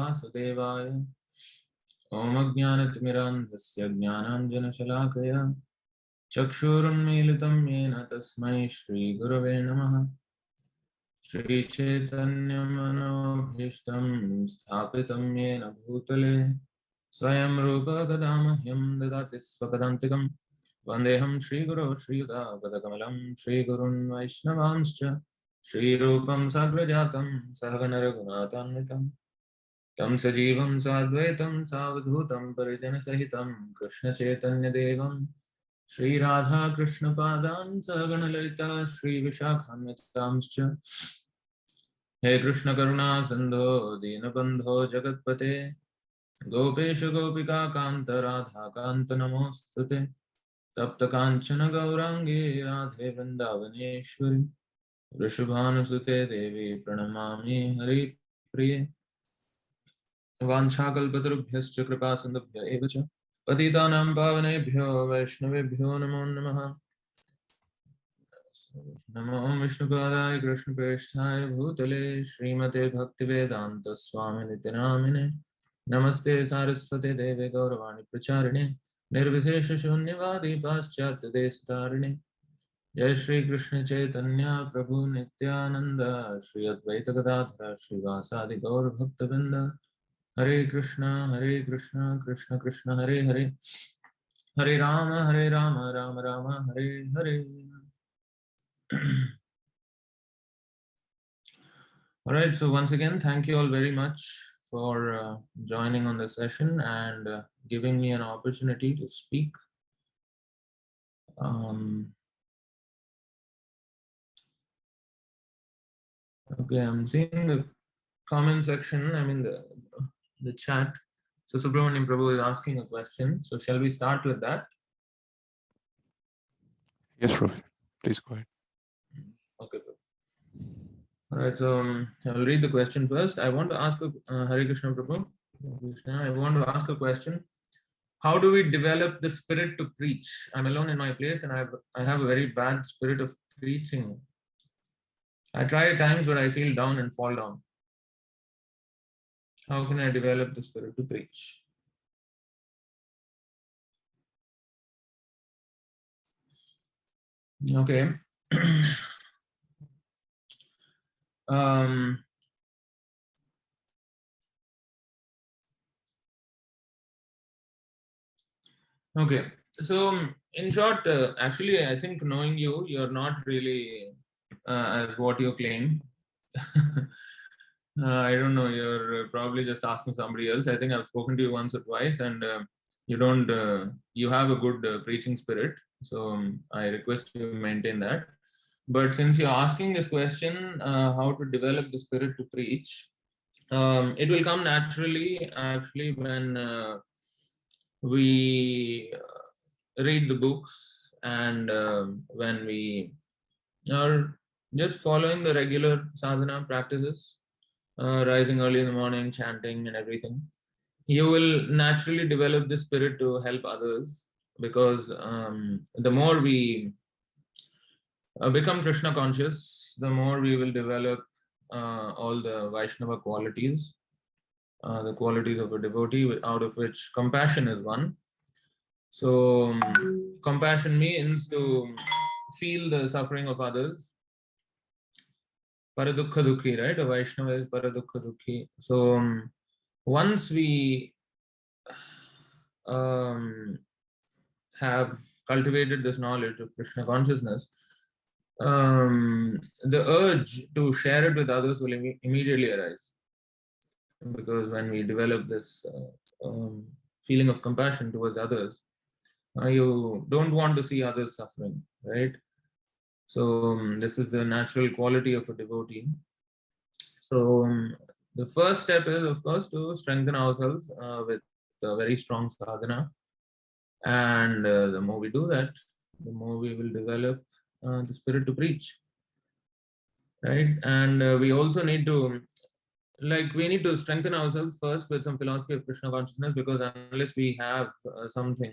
Vasudevaya. Om Ajnanatimirandhasya Jnananjanashalakaya Chakshurunmilitam Yena Tasmai Shri Gurave Namaha. Shri Chaitanya Manobhishtam Sthapitam Yena Bhutale Swayam Rupa Gadamahyam Dadati Swapadantikam Vandeham Shri Guru Shri Yuta Padakamalam Shri Gurun Vaishnavanscha Shri Rupam Sagrajatam Sahagana Raghunatanvitam Tam Sajivam Sadvaitam Savadhutam Parijana Sahitam Krishna Chaitanya Devam Shri Radha Krishna Padan Sahagana Lalita Shri Vishakhamyatamscha He Krishna Karuna Sandho Dinabandho Jagatpate Gopesha Gopika Kanta Radha Kanta Namostute Tapta Kanchana Gaurangi Radhe Vrindavaneshwari Vrishabhanusute Devi Pranamami Hari Priye Vanchakalpatarubhyascha Kripa Sindhubhya Evacha Patitanam Pavanebhyo Vaishnavebhyo Namo Namaha Namo Vishnupadaya Krishna Preshthaya Bhutale Srimate Bhaktivedanta Swami Nityanamine Namaste Saraswate Deve Gauravani Pracharine Nirvishesha Shunyavadi Paschatya Destarine Jai Shri Krishna Chaitanya Prabhu Nityananda Shri Advaita Gadadhara Shri Vasadi Gaur Bhaktavinda Hare Krishna Krishna Krishna Hare Hare Hare Rama Rama Rama Hare Hare. All right, so once again, thank you all very much for joining on the session and giving me an opportunity to speak. Okay, I'm seeing the comment section, I mean the chat. So Subramaniam Prabhu is asking a question. So shall we start with that? Yes, Prabhu. Please go ahead. Okay, Prabhu. All right, so I'll read the question first. I want to ask Hare Krishna Prabhu. I want to ask a question. How do we develop the spirit to preach? I'm alone in my place and I have a very bad spirit of preaching. I try at times, but I feel down and fall down. How can I develop the spirit to preach? Okay. Okay. So in short, actually, I think knowing you, you're not really as what you claim. I don't know. You're probably just asking somebody else. I think I've spoken to you once or twice, and you don't. You have a good preaching spirit, so I request you maintain that. But since you're asking this question, how to develop the spirit to preach, it will come naturally. Actually, when we read the books and when we are just following the regular sadhana practices. Rising early in the morning, chanting and everything, you will naturally develop the spirit to help others because the more we become Krishna conscious, the more we will develop all the Vaishnava qualities, the qualities of a devotee, out of which compassion is one. So compassion means to feel the suffering of others. Paradukha Dukhi, right? A Vaishnava is Paradukha Dukhi. So once we have cultivated this knowledge of Krishna consciousness, the urge to share it with others will immediately arise. Because when we develop this feeling of compassion towards others, you don't want to see others suffering, right? So this is the natural quality of a devotee. So the first step is, of course, to strengthen ourselves with a very strong sadhana. And the more we do that, the more we will develop the spirit to preach, right? And we also need to, we need to strengthen ourselves first with some philosophy of Krishna consciousness, because unless we have something,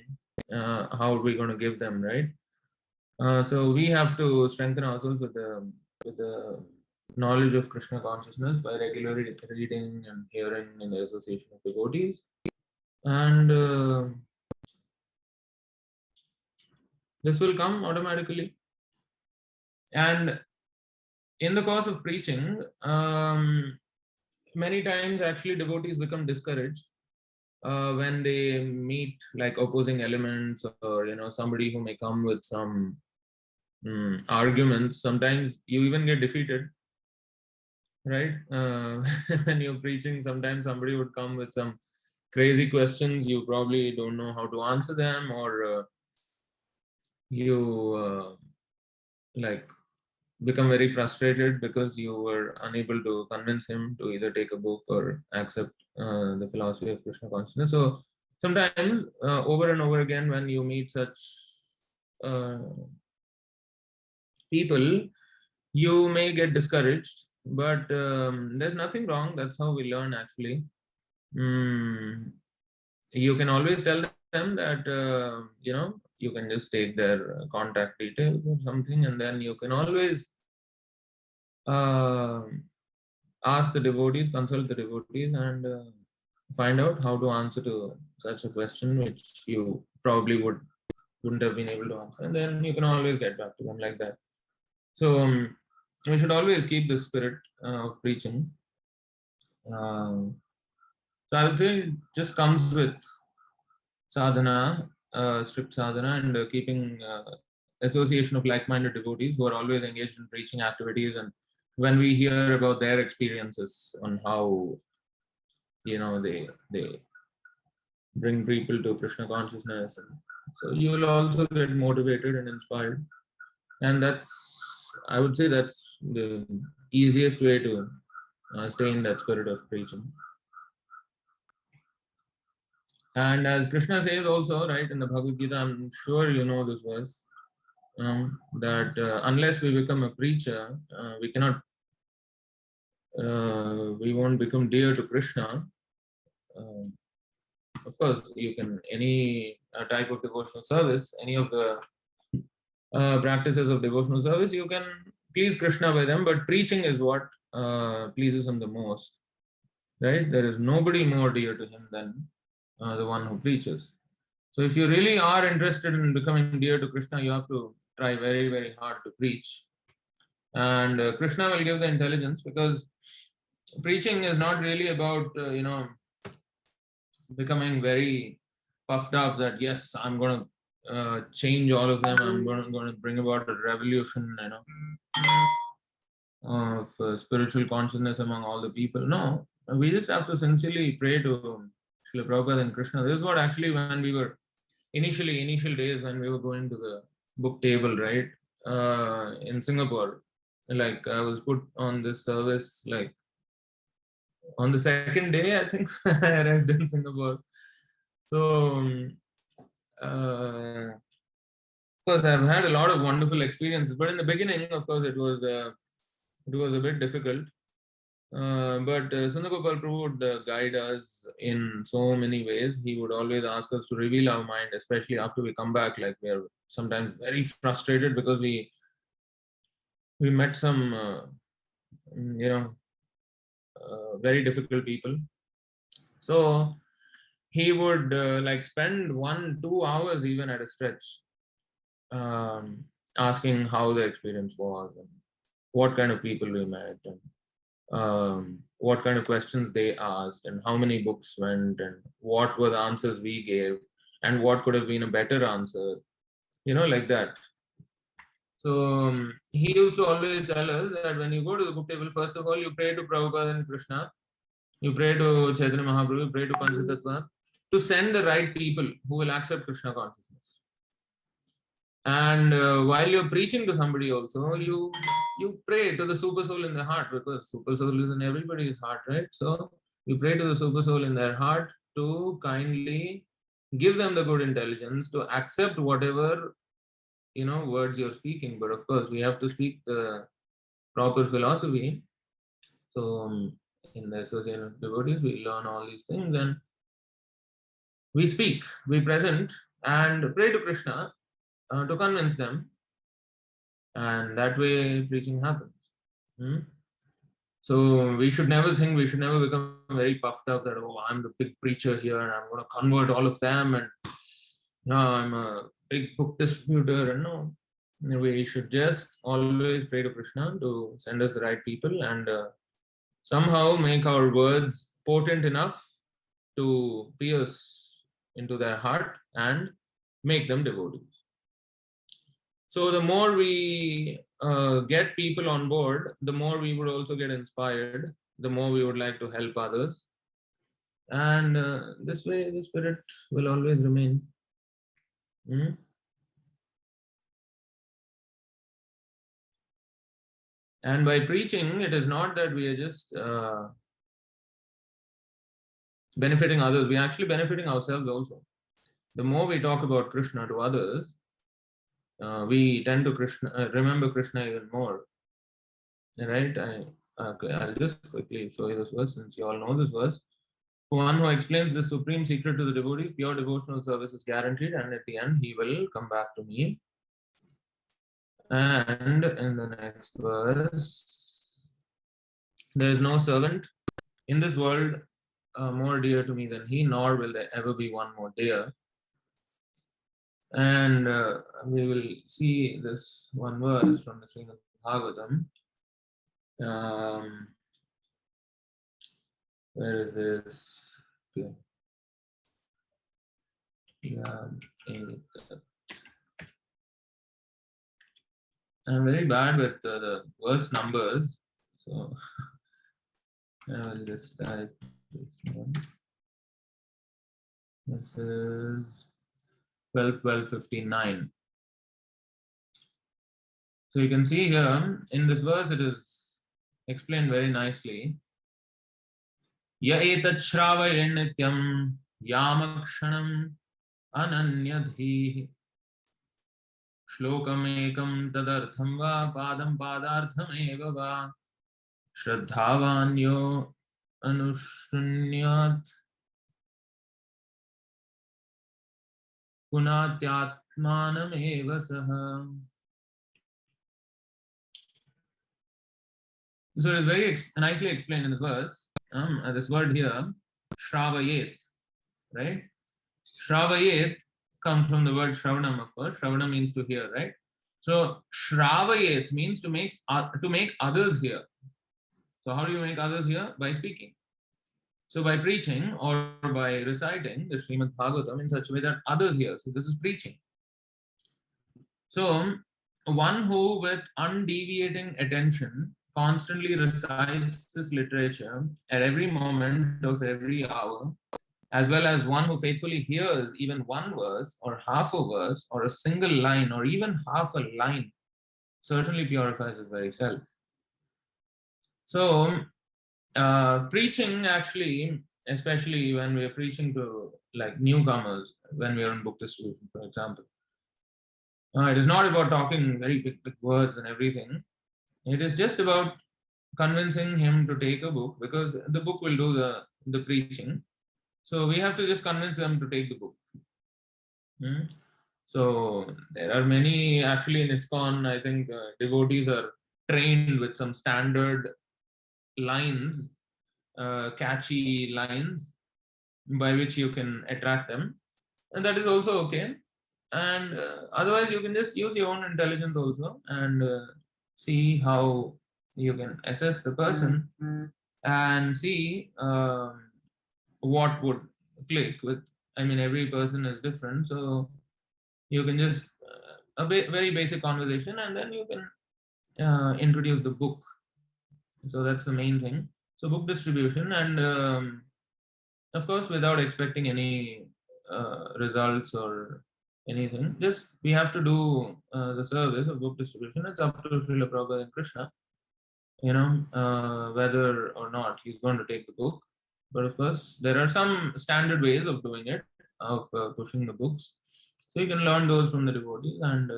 how are we going to give them, right? So we have to strengthen ourselves with the knowledge of Krishna consciousness by regularly reading and hearing in the association of devotees. And this will come automatically. And in the course of preaching, many times actually devotees become discouraged when they meet like opposing elements, or somebody who may come with some arguments. Sometimes you even get defeated, right? When you're preaching, sometimes somebody would come with some crazy questions. You probably don't know how to answer them, or you like become very frustrated because you were unable to convince him to either take a book or accept the philosophy of Krishna consciousness. So sometimes over and over again, when you meet such uh, people, you may get discouraged, but there's nothing wrong. That's how we learn, actually. You can always tell them that you can just take their contact details or something, and then you can always uh, ask the devotees, consult the devotees, and find out how to answer to such a question which you probably wouldn't have been able to answer, and then you can always get back to them like that. So we should always keep the spirit of preaching. So I would say it just comes with sadhana, strict sadhana, and keeping association of like-minded devotees who are always engaged in preaching activities. And when we hear about their experiences on how they bring people to Krishna consciousness, and so you will also get motivated and inspired. And I would say that's the easiest way to stay in that spirit of preaching. And as Krishna says also, right, in the Bhagavad Gita, I'm sure you know this verse, that unless we become a preacher, we won't become dear to Krishna. Of course, you can, any type of devotional service, any of the practices of devotional service, you can please Krishna by them, but preaching is what pleases him the most, right? There is nobody more dear to him than the one who preaches. So if you really are interested in becoming dear to Krishna, you have to try very, very hard to preach. And Krishna will give the intelligence, because preaching is not really about, becoming very puffed up that, yes, I'm going to change all of them. I'm going to bring about a revolution, of spiritual consciousness among all the people. No, we just have to sincerely pray to Srila Prabhupada and Krishna. This is what actually, when we were initial days, when we were going to the book table, right, in Singapore, like I was put on this service, like on the second day, I think, I arrived in Singapore. So, of course, I've had a lot of wonderful experiences, but in the beginning, of course, it was a bit difficult. But Sundar Prabhu would guide us in so many ways. He would always ask us to reveal our mind, especially after we come back. Like, we are sometimes very frustrated because we met some, very difficult people. So he would like spend 1-2 hours even at a stretch, asking how the experience was, and what kind of people we met, and what kind of questions they asked, and how many books went, and what were the answers we gave, and what could have been a better answer, like that. So he used to always tell us that when you go to the book table, first of all, you pray to Prabhupada and Krishna, you pray to Chaitanya Mahaprabhu, you pray to Panchatattva, to send the right people who will accept Krishna consciousness. And while you're preaching to somebody also, you pray to the super soul in the heart, because super soul is in everybody's heart, right? So you pray to the super soul in their heart to kindly give them the good intelligence to accept whatever words you're speaking. But of course, we have to speak the proper philosophy. So in the association of devotees, we learn all these things, and we speak, we present, and pray to Krishna to convince them, and that way preaching happens. So we should never become very puffed up that, oh, I'm the big preacher here and I'm going to convert all of them, and I'm a big book distributor. And no, we should just always pray to Krishna to send us the right people and somehow make our words potent enough to pierce into their heart and make them devotees. So the more we get people on board, the more we would also get inspired, the more we would like to help others. And this way, the spirit will always remain. And by preaching, it is not that we are just benefiting others, we are actually benefiting ourselves also. The more we talk about Krishna to others, we tend to remember Krishna even more. Right? I'll just quickly show you this verse since you all know this verse. For one who explains the supreme secret to the devotees, pure devotional service is guaranteed, and at the end he will come back to me. And in the next verse, there is no servant in this world more dear to me than he, nor will there ever be one more dear. And we will see this one verse from the Srimad Bhagavatam. Where is this? Okay. Yeah, I'm very bad with the verse numbers, so I will just type this one. This is 12:12:59. So you can see here in this verse it is explained very nicely. Ya etat shravaya nityam yamakshanam ananyadhi श्लोकम एकम तदर्थम वा पादम पादार्थम एव वा श्रद्धावान्यो अनुशृण्यात् पुनात्यात्मानमेव सः. So it is very nicely explained in this verse. This word here, shravayet, right? Shravayet comes from the word shravanam, of course. Shravana means to hear, right? So shravayet means to make others hear. So how do you make others hear? By speaking. So by preaching or by reciting the Srimad Bhagavatam in such a way that others hear. So this is preaching. So one who with undeviating attention constantly recites this literature at every moment of every hour, as well as one who faithfully hears even one verse or half a verse or a single line or even half a line, certainly purifies his very self. So preaching actually, especially when we are preaching to like newcomers, when we are in book distribution, for example, it is not about talking very big words and everything. It is just about convincing him to take a book, because the book will do the preaching. So we have to just convince them to take the book. So there are many, actually in ISKCON, I think devotees are trained with some standard lines, catchy lines by which you can attract them, and that is also okay. And otherwise you can just use your own intelligence also and see how you can assess the person and see what would click with. I mean, every person is different, so you can just very basic conversation, and then you can introduce the book. So that's the main thing. So book distribution, and of course without expecting any results or anything, just we have to do the service of book distribution. It's up to Srila Prabhupada and Krishna, whether or not he's going to take the book. But of course there are some standard ways of doing it, of pushing the books, so you can learn those from the devotees, and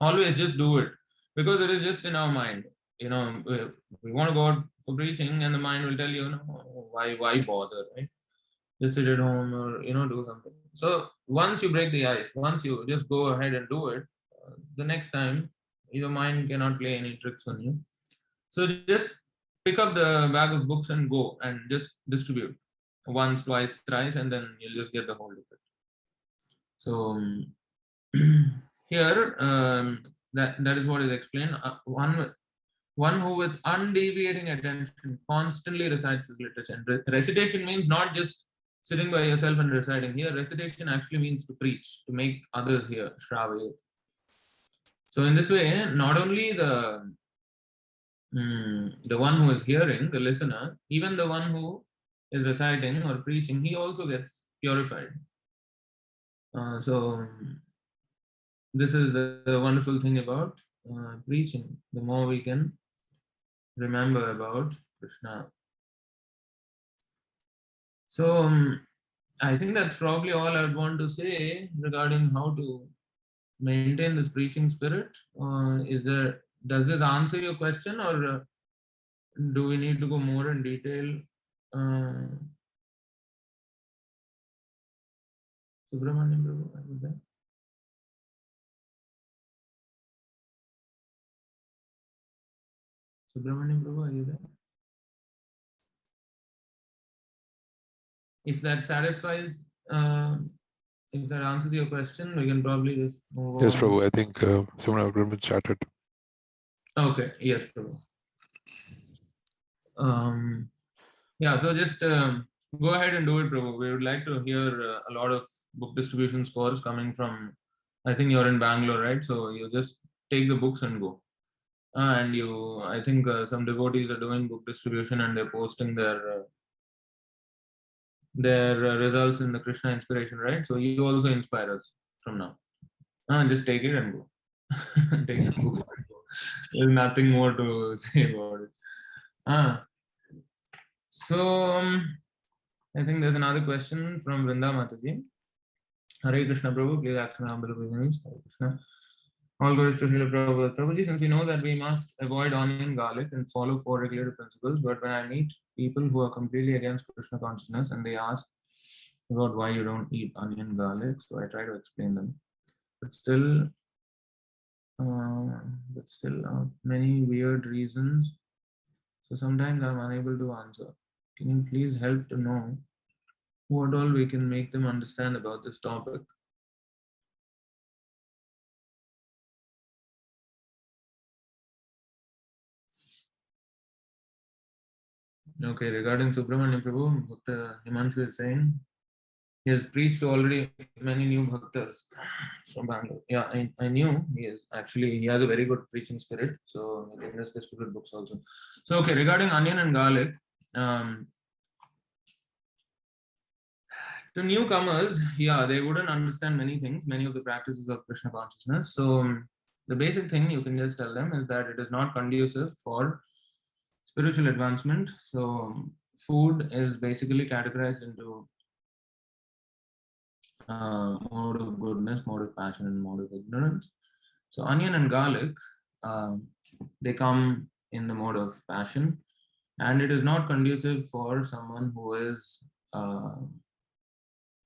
always just do it, because it is just in our mind. We want to go out for preaching, and the mind will tell you, why bother, right? Just sit at home or do something. So once you break the ice, once you just go ahead and do it, the next time your mind cannot play any tricks on you. So just pick up the bag of books and go and just distribute once, twice, thrice, and then you'll just get the hold of it. So here, that is what is explained. One who with undeviating attention constantly recites this literature. And recitation means not just sitting by yourself and reciting. Here, recitation actually means to preach, to make others hear, shravayet. So in this way, not only the one who is hearing, the listener, even the one who is reciting or preaching, he also gets purified. So this is the wonderful thing about preaching. The more we can remember about Krishna. So I think that's probably all I would want to say regarding how to maintain this preaching spirit. Does this answer your question, or do we need to go more in detail? Subramaniam Prabhu, are you there? Subramaniam Prabhu, are you there? If that satisfies, if that answers your question, we can probably just move Yes, on. Prabhu. I think someone have agreement chatted. Okay. Yes, Prabhu. Yeah. So just go ahead and do it, Prabhu. We would like to hear a lot of book distribution scores coming from. I think you're in Bangalore, right? So you just take the books and go. And I think some devotees are doing book distribution and they're posting their results in the Krishna Inspiration, right? So you also inspire us from now. Just take it and go. Take the book and go. There's nothing more to say about it. So I think there's another question from Vrinda Mataji. Hare Krishna Prabhu, please ask me humble obedience. Hare Krishna. All glories to Srila Prabhupada. Prabhuji, since we know that we must avoid onion, garlic, and follow 4 regulative principles, but when I meet people who are completely against Krishna consciousness and they ask about why you don't eat onion, garlic, so I try to explain them. But still, many weird reasons. So sometimes I'm unable to answer. Can you please help to know what all we can make them understand about this topic? Okay, regarding Subramanian Prabhu, Dr. Himanshu is saying he has preached to already many new bhaktas from Bangalore. Yeah, I knew he has a very good preaching spirit. So he can just distribute books also. So okay, regarding onion and garlic, to newcomers, yeah, they wouldn't understand many things, many of the practices of Krishna consciousness. So the basic thing you can just tell them is that it is not conducive for spiritual advancement. So food is basically categorized into mode of goodness, mode of passion, and mode of ignorance. So onion and garlic, they come in the mode of passion, and it is not conducive for someone who is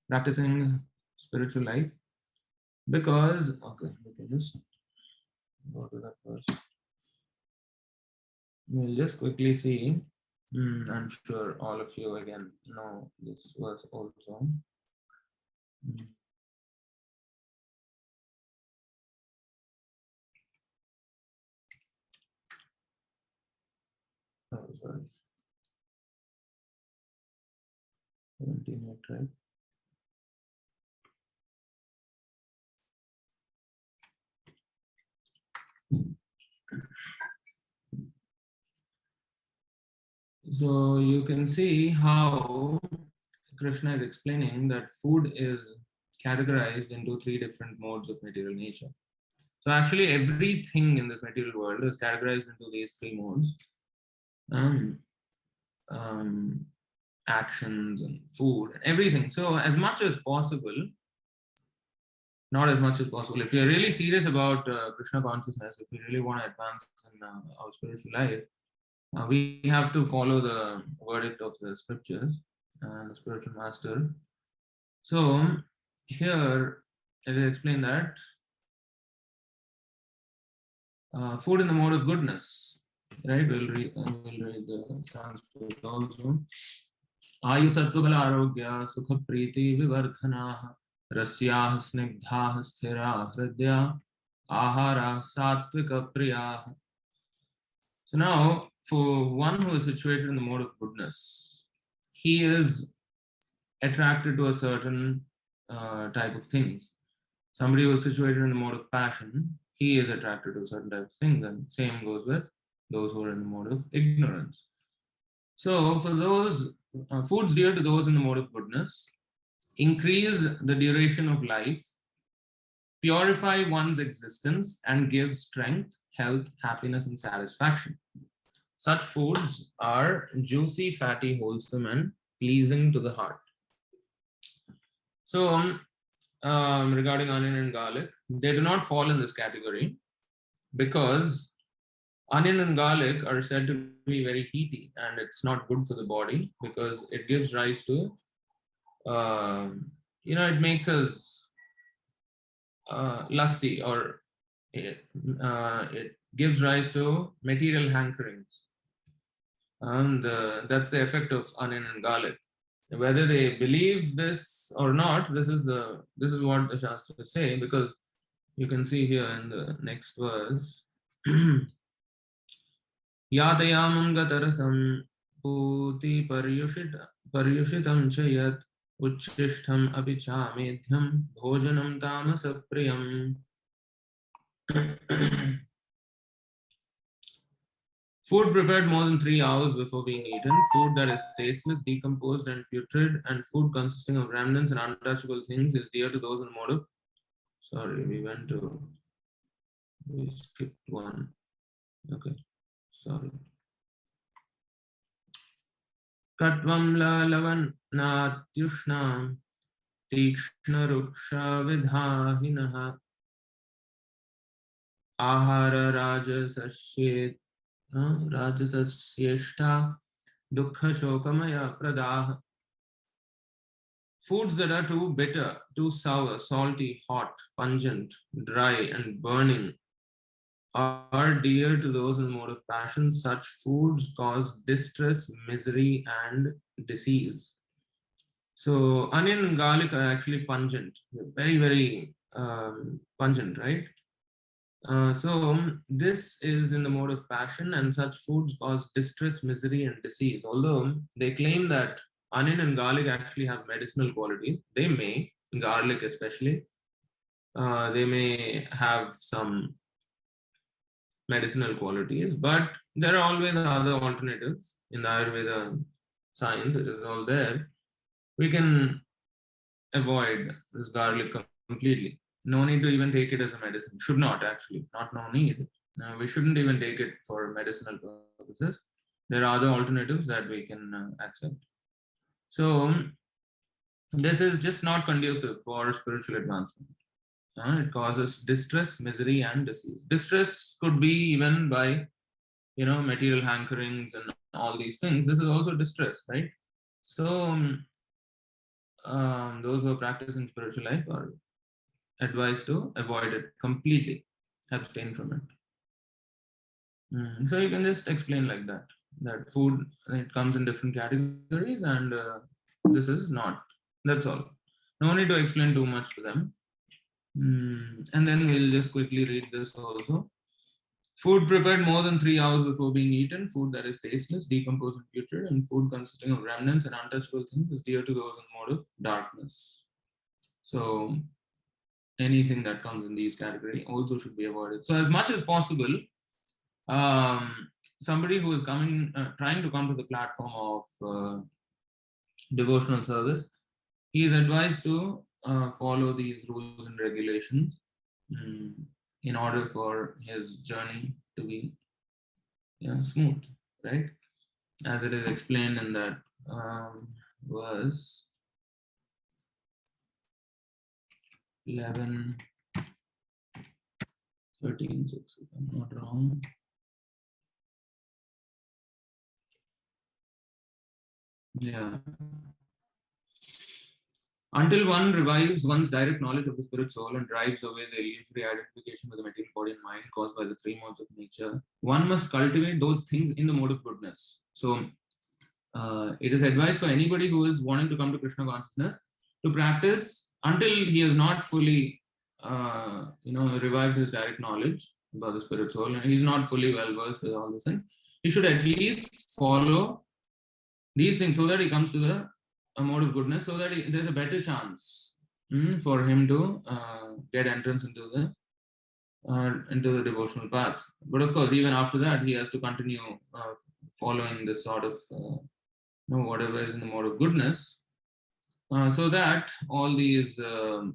practicing spiritual life, because okay, we can just go to that first. We'll just quickly see. I'm sure all of you again know this verse also. Oh, sorry. 17, right? So you can see how Krishna is explaining that food is categorized into 3 different modes of material nature. So actually everything in this material world is categorized into these 3 modes. Actions and food and everything. So as much as possible, not as much as possible, if you're really serious about Krishna consciousness, if you really want to advance in our spiritual life, we have to follow the verdict of the scriptures and the spiritual master. So here it is explained that food in the mode of goodness. Right? We'll read the Sanskrit also. Ayu sattva arogya sukha priti vivardhanaah rasyaah snigdhaah sthiraah hridya ahara sattvika priyah. So now, for one who is situated in the mode of goodness, he is attracted to a certain type of things. Somebody who is situated in the mode of passion, he is attracted to a certain type of things, and same goes with those who are in the mode of ignorance. So, for those foods dear to those in the mode of goodness, increase the duration of life, purify one's existence, and give strength, health, happiness, and satisfaction. Such foods are juicy, fatty, wholesome, and pleasing to the heart. So, regarding onion and garlic, they do not fall in this category because onion and garlic are said to be very heaty, and it's not good for the body because it gives rise to, it makes us lusty, or it gives rise to material hankerings. And that's the effect of onion and garlic. Whether they believe this or not, this is what the Shastras say, because you can see here in the next verse. Yatayamam gatarasam puti paryushitam chayat uchishtam apicha medhyam bhojanam tamasa priyam. Food prepared more than 3 hours before being eaten, food that is tasteless, decomposed, and putrid, and food consisting of remnants and untouchable things is dear to those in the mode of. Sorry, we skipped one. Okay, sorry. Katvam la lavan natyushna tikshna ruksha vidhahinaha ahara rajasasyeshta dukkha shokamaya pradah. Foods that are too bitter, too sour, salty, hot, pungent, dry, and burning are dear to those in the mode of passion. Such foods cause distress, misery, and disease. So, onion and garlic are actually pungent, very, very pungent, right? So, this is in the mode of passion, and such foods cause distress, misery, and disease. Although they claim that onion and garlic actually have medicinal qualities, they may, garlic especially, they may have some medicinal qualities, but there are always other alternatives in the Ayurveda science. It is all there. We can avoid this garlic completely. No need to even take it as a medicine. Should not, actually, not no need. We shouldn't even take it for medicinal purposes. There are other alternatives that we can accept. So this is just not conducive for spiritual advancement. It causes distress, misery, and disease. Distress could be even by material hankerings and all these things. This is also distress, right? So those who are practicing spiritual life are advised to avoid it completely, abstain from it. So you can just explain like that food, it comes in different categories, and this is not. That's all. No need to explain too much to them. And then we'll just quickly read this also. Food prepared more than 3 hours before being eaten, food that is tasteless, decomposed, and putrid, and food consisting of remnants and untouchable things is dear to those in the mode of darkness. So anything that comes in these categories also should be avoided. So as much as possible, somebody who is trying to come to the platform of devotional service, he is advised to follow these rules and regulations in order for his journey to be smooth, right? As it is explained in that verse 11, 13, 6, if I'm not wrong. Yeah. Until one revives one's direct knowledge of the spirit soul and drives away the illusory identification with the material body and mind caused by the three modes of nature, one must cultivate those things in the mode of goodness. So, it is advised for anybody who is wanting to come to Krishna consciousness to practice until he has not fully, revived his direct knowledge about the spirit soul, and he's not fully well versed with all these things. He should at least follow these things so that he comes to the mode of goodness, so that there's a better chance for him to get entrance into the devotional path. But of course, even after that, he has to continue following this sort of whatever is in the mode of goodness, so that all these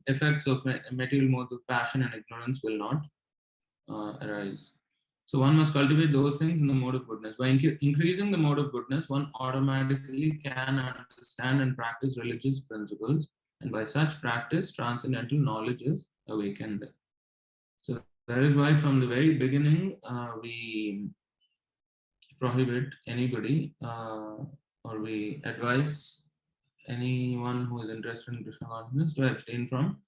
effects of material modes of passion and ignorance will not arise. So one must cultivate those things in the mode of goodness. By increasing the mode of goodness, one automatically can understand and practice religious principles, and by such practice, transcendental knowledge is awakened. So that is why from the very beginning, we prohibit anybody or we advise anyone who is interested in Krishna consciousness to abstain from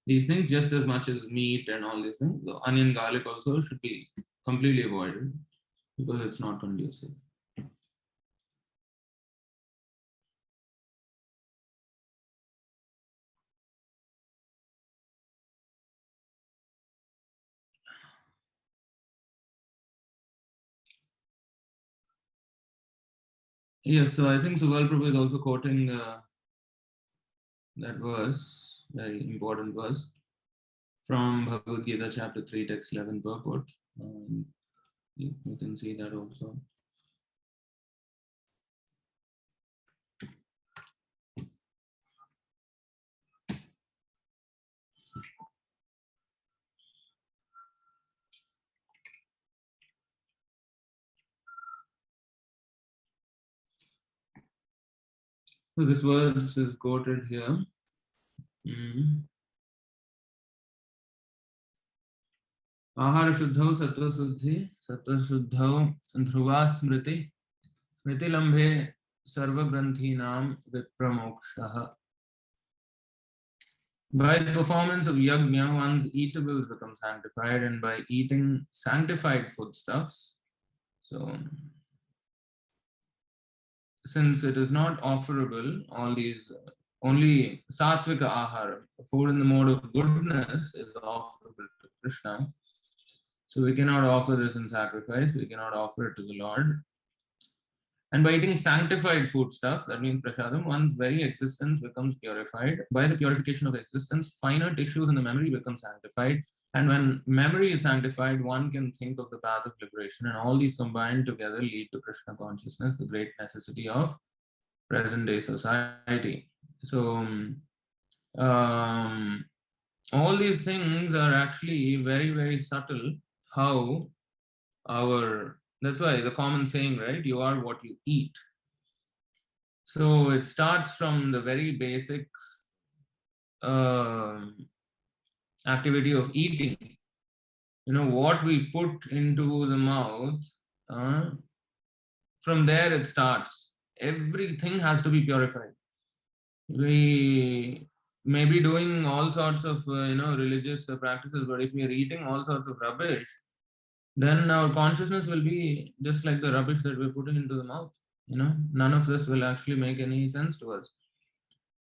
these things just as much as meat and all these things. So onion, garlic also should be completely avoided because it's not conducive. Yes, so I think Suval Prabhu is also quoting that verse, very important verse, from Bhagavad Gita chapter 3, text 11 purport. You can see that also. So this verse is quoted here. Ahara shuddhau sattva shuddhau dhruva smriti lambhe sarva granthinam vipramokshaha. By the performance of yajna, one's eatables become sanctified, and by eating sanctified foodstuffs, so since it is not offerable, all these only sattvika ahara, food in the mode of goodness, is offerable to Krishna. So we cannot offer this in sacrifice, we cannot offer it to the Lord. And by eating sanctified foodstuff, that means prasadam, one's very existence becomes purified. By the purification of existence, finer tissues in the memory become sanctified. And when memory is sanctified, one can think of the path of liberation. And all these combined together lead to Krishna consciousness, the great necessity of present day society. So all these things are actually very, very subtle. How that's why the common saying, right? You are what you eat. So it starts from the very basic activity of eating. What we put into the mouth, from there it starts. Everything has to be purified. We may be doing all sorts of religious practices, but if we are eating all sorts of rubbish, then our consciousness will be just like the rubbish that we're putting into the mouth. None of this will actually make any sense to us.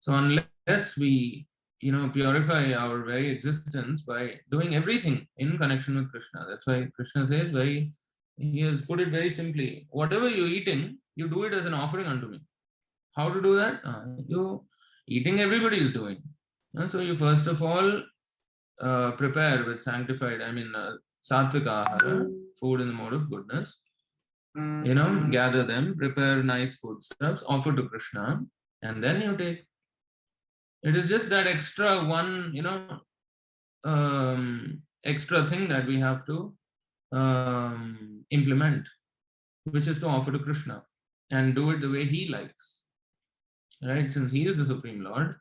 So unless we purify our very existence by doing everything in connection with Krishna, that's why Krishna says he has put it very simply, whatever you're eating, you do it as an offering unto me. How to do that? Eating everybody is doing. And so you first of all prepare with sanctified, sattvika ahara, food in the mode of goodness. Gather them, prepare nice foodstuffs, offer to Krishna, and then you take. It is just that extra one, extra thing that we have to implement, which is to offer to Krishna and do it the way he likes. Right? Since he is the Supreme Lord,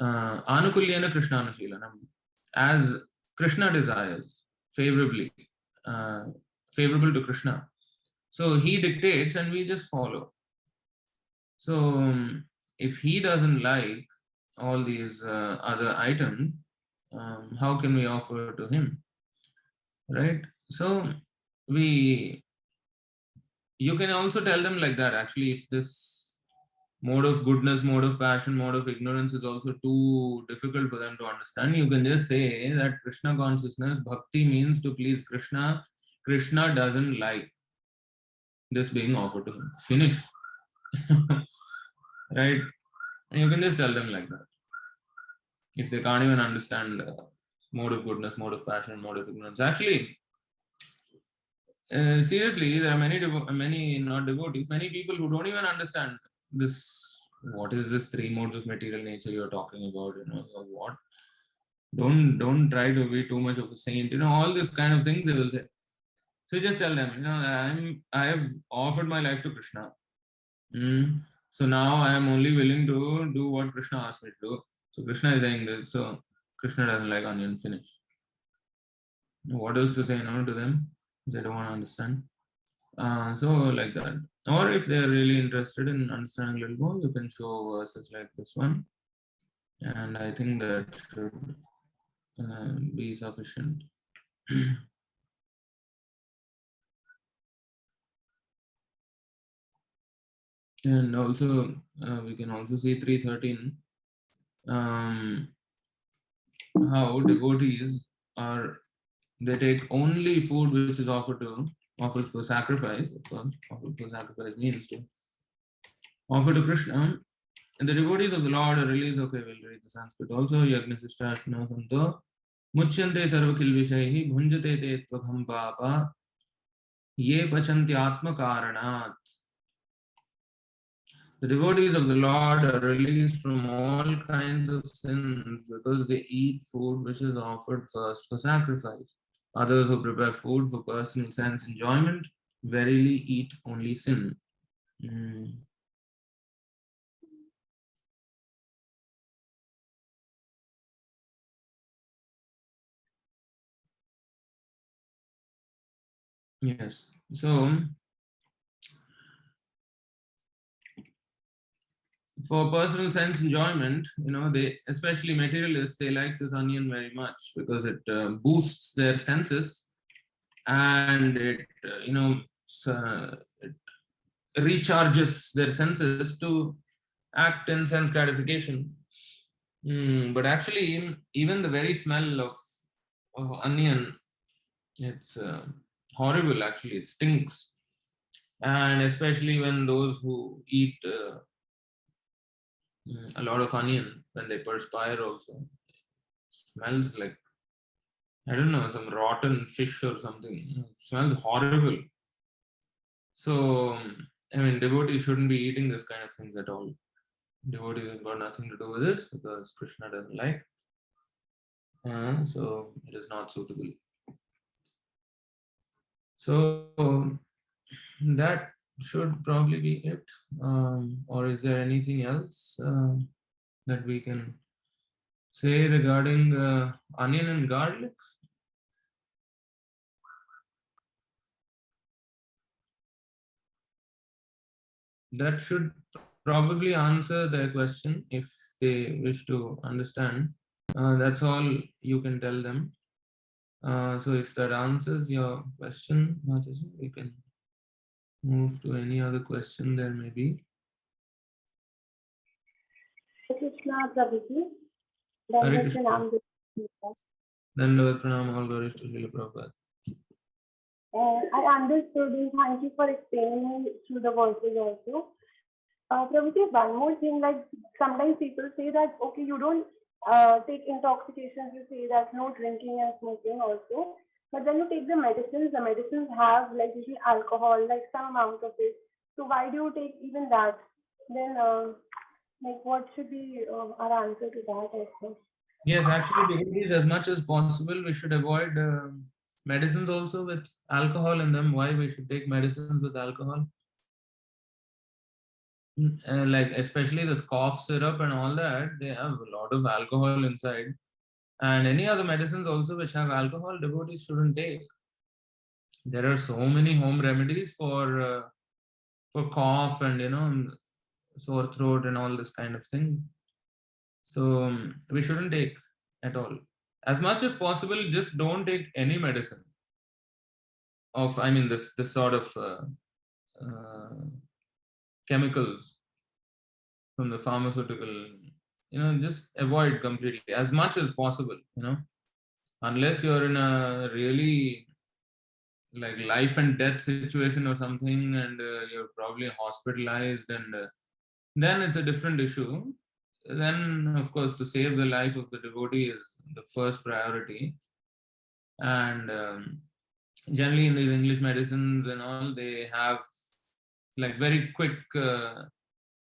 anukulyena Krishnanushilanam, as Krishna desires, favorable to Krishna. So he dictates and we just follow. So if he doesn't like all these other items, how can we offer to him, right? So you can also tell them like that. Actually, if this mode of goodness, mode of passion, mode of ignorance is also too difficult for them to understand, you can just say that Krishna consciousness, bhakti means to please Krishna. Krishna doesn't like this being offered to him. Finish. Right? And you can just tell them like that. If they can't even understand mode of goodness, mode of passion, mode of ignorance. Actually, seriously, there are many not devotees, many people who don't even understand this. What is this three modes of material nature you're talking about? Or what? Don't try to be too much of a saint. All these kind of things they will say. So you just tell them, I have offered my life to Krishna. So now I am only willing to do what Krishna asked me to do. So Krishna is saying this. So Krishna doesn't like onion. Finish. What else to say to them? They don't want to understand. So like that. Or if they are really interested in understanding a little more, you can show verses like this one. And I think that should be sufficient. And also, we can also see 313, how devotees they take only food which is offered for sacrifice. Of course, offered for sacrifice means to offer to Krishna. And the devotees of the Lord are released. Okay, we'll read the Sanskrit also. Yagnasishtasana santo muchyante sarvakilvishaihi bhunjate te tvagham papa ye pachanti atma karanat. The devotees of the Lord are released from all kinds of sins because they eat food which is offered first for sacrifice. Others who prepare food for personal sense enjoyment verily eat only sin. Yes. So, for personal sense enjoyment, they, especially materialists, they like this onion very much because it boosts their senses, and it it recharges their senses to act in sense gratification. But actually, even the very smell of onion, it's horrible. Actually, it stinks, and especially when those who eat a lot of onion, when they perspire also, smells like, I don't know, some rotten fish or something. It smells horrible. So I mean, devotees shouldn't be eating this kind of things at all. Devotees have got nothing to do with this because Krishna doesn't like, so it is not suitable. So that should probably be it. Or is there anything else that we can say regarding onion and garlic? That should probably answer their question if they wish to understand. That's all you can tell them. So if that answers your question, we can move to any other question there may be. Krishna Prabhuji. Dandavat pranam, all glories to Srila Prabhupada. I understood, and thank you for explaining through the verses also. Prabhuji, one more thing, like sometimes people say that, okay, you don't take intoxications, you say that no drinking and smoking also. But when you take the medicines have like usually alcohol, like some amount of it. So why do you take even that? Then, like, what should be our answer to that also? Yes, actually, devotees, as much as possible, we should avoid medicines also with alcohol in them. Why we should take medicines with alcohol? Like especially this cough syrup and all that, they have a lot of alcohol inside. And any other medicines also which have alcohol, devotees shouldn't take. There are so many home remedies for cough and sore throat and all this kind of thing. So we shouldn't take at all. As much as possible, just don't take any medicine of, I mean, this sort of chemicals from the pharmaceutical, just avoid completely as much as possible, unless you're in a really like life and death situation or something, and you're probably hospitalized, and then it's a different issue. Then, of course, to save the life of the devotee is the first priority. And generally, in these English medicines and all, they have like very quick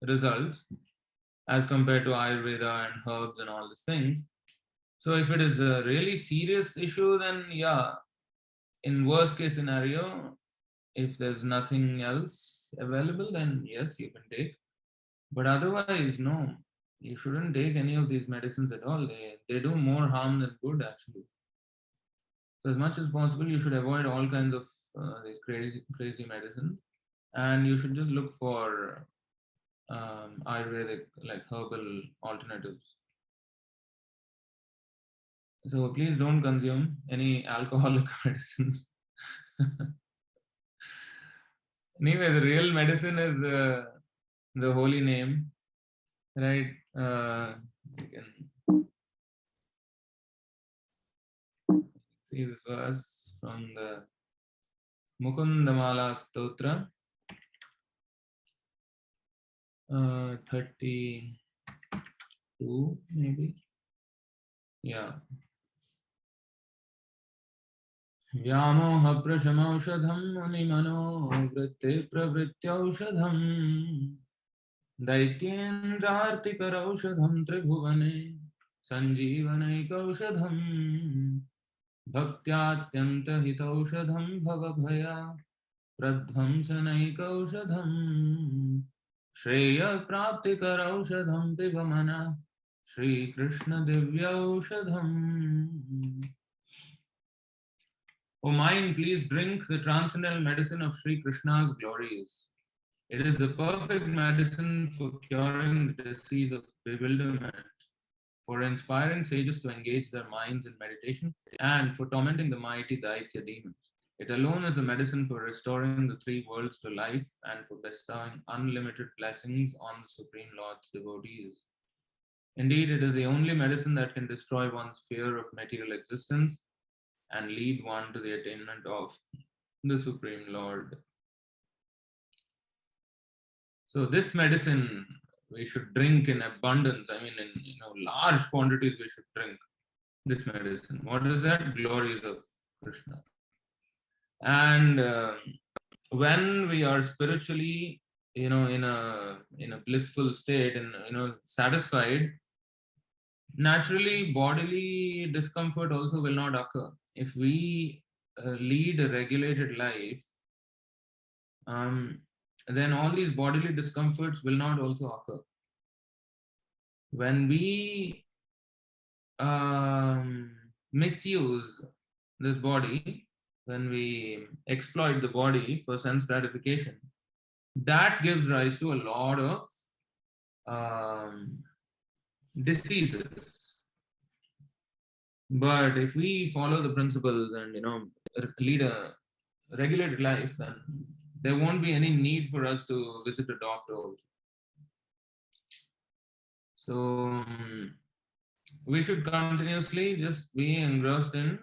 results as compared to Ayurveda and herbs and all these things. So, if it is a really serious issue, then yeah, in worst case scenario, if there's nothing else available, then yes, you can take. But otherwise, no, you shouldn't take any of these medicines at all. They do more harm than good, actually. So as much as possible, you should avoid all kinds of these crazy medicine, and you should just look for Ayurvedic, like herbal alternatives. So please don't consume any alcoholic medicines. Anyway, the real medicine is the holy name, right? You can see this verse from the Mukundamala Stotra, 32 maybe. Yeah. Vyamoha prashamaushadham munimano vritte pravrityaushadham Daityendrartikaraushadham tribhuvane sanjeevanaikaushadham Bhaktyatyantahitaushadham bhavabhaya pradhamsanaikaushadham Shreya praptikaraushadham pivamana Shri Krishna divyaushadham. O mind, please drink the transcendental medicine of Sri Krishna's glories. It is the perfect medicine for curing the disease of bewilderment, for inspiring sages to engage their minds in meditation, and for tormenting the mighty Daitya demons. It alone is the medicine for restoring the three worlds to life and for bestowing unlimited blessings on the Supreme Lord's devotees. Indeed, it is the only medicine that can destroy one's fear of material existence and lead one to the attainment of the Supreme Lord. So this medicine we should drink in abundance. I mean, in large quantities we should drink this medicine. What is that? Glories of Krishna. And when we are spiritually, in a blissful state and satisfied, naturally bodily discomfort also will not occur. If we lead a regulated life, then all these bodily discomforts will not also occur. When we misuse this body, when we exploit the body for sense gratification, that gives rise to a lot of diseases. But if we follow the principles and lead a regulated life, then there won't be any need for us to visit a doctor also. So we should continuously just be engrossed in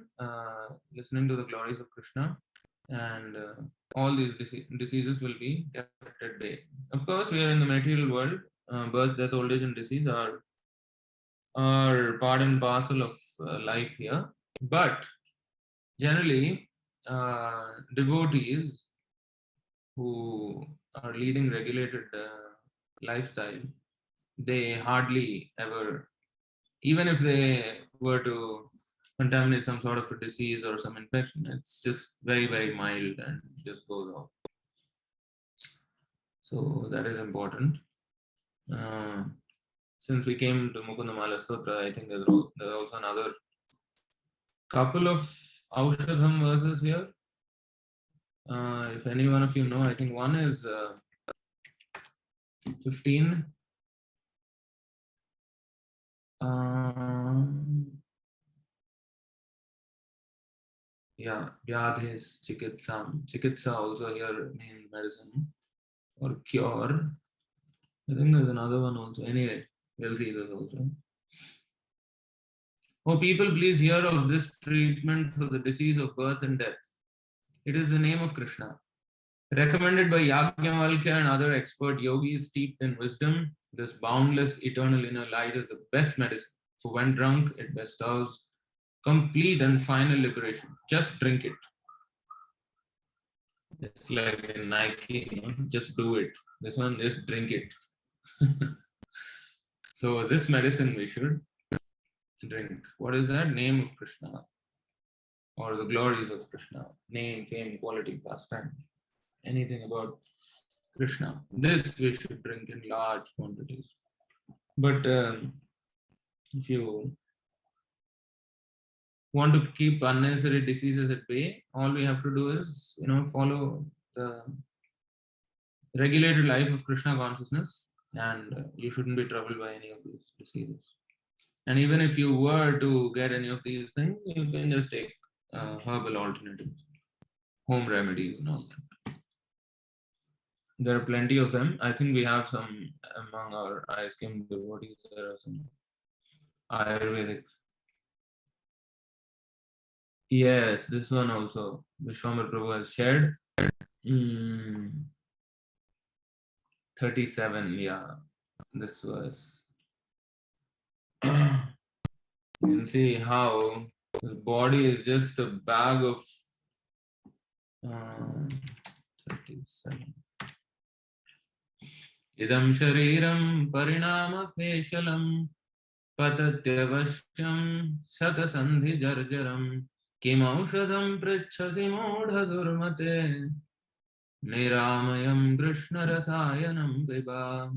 listening to the glories of Krishna, and all these diseases will be kept at bay. Of course, we are in the material world. Birth, death, old age, and disease are part and parcel of life here. But generally, devotees who are leading regulated lifestyle, they hardly ever, even if they were to contaminate some sort of a disease or some infection, it's just very, very mild and just goes off. So that is important. Since we came to Mukundamala Sutra, I think there's also another couple of Aushadham verses here. If any one of you know, I think one is 15. Yeah, Vyadhis, Chikitsam. Chikitsa also here means medicine or cure. I think there's another one also. Anyway, we'll see this also. Oh, people, please hear of this treatment for the disease of birth and death. It is the name of Krishna. Recommended by Yajnavalkya and other expert yogis steeped in wisdom, this boundless eternal inner light is the best medicine. For when drunk, it bestows complete and final liberation. Just drink it. It's like in Nike, you know, just do it. This one, just drink it. So this medicine we should drink. What is that? Name of Krishna, or the glories of Krishna. Name, fame, quality, pastime. Anything about Krishna. This we should drink in large quantities. But if you want to keep unnecessary diseases at bay, all we have to do is, you know, follow the regulated life of Krishna consciousness, and you shouldn't be troubled by any of these diseases. And even if you were to get any of these things, you can just take herbal alternatives, home remedies, and all that. There are plenty of them. I think we have some among our ISKM devotees. There are some Ayurvedic. Yes, this one also Vishwambar Prabhu has shared. 37, yeah. This was. You can see how the body is just a bag of 37. Idam shariram parinama feshalam patatyavashyam satasandhi jarjaram kim aushadam pritchasi modha durmate niramayam krishna rasayanam piba.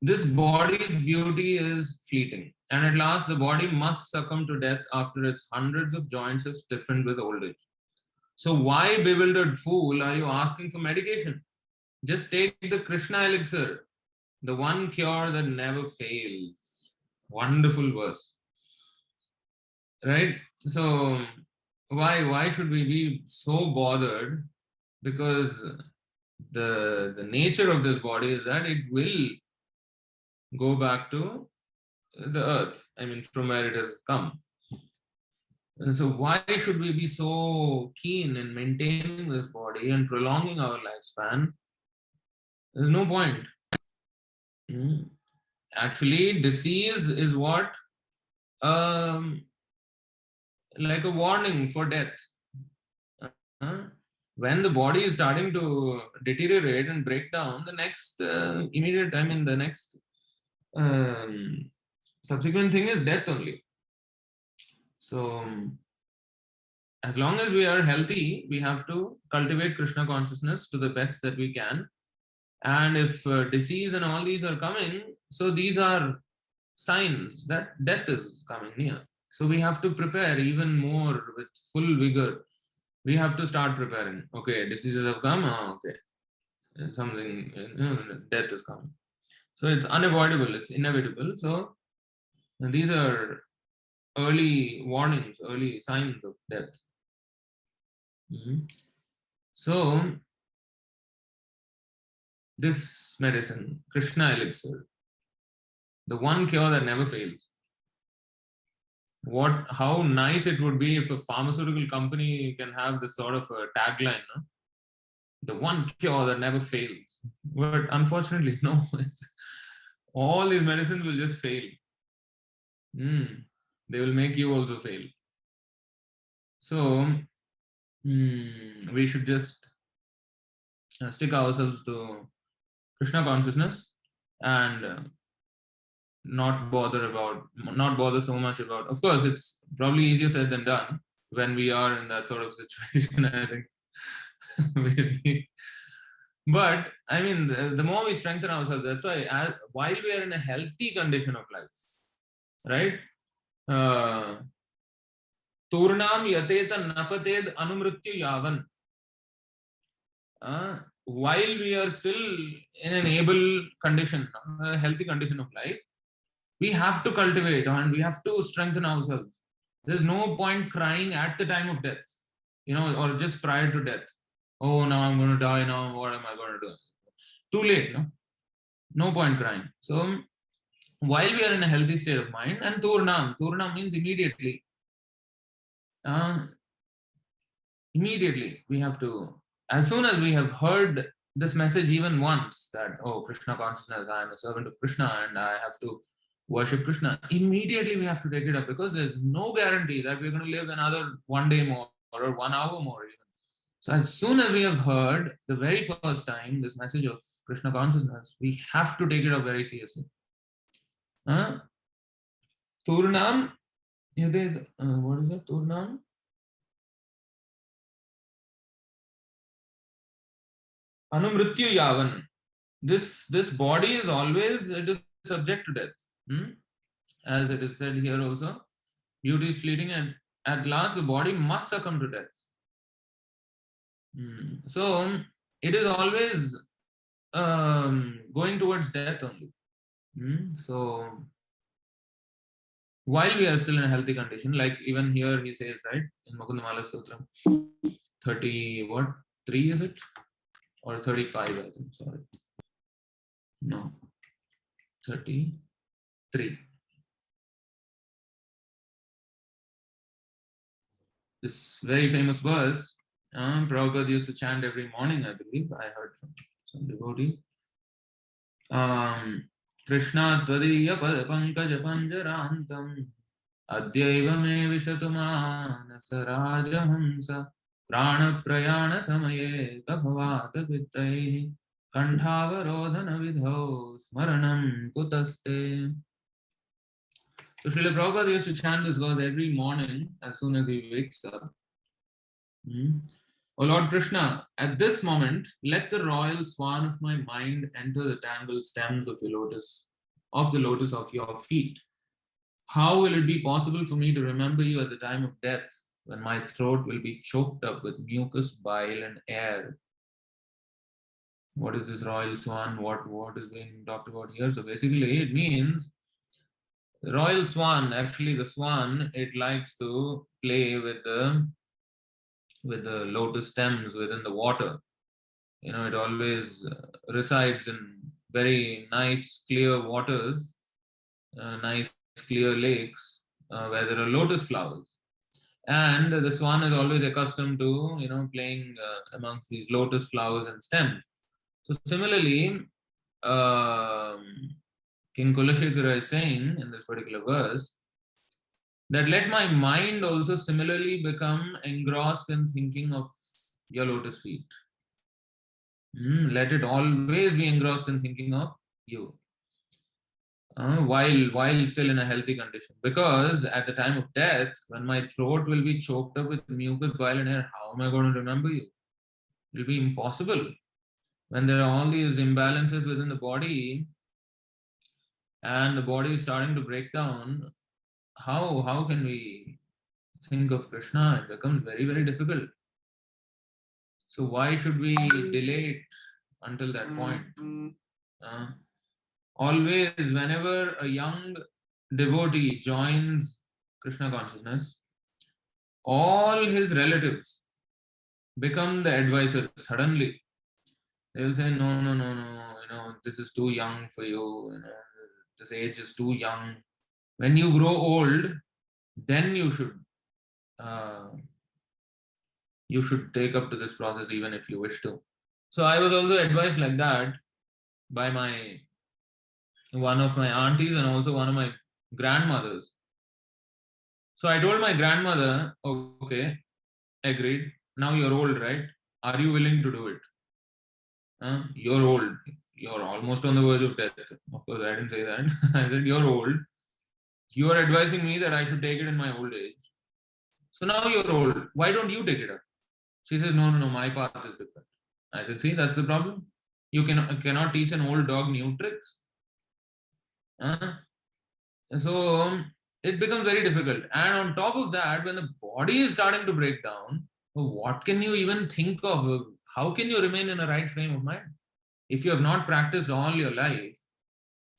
This body's beauty is fleeting, and at last the body must succumb to death after its hundreds of joints have stiffened with old age. So why, bewildered fool, are you asking for medication? Just take the Krishna elixir, the one cure that never fails. Wonderful verse. Right? So why should we be so bothered? Because the nature of this body is that it will go back to the earth. I mean, from where it has come. And so why should we be so keen in maintaining this body and prolonging our lifespan? There's no point. Actually, disease is what? Like a warning for death. When the body is starting to deteriorate and break down, the next immediate, I mean, the next subsequent thing is death only. So, as long as we are healthy, we have to cultivate Krishna consciousness to the best that we can. And if disease and all these are coming, so these are signs that death is coming near. So we have to prepare even more with full vigor. We have to start preparing. Okay, diseases have come. Okay, something, death is coming. So it's unavoidable. It's inevitable. So these are early warnings, early signs of death. So this medicine, Krishna elixir, the one cure that never fails. How nice it would be if a pharmaceutical company can have this sort of a tagline, no? The one cure that never fails. But unfortunately, no. All these medicines will just fail. They will make you also fail. So we should just stick ourselves to Krishna consciousness and not bother so much about. Of course, it's probably easier said than done when we are in that sort of situation. I think but I mean, the more we strengthen ourselves, that's why while we are in a healthy condition of life, right? Turnam yateta napated anumrityu yavan. while we are still in an able condition, a healthy condition of life, we have to cultivate and we have to strengthen ourselves. There's no point crying at the time of death, or just prior to death. Oh, now I'm going to die. Now what am I going to do? Too late, no? No point crying. So while we are in a healthy state of mind, and Turnam means immediately. Immediately we have to, as soon as we have heard this message even once, that, oh, Krishna consciousness, I am a servant of Krishna and I have to worship Krishna, immediately we have to take it up, because there's no guarantee that we're going to live another 1 day more or 1 hour more even. So as soon as we have heard the very first time this message of Krishna consciousness, we have to take it up very seriously. Turnam, what is it? Turnam? Anumrityu yavan. This body is always, it is subject to death. As it is said here also, beauty is fleeting and at last the body must succumb to death. So it is always going towards death only. So while we are still in a healthy condition, like even here he says, right, in Mukundamala Sutra 3 is it? Or 35, I think, sorry. No, 33. This very famous verse, Prabhupada used to chant every morning, I believe. I heard from some devotee. Krishna tvadiya pankaj panjarantam adyaiva me vishatu manasa rajahamsa prana prayana samaye kabhavata vittaihi kantavarodhana vidhau smaranam kutaste. So Srila Prabhupada used to chant this verse every morning as soon as he wakes up. O Lord Krishna, at this moment, let the royal swan of my mind enter the tangled stems of the lotus of your feet. How will it be possible for me to remember you at the time of death, when my throat will be choked up with mucus, bile, and air? What is this royal swan? What is being talked about here? So basically, it means the royal swan, actually the swan, it likes to play with the lotus stems within the water. It always resides in very nice clear waters, nice clear lakes where there are lotus flowers. And the swan is always accustomed to, playing amongst these lotus flowers and stems. So similarly, King Kulashekara is saying in this particular verse that let my mind also similarly become engrossed in thinking of your lotus feet. Let it always be engrossed in thinking of you while still in a healthy condition. Because at the time of death, when my throat will be choked up with mucus, bile, and air, how am I going to remember you? It will be impossible. When there are all these imbalances within the body and the body is starting to break down, how can we think of Krishna? It becomes very, very difficult. So why should we delay it until that point? Always, whenever a young devotee joins Krishna consciousness, all his relatives become the advisors suddenly. They will say, no, this is too young for you, this age is too young. When you grow old, then you should take up to this process even if you wish to. So I was also advised like that by one of my aunties and also one of my grandmothers. So I told my grandmother, okay, agreed. Now you're old, right? Are you willing to do it? You're old. You're almost on the verge of death. Of course, I didn't say that. I said, you're old. You are advising me that I should take it in my old age. So now you're old. Why don't you take it up? She says, no, my path is different. I said, see, that's the problem. You cannot teach an old dog new tricks. So it becomes very difficult. And on top of that, when the body is starting to break down, what can you even think of? how can you remain in a right frame of mind? If you have not practiced all your life,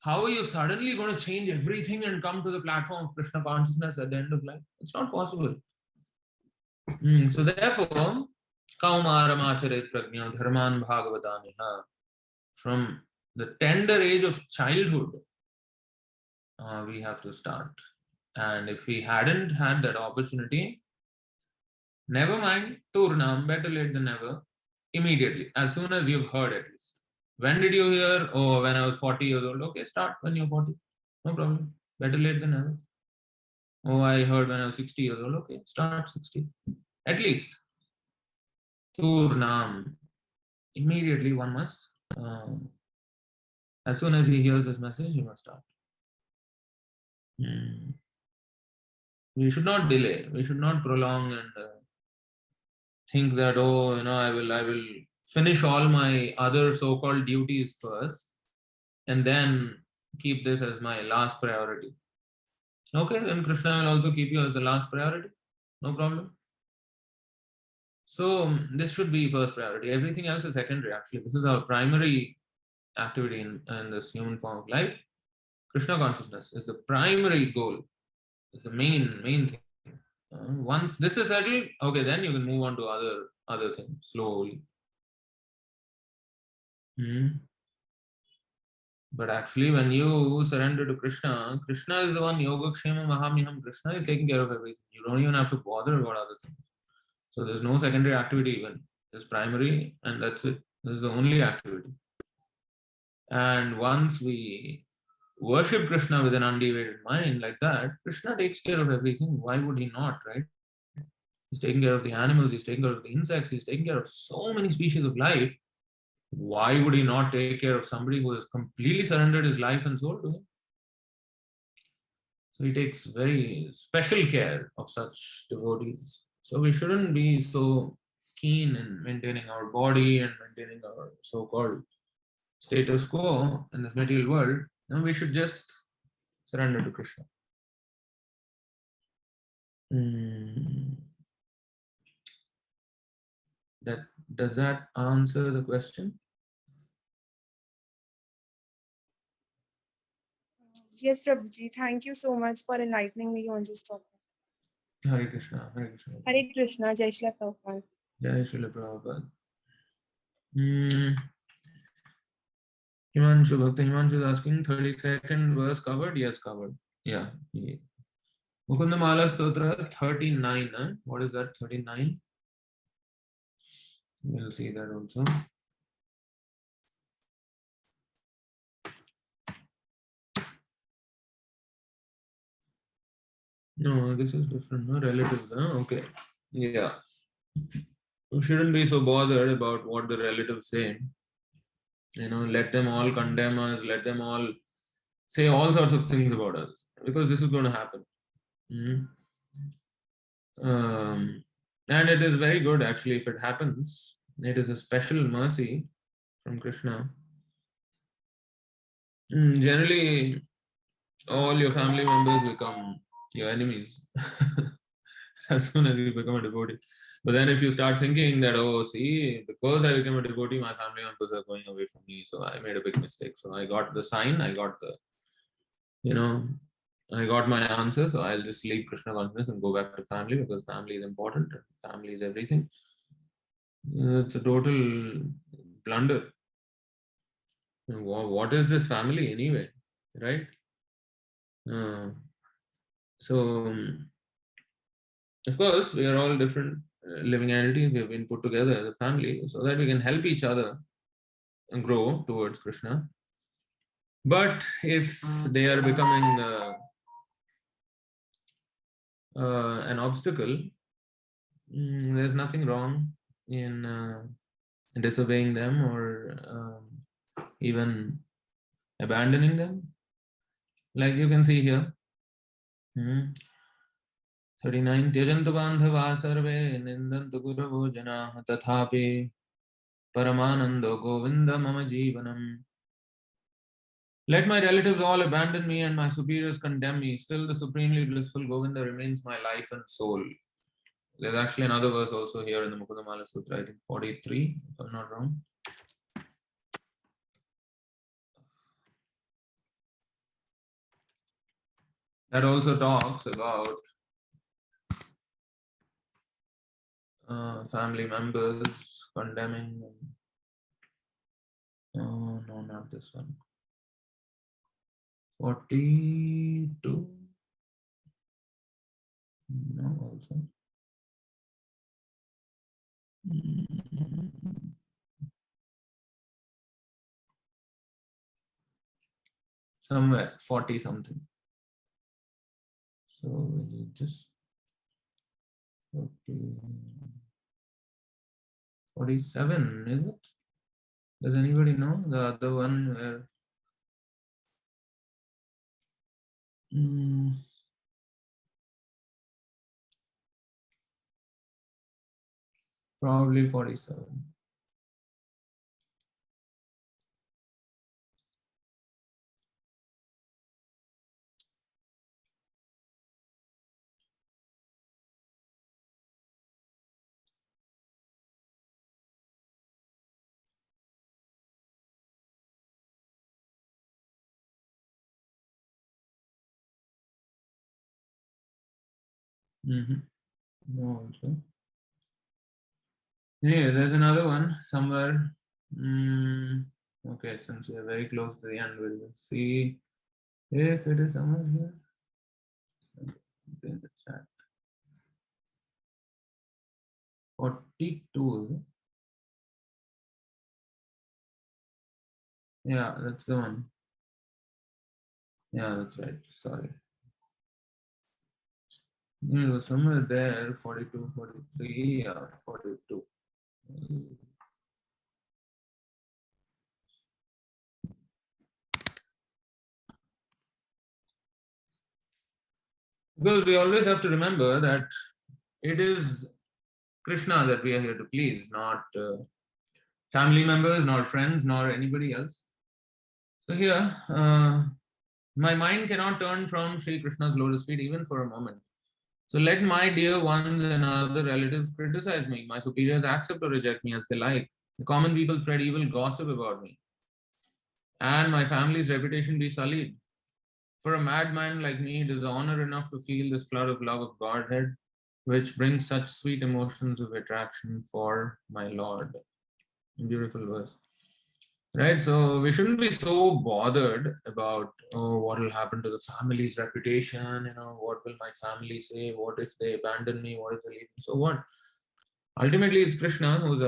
how are you suddenly going to change everything and come to the platform of Krishna consciousness at the end of life? It's not possible. So therefore, Kaumaram acharet prajna dharman bhagavataniha. From the tender age of childhood, we have to start. And if we hadn't had that opportunity, never mind, Turnam, better late than never, immediately, as soon as you've heard at least. When did you hear? Oh, when I was 40 years old. Okay, start when you're 40. No problem. Better late than never. Oh, I heard when I was 60 years old. Okay, start 60. At least. Turnam. Immediately one must. As soon as he hears this message, he must start. We should not delay. We should not prolong and think that, oh, I will finish all my other so-called duties first and then keep this as my last priority. Okay, then Krishna will also keep you as the last priority. No problem. So this should be first priority. Everything else is secondary, actually. This is our primary activity in this human form of life. Krishna consciousness is the primary goal. It's the main thing. Once this is settled, okay, then you can move on to other things slowly. But actually, when you surrender to Krishna, Krishna is the one, Yogakshema Mahamyam. Krishna is taking care of everything. You don't even have to bother about other things. So there's no secondary activity even. There's primary, and that's it. This is the only activity. And once we worship Krishna with an undeviated mind like that, Krishna takes care of everything. Why would he not, right? He's taking care of the animals, he's taking care of the insects, he's taking care of so many species of life. Why would he not take care of somebody who has completely surrendered his life and soul to him? So he takes very special care of such devotees. So we shouldn't be so keen in maintaining our body and maintaining our so-called status quo in this material world. No, we should just surrender to Krishna. Does that answer the question? Yes, Prabhuji. Thank you so much for enlightening me on this topic. Hare Krishna, Hare Krishna. Hare Krishna, Jai Shri Prabhupada. Jai Shri Prabhupada. Himanshu Bhakta Himanshu is asking, 32nd verse covered? Yes, covered. Yeah. Mukunda Mala Stotra 39. What is that? 39? We'll see that also. No, this is different. No relatives. Okay. Yeah. We shouldn't be so bothered about what the relatives say. Let them all condemn us. Let them all say all sorts of things about us, because this is going to happen. And it is very good, actually, if it happens. It is a special mercy from Krishna. Generally, all your family members become your enemies as soon as you become a devotee. But then if you start thinking that, oh, see, because I became a devotee, my family members are going away from me, so I made a big mistake. So I got the sign, I got my answer, so I'll just leave Krishna consciousness and go back to family, because family is important, family is everything. It's a total blunder. What is this family anyway, right? So, of course, we are all different living entities. We have been put together as a family so that we can help each other and grow towards Krishna. But if they are becoming an obstacle, there's nothing wrong in disobeying them or even abandoning them. Like you can see here. 39 Tyajantu bandhava sarve nindantu guravo janaah tathapi paramanando govinda mama jivanam. Let my relatives all abandon me and my superiors condemn me. Still the supremely blissful Govinda remains my life and soul. There's actually another verse also here in the Mukundamala Sutra, I think 43, if I'm not wrong. That also talks about family members condemning. Oh, no, not this one. 42. No, also. Somewhere 40 something. So we'll just 40, 47, is it? Does anybody know the other one where? Probably 47. No, also. Yeah, there's another one somewhere. Okay, since we are very close to the end, we'll see if it is somewhere here. In the chat. 42. Yeah, that's the one. Yeah, that's right. Sorry. It was somewhere there, 42, 43, yeah, 42. Because we always have to remember that it is Krishna that we are here to please, not family members, not friends, nor anybody else. So here, my mind cannot turn from Sri Krishna's lotus feet even for a moment. So let my dear ones and other relatives criticize me. My superiors accept or reject me as they like. The common people spread evil gossip about me. And my family's reputation be sullied. For a madman like me, it is honor enough to feel this flood of love of Godhead, which brings such sweet emotions of attraction for my Lord. Beautiful verse. Right, so we shouldn't be so bothered about what will happen to the family's reputation, what will my family say, what if they abandon me, what if they leave me, so what? Ultimately, it's Krishna who's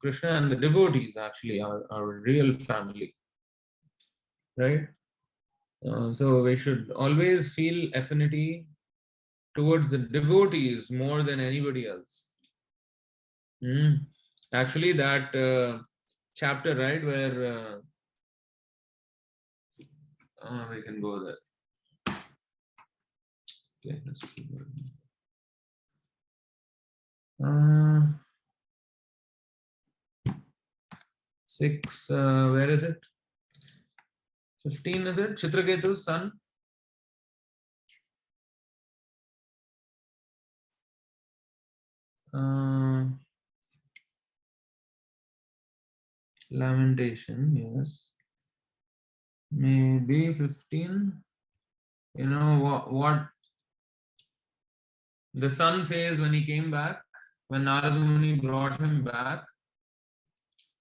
Krishna and the devotees actually are our real family, right? So we should always feel affinity towards the devotees more than anybody else. Actually, that chapter, right, where we can go there. Okay, let's keep going. 6, where is it? 15, is it? Chitraketu's son. Lamentation, yes. Maybe 15. What the son says when he came back, when Narada Muni brought him back.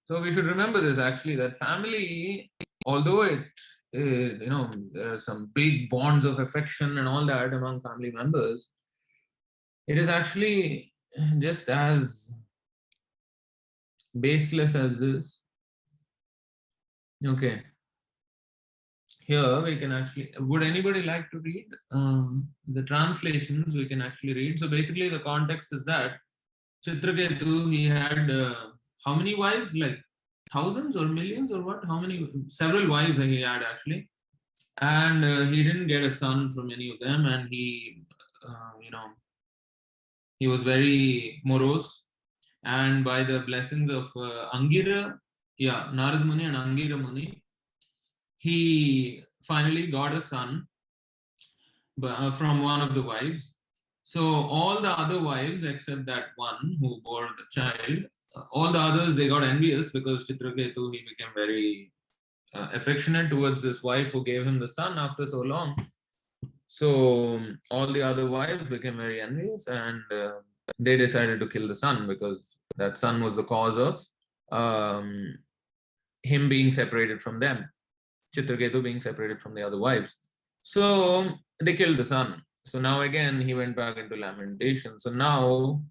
So we should remember this actually, that family, although there are some big bonds of affection and all that among family members, it is actually just as baseless as this. Okay. Here we can actually, would anybody like to read the translations? We can actually read. So basically the context is that Chitraketu, he had how many wives? Like thousands or millions or what? How many? Several wives he had actually. And he didn't get a son from any of them. And he, he was morose. And by the blessings of Angira, Narad Muni and Angira Muni, he finally got a son from one of the wives. So all the other wives, except that one who bore the child, all the others, they got envious because Chitraketu, he became very affectionate towards his wife who gave him the son after so long. So all the other wives became very envious, and they decided to kill the son because that son was the cause of him being separated from them, Chitraketu being separated from the other wives. So they killed the son. So now again he went back into lamentation. So now,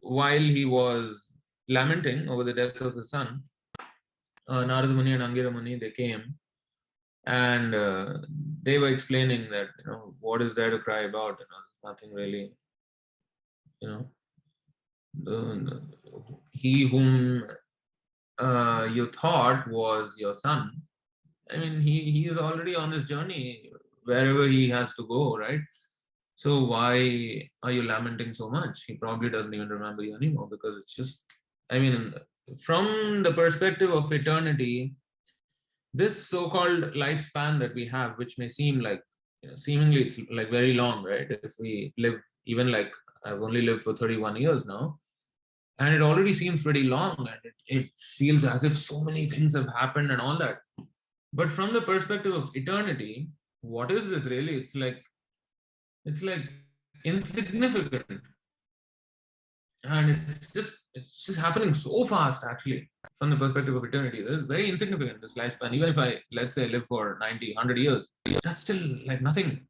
while he was lamenting over the death of the son, Narada Muni and Angira Muni, they came, and they were explaining that, what is there to cry about? There's nothing really. He whom you thought was your son, I mean, he is already on his journey wherever he has to go, right? So why are you lamenting so much? He probably doesn't even remember you anymore, because it's just, I mean, from the perspective of eternity, this so-called lifespan that we have, which may seem like, seemingly it's like very long, right? If we live, even like I've only lived for 31 years now, and it already seems pretty long, and it feels as if so many things have happened and all that. But from the perspective of eternity, what is this really? It's like insignificant, and it's just happening so fast. Actually, from the perspective of eternity, this is very insignificant, this lifespan. Even if I, let's say, live for 90, 100 years, that's still like nothing.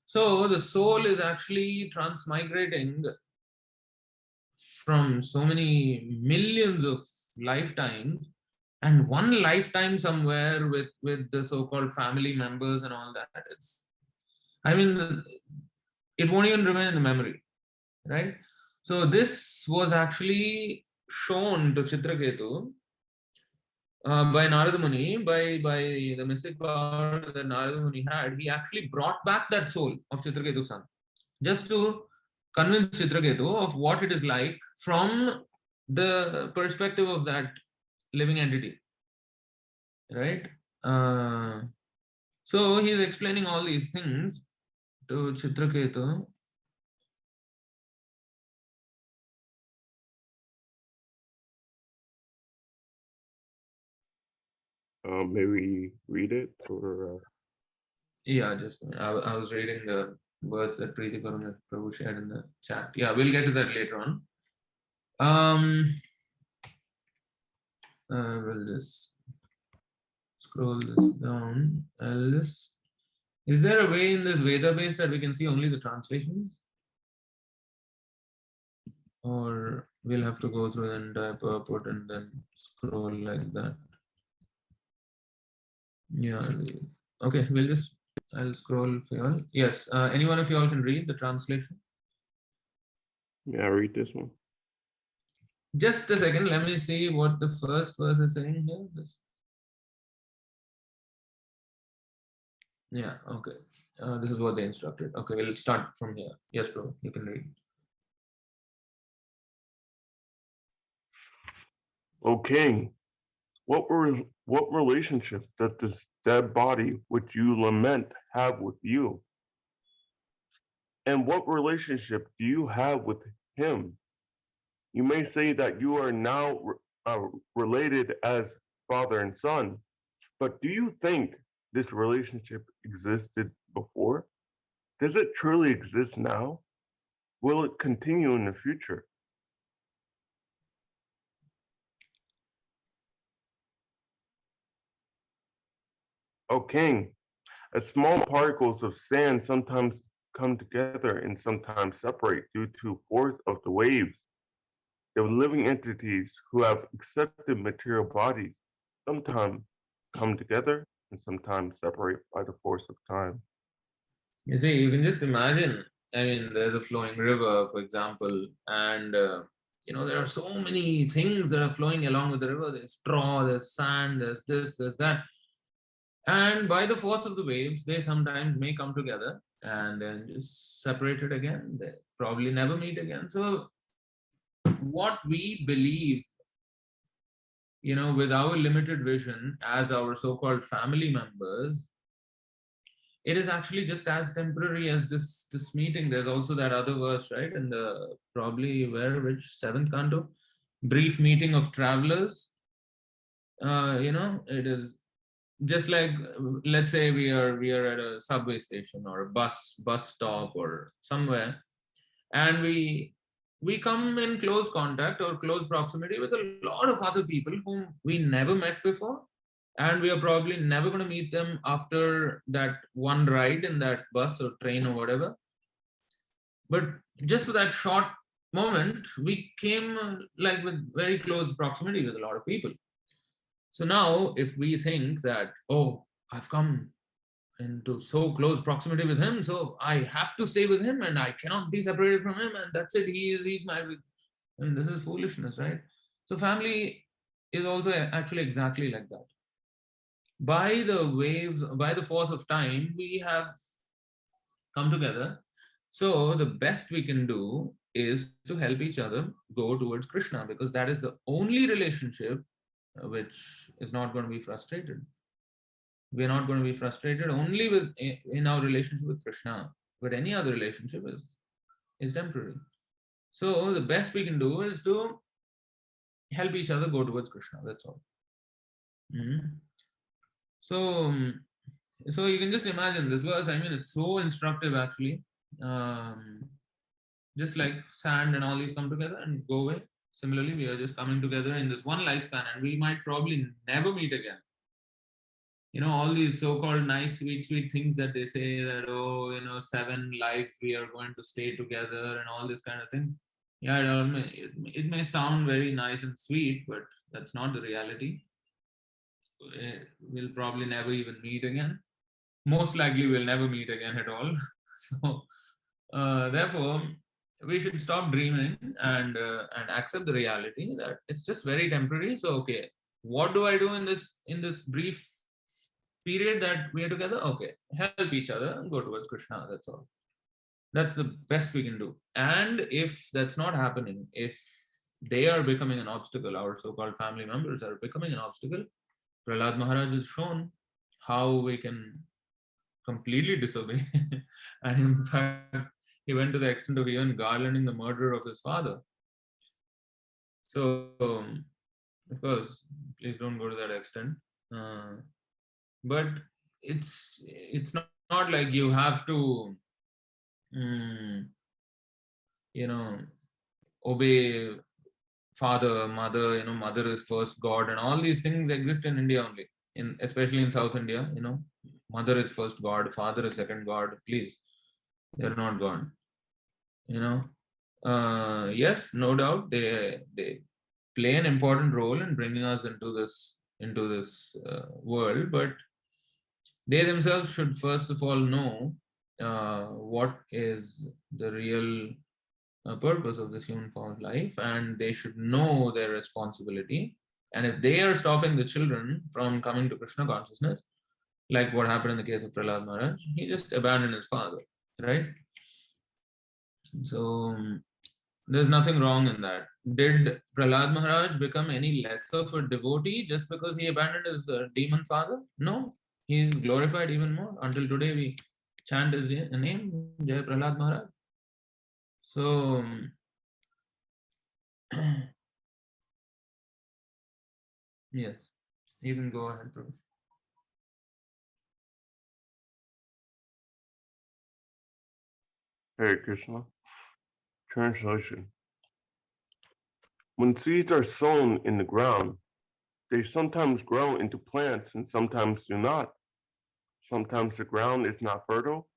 So the soul is actually transmigrating from so many millions of lifetimes, and one lifetime somewhere with the so-called family members and all that. I mean, it won't even remain in the memory, right? So this was actually shown to Chitraketu by Narada Muni, by the mystic power that Narada Muni had. He actually brought back that soul of Chitraketu's son, just to convince Chitraketu of what it is like from the perspective of that living entity, right? So he's explaining all these things to Chitraketu. Maybe read it, or Yeah, just I was reading the verse that Preeti Karunath Prabhu shared in the chat. Yeah, we'll get to that later on. We'll just scroll this down. Is there a way in this database that we can see only the translations? Or we'll have to go through the entire purport and then scroll like that? Yeah. Okay, I'll scroll for you all. Yes. Any one of you all can read the translation? yeah, read this one. Just a second. Let me see what the first verse is saying here. Yeah. Okay. This is what they instructed. Okay, we'll start from here. Yes, bro. You can read. O king, what relationship does this dead body which you lament have with you? And what relationship do you have with him? You may say that you are now related as father and son, but do you think this relationship existed before? Does it truly exist now? Will it continue in the future? O king, as small particles of sand sometimes come together and sometimes separate due to force of the waves, the living entities who have accepted material bodies sometimes come together and sometimes separate by the force of time. You see, you can just imagine. I mean, there's a flowing river, for example, and there are so many things that are flowing along with the river. There's straw, there's sand, there's this, there's that. And by the force of the waves, they sometimes may come together and then just separated again. They probably never meet again. So what we believe, with our limited vision as our so-called family members, it is actually just as temporary as this meeting. There's also that other verse, right? In the which 7th canto, brief meeting of travelers. It is just like, let's say we are at a subway station or a bus stop or somewhere, and we come in close contact or close proximity with a lot of other people whom we never met before, and we are probably never going to meet them after that one ride in that bus or train or whatever. But just for that short moment, we came like with very close proximity with a lot of people. So now if we think that, oh, I've come into so close proximity with him, so I have to stay with him and I cannot be separated from him, and that's it, he's my, I mean, this is foolishness, right? So family is also actually exactly like that. By the force of time, we have come together. So the best we can do is to help each other go towards Krishna, because that is the only relationship which is not going to be frustrated. We're not going to be frustrated only in our relationship with Krishna, but any other relationship is temporary. So the best we can do is to help each other go towards Krishna. That's all. So you can just imagine this verse. I mean, it's so instructive actually. Just like sand and all these come together and go away. Similarly, we are just coming together in this one lifespan, and we might probably never meet again. All these so-called nice, sweet things that they say that, 7 lives we are going to stay together and all this kind of thing. Yeah, it may sound very nice and sweet, but that's not the reality. We'll probably never even meet again. Most likely we'll never meet again at all. So therefore, we should stop dreaming and accept the reality that it's just very temporary. So okay, what do I do in this brief period that we are together? Okay, help each other and go towards Krishna. That's all. That's the best we can do. And if that's not happening, if they are becoming an obstacle, our so-called family members are becoming an obstacle, Prahlad Maharaj has shown how we can completely disobey. And in fact, he went to the extent of even garlanding the murderer of his father. So, of course, please don't go to that extent. But it's not like you have to, obey father, mother. Mother is first God, and all these things exist in India only. Especially in South India, mother is first God, father is second God. Please, they're not God. Yes, no doubt they play an important role in bringing us into this world, but they themselves should first of all know what is the real purpose of this human form of life, and they should know their responsibility. And if they are stopping the children from coming to Krishna consciousness, like what happened in the case of Prahlad Maharaj, he just abandoned his father, right? So there's nothing wrong in that. Did Prahlad Maharaj become any less of a devotee just because he abandoned his demon father? No, he is glorified even more. Until today we chant his name, Jai Prahlad Maharaj. So yes, you can go ahead, Prabhu. Hare Krishna. Translation. When seeds are sown in the ground, they sometimes grow into plants and sometimes do not. Sometimes the ground is not fertile,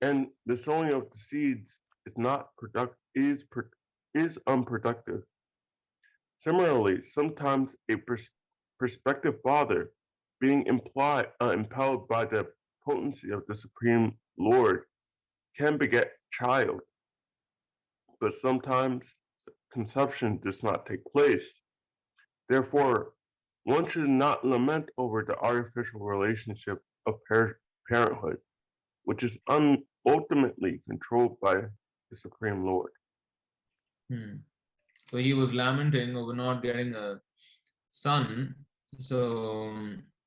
and the sowing of the seeds is unproductive. Similarly, sometimes a prospective father, being impelled by the potency of the Supreme Lord, can beget child, but sometimes conception does not take place. Therefore, one should not lament over the artificial relationship of parenthood, which is ultimately controlled by the Supreme Lord. So he was lamenting over not getting a son. So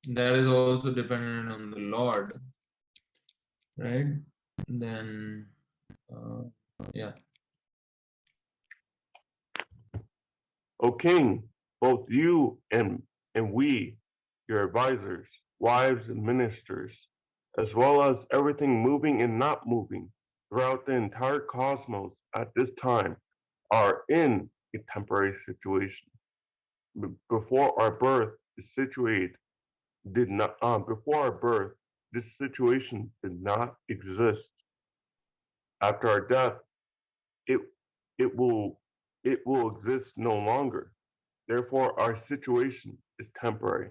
that is also dependent on the Lord. right? Then, yeah. O king, both you and we, your advisors, wives and ministers, as well as everything moving and not moving throughout the entire cosmos at this time, are in a temporary situation. Before our birth is situated did not before our birth, this situation did not exist. After our death, it it will it will exist no longer. Therefore, our situation is temporary,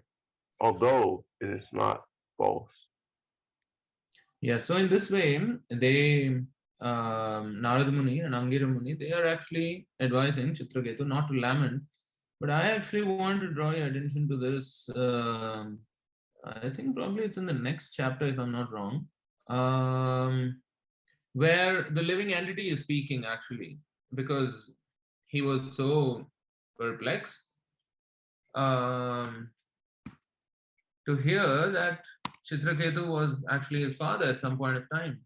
although it is not false. Yeah, so in this way, they, Narada Muni and Angira Muni, they are actually advising Chitraketu not to lament. But I actually want to draw your attention to this. I think probably it's in the next chapter, if I'm not wrong, where the living entity is speaking actually, because he was so perplexed to hear that Chitraketu was actually his father at some point of time.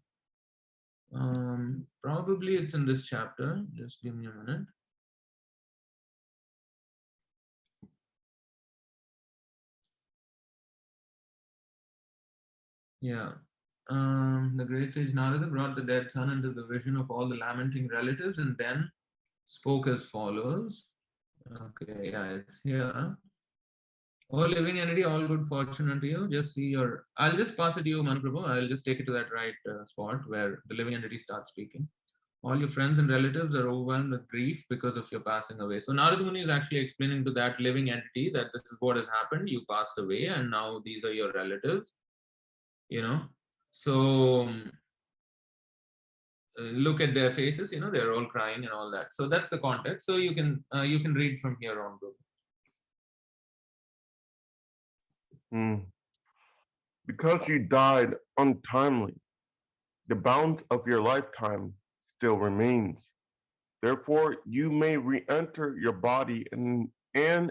Probably it's in this chapter. Just give me a minute. Yeah. The great sage Narada brought the dead son into the vision of all the lamenting relatives and then spoke as follows. Okay, yeah, it's here. Oh, living entity, all good fortune unto you. Just see your. I'll just pass it to you, Manaprabhu. I'll just take it to that right spot where the living entity starts speaking. All your friends and relatives are overwhelmed with grief because of your passing away. So Narada Muni is actually explaining to that living entity that this is what has happened. You passed away, and now these are your relatives. You know, so look at their faces. You know, they're all crying and all that. So that's the context. So you can read from here on. Because you died untimely, the bounds of your lifetime still remains. Therefore, you may re-enter your body and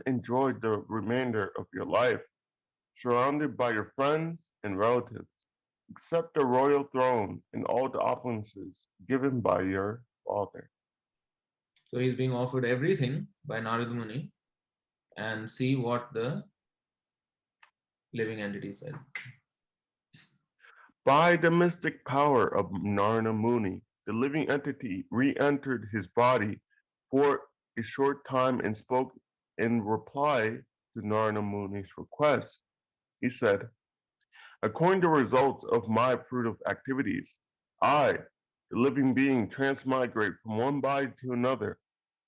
enjoy the remainder of your life, surrounded by your friends and relatives, accept the royal throne and all the opulences given by your father. So he's being offered everything by Narada Muni, and see what the living entity said. By the mystic power of Narada Muni, the living entity re-entered his body for a short time and spoke in reply to Narada Muni's request. He said, according to results of my fruitive activities, I, the living being, transmigrate from one body to another,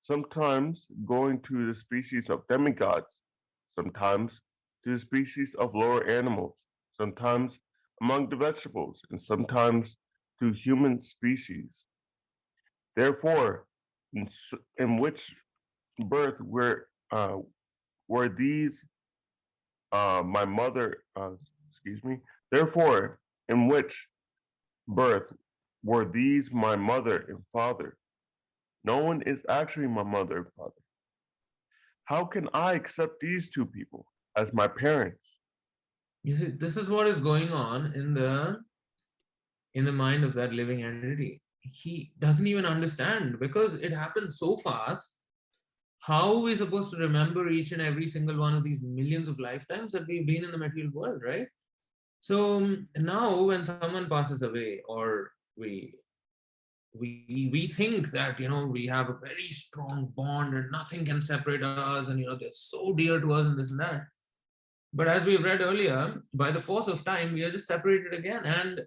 sometimes going to the species of demigods, sometimes to the species of lower animals, sometimes among the vegetables, and sometimes to human species. Therefore, in which birth were these my mother, excuse me, therefore, in which birth were these my mother and father? No one is actually my mother and father. How can I accept these two people as my parents? You see, this is what is going on in the mind of that living entity. He doesn't even understand because it happens so fast. How are we supposed to remember each and every single one of these millions of lifetimes that we've been in the material world, right? So now when someone passes away, or we think that we have a very strong bond and nothing can separate us, and they're so dear to us and this and that. But as we read earlier, by the force of time, we are just separated again. And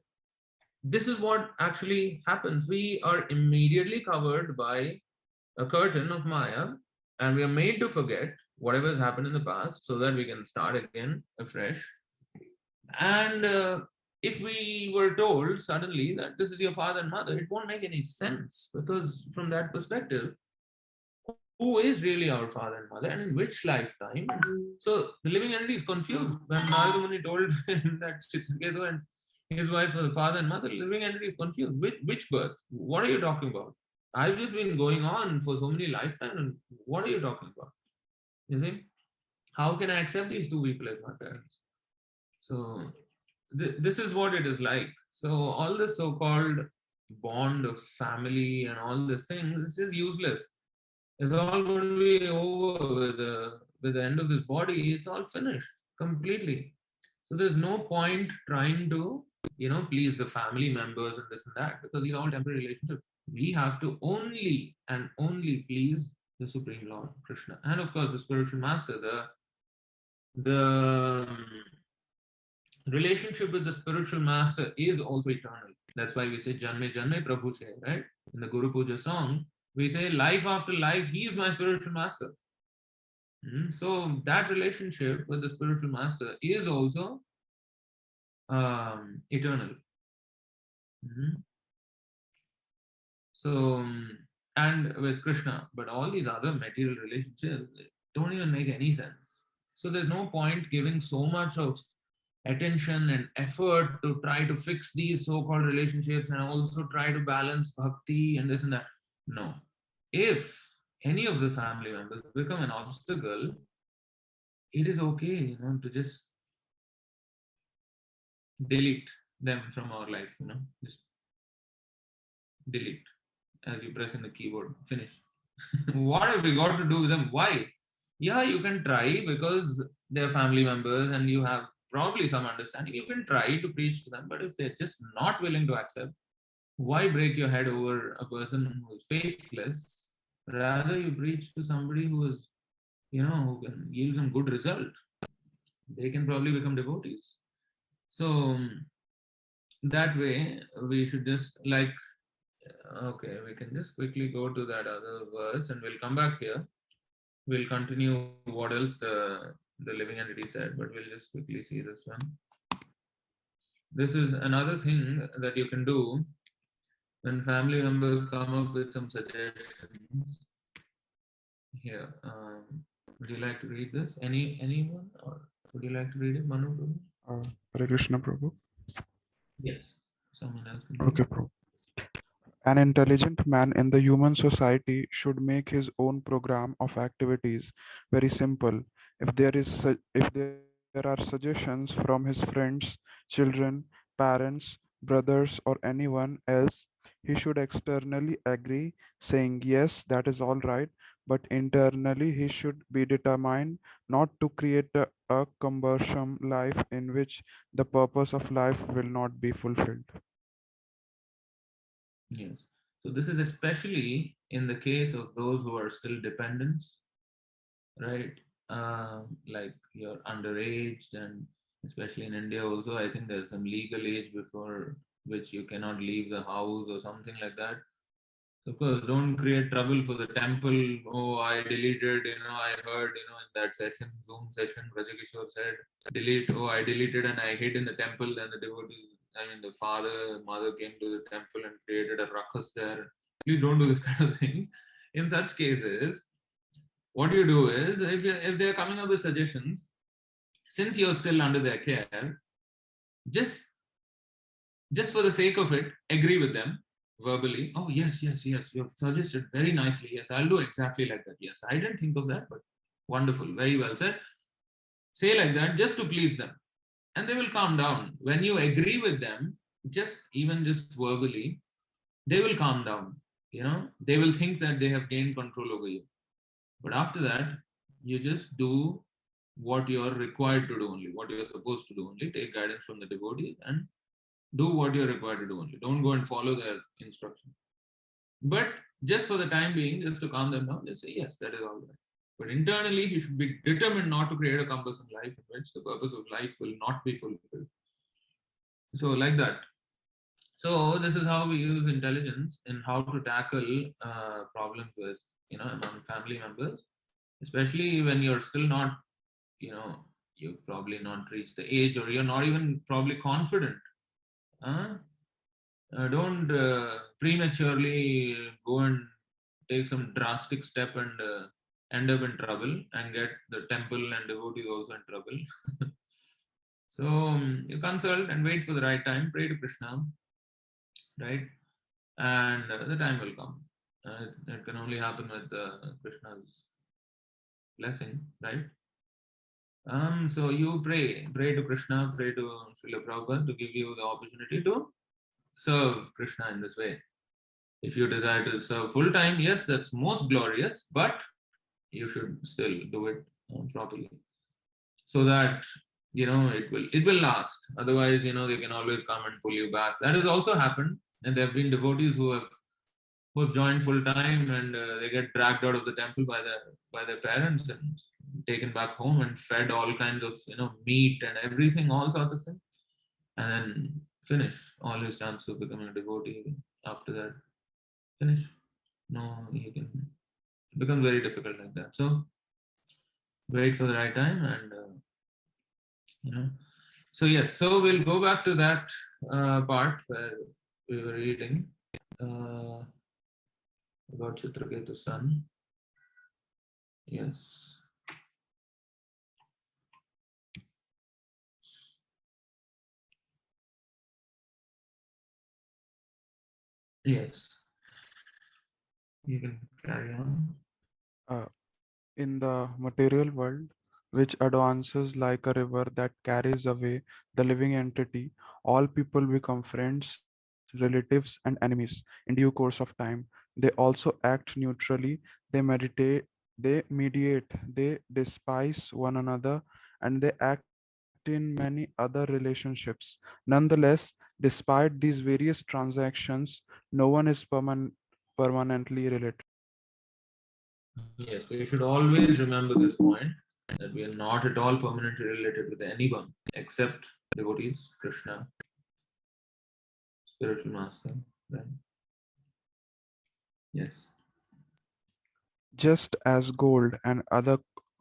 this is what actually happens. We are immediately covered by a curtain of Maya, and we are made to forget whatever has happened in the past so that we can start again afresh. And if we were told suddenly that this is your father and mother, it won't make any sense, because from that perspective, who is really our father and mother and in which lifetime? So the living entity is confused. When Narada Muni told him that Chitraketu and his wife were the father and mother, the living entity is confused. Which birth? What are you talking about? I've just been going on for so many lifetimes, and what are you talking about? You see? How can I accept these two people as my parents? So this is what it is like. So all this so-called bond of family and all these things is just useless. It's all going to be over with the end of this body. It's all finished completely. So there's no point trying to, please the family members and this and that, because these are all temporary relationships. We have to only and only please the Supreme Lord Krishna, and of course the spiritual master. The relationship with the spiritual master is also eternal. That's why we say Janme Janme Prabhu se, right? In the Guru Puja song, we say life after life, he is my spiritual master. So that relationship with the spiritual master is also eternal. So, and with Krishna, but all these other material relationships don't even make any sense. So there's no point giving so much of attention and effort to try to fix these so-called relationships and also try to balance bhakti and this and that. No. If any of the family members become an obstacle, it is okay, to just delete them from our life, just delete as you press in the keyboard, finish. What have we got to do with them? Why? Yeah, you can try because they're family members and you have probably some understanding. You can try to preach to them, but if they're just not willing to accept, why break your head over a person who is faithless? Rather, you preach to somebody who is, who can yield some good result. They can probably become devotees. So that way, we should just okay, we can just quickly go to that other verse and we'll come back here. We'll continue what else the living entity said, but we'll just quickly see this one. This is another thing that you can do when family members come up with some suggestions. Here, would you like to read this? Anyone, or would you like to read it, Manu? Hare Krishna, Prabhu. Yes, someone else. Okay, Prabhu. An intelligent man in the human society should make his own program of activities very simple. If there are suggestions from his friends, children, parents, brothers, or anyone else, he should externally agree, saying yes, that is all right, but internally he should be determined not to create a cumbersome life in which the purpose of life will not be fulfilled. Yes. So this is especially in the case of those who are still dependents, right? Like you're underage, and especially in India also, I think there's some legal age before which you cannot leave the house or something like that. So of course, don't create trouble for the temple. Oh, I deleted, I heard, in that session, Zoom session, Vraja Kishore said, delete, oh, I deleted and I hid in the temple. Then the devotees, the father, mother came to the temple and created a ruckus there. Please don't do this kind of things. In such cases, what you do is, if they're coming up with suggestions, since you're still under their care, just for the sake of it, agree with them verbally. Oh, yes, you have suggested very nicely. Yes, I'll do exactly like that. Yes, I didn't think of that, but wonderful, very well said. Say like that just to please them, and they will calm down. When you agree with them, just verbally, they will calm down. They will think that they have gained control over you. But after that, you just do what you're required to do only, what you're supposed to do only. Take guidance from the devotee and do what you're required to do only. Don't go and follow their instruction. But just for the time being, just to calm them down, just say, yes, that is all right. But internally, he should be determined not to create a cumbersome life in which the purpose of life will not be fulfilled. So like that. So this is how we use intelligence in how to tackle problems with, among family members, especially when you're still not, you've probably not reached the age, or you're not even probably confident. Don't prematurely go and take some drastic step and end up in trouble and get the temple and devotees also in trouble. So you consult and wait for the right time, pray to Krishna, right? And the time will come. It can only happen with Krishna's blessing, right? So you pray to Krishna, pray to Srila Prabhupada to give you the opportunity to serve Krishna in this way. If you desire to serve full time, yes, that's most glorious, but you should still do it properly, so that it will last. Otherwise, they can always come and pull you back. That has also happened, and there have been devotees who have joined full time, and they get dragged out of the temple by their parents and taken back home and fed all kinds of meat and everything, all sorts of things, and then finish all his chance of becoming a devotee. After that, finish. No, you can. It becomes very difficult like that. So wait for the right time, and you know. So yes, so we'll go back to that part where we were reading uh, about Chitraketu's son. Yes. Yes. You can carry on. Uh, in the material world, which advances like a river that carries away the living entity, all people become friends, relatives, and enemies in due course of time. They also act neutrally, they meditate, they mediate, they despise one another, and they act in many other relationships. Nonetheless, despite these various transactions, no one is permanently related. Yes, we should always remember this point, that we are not at all permanently related with anyone except devotees, Krishna, spiritual master. Right? Yes. Just as gold and other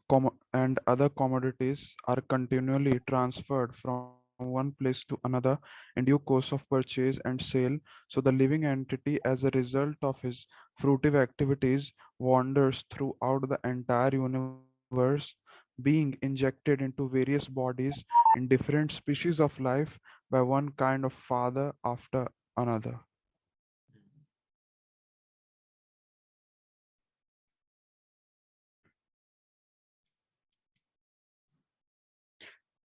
commodities are continually transferred from one place to another in due course of purchase and sale, so the living entity, as a result of his fruitive activities, wanders throughout the entire universe, being injected into various bodies in different species of life by one kind of father after another.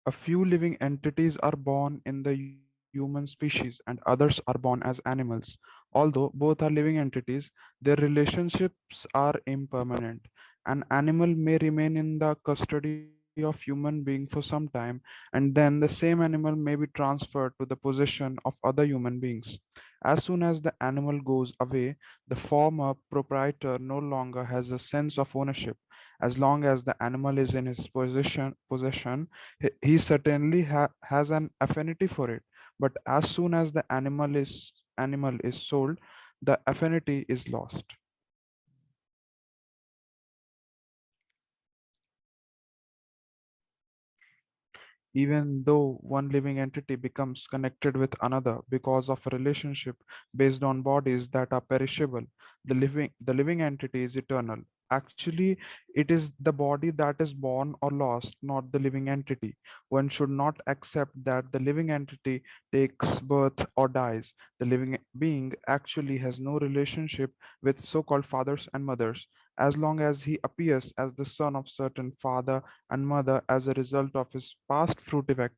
A few living entities are born in the human species, and others are born as animals. Although both are living entities, their relationships are impermanent. An animal may remain in the custody of human being for some time, and then the same animal may be transferred to the possession of other human beings. As soon as the animal goes away, the former proprietor no longer has a sense of ownership. As long as the animal is in his possession, he certainly has an affinity for it. But as soon as the animal is sold, the affinity is lost. Even though one living entity becomes connected with another because of a relationship based on bodies that are perishable, the living entity is eternal. Actually, it is the body that is born or lost, not the living entity. One should not accept that the living entity takes birth or dies. The living being actually has no relationship with so-called fathers and mothers. As long as he appears as the son of certain father and mother as a result of his past fruitive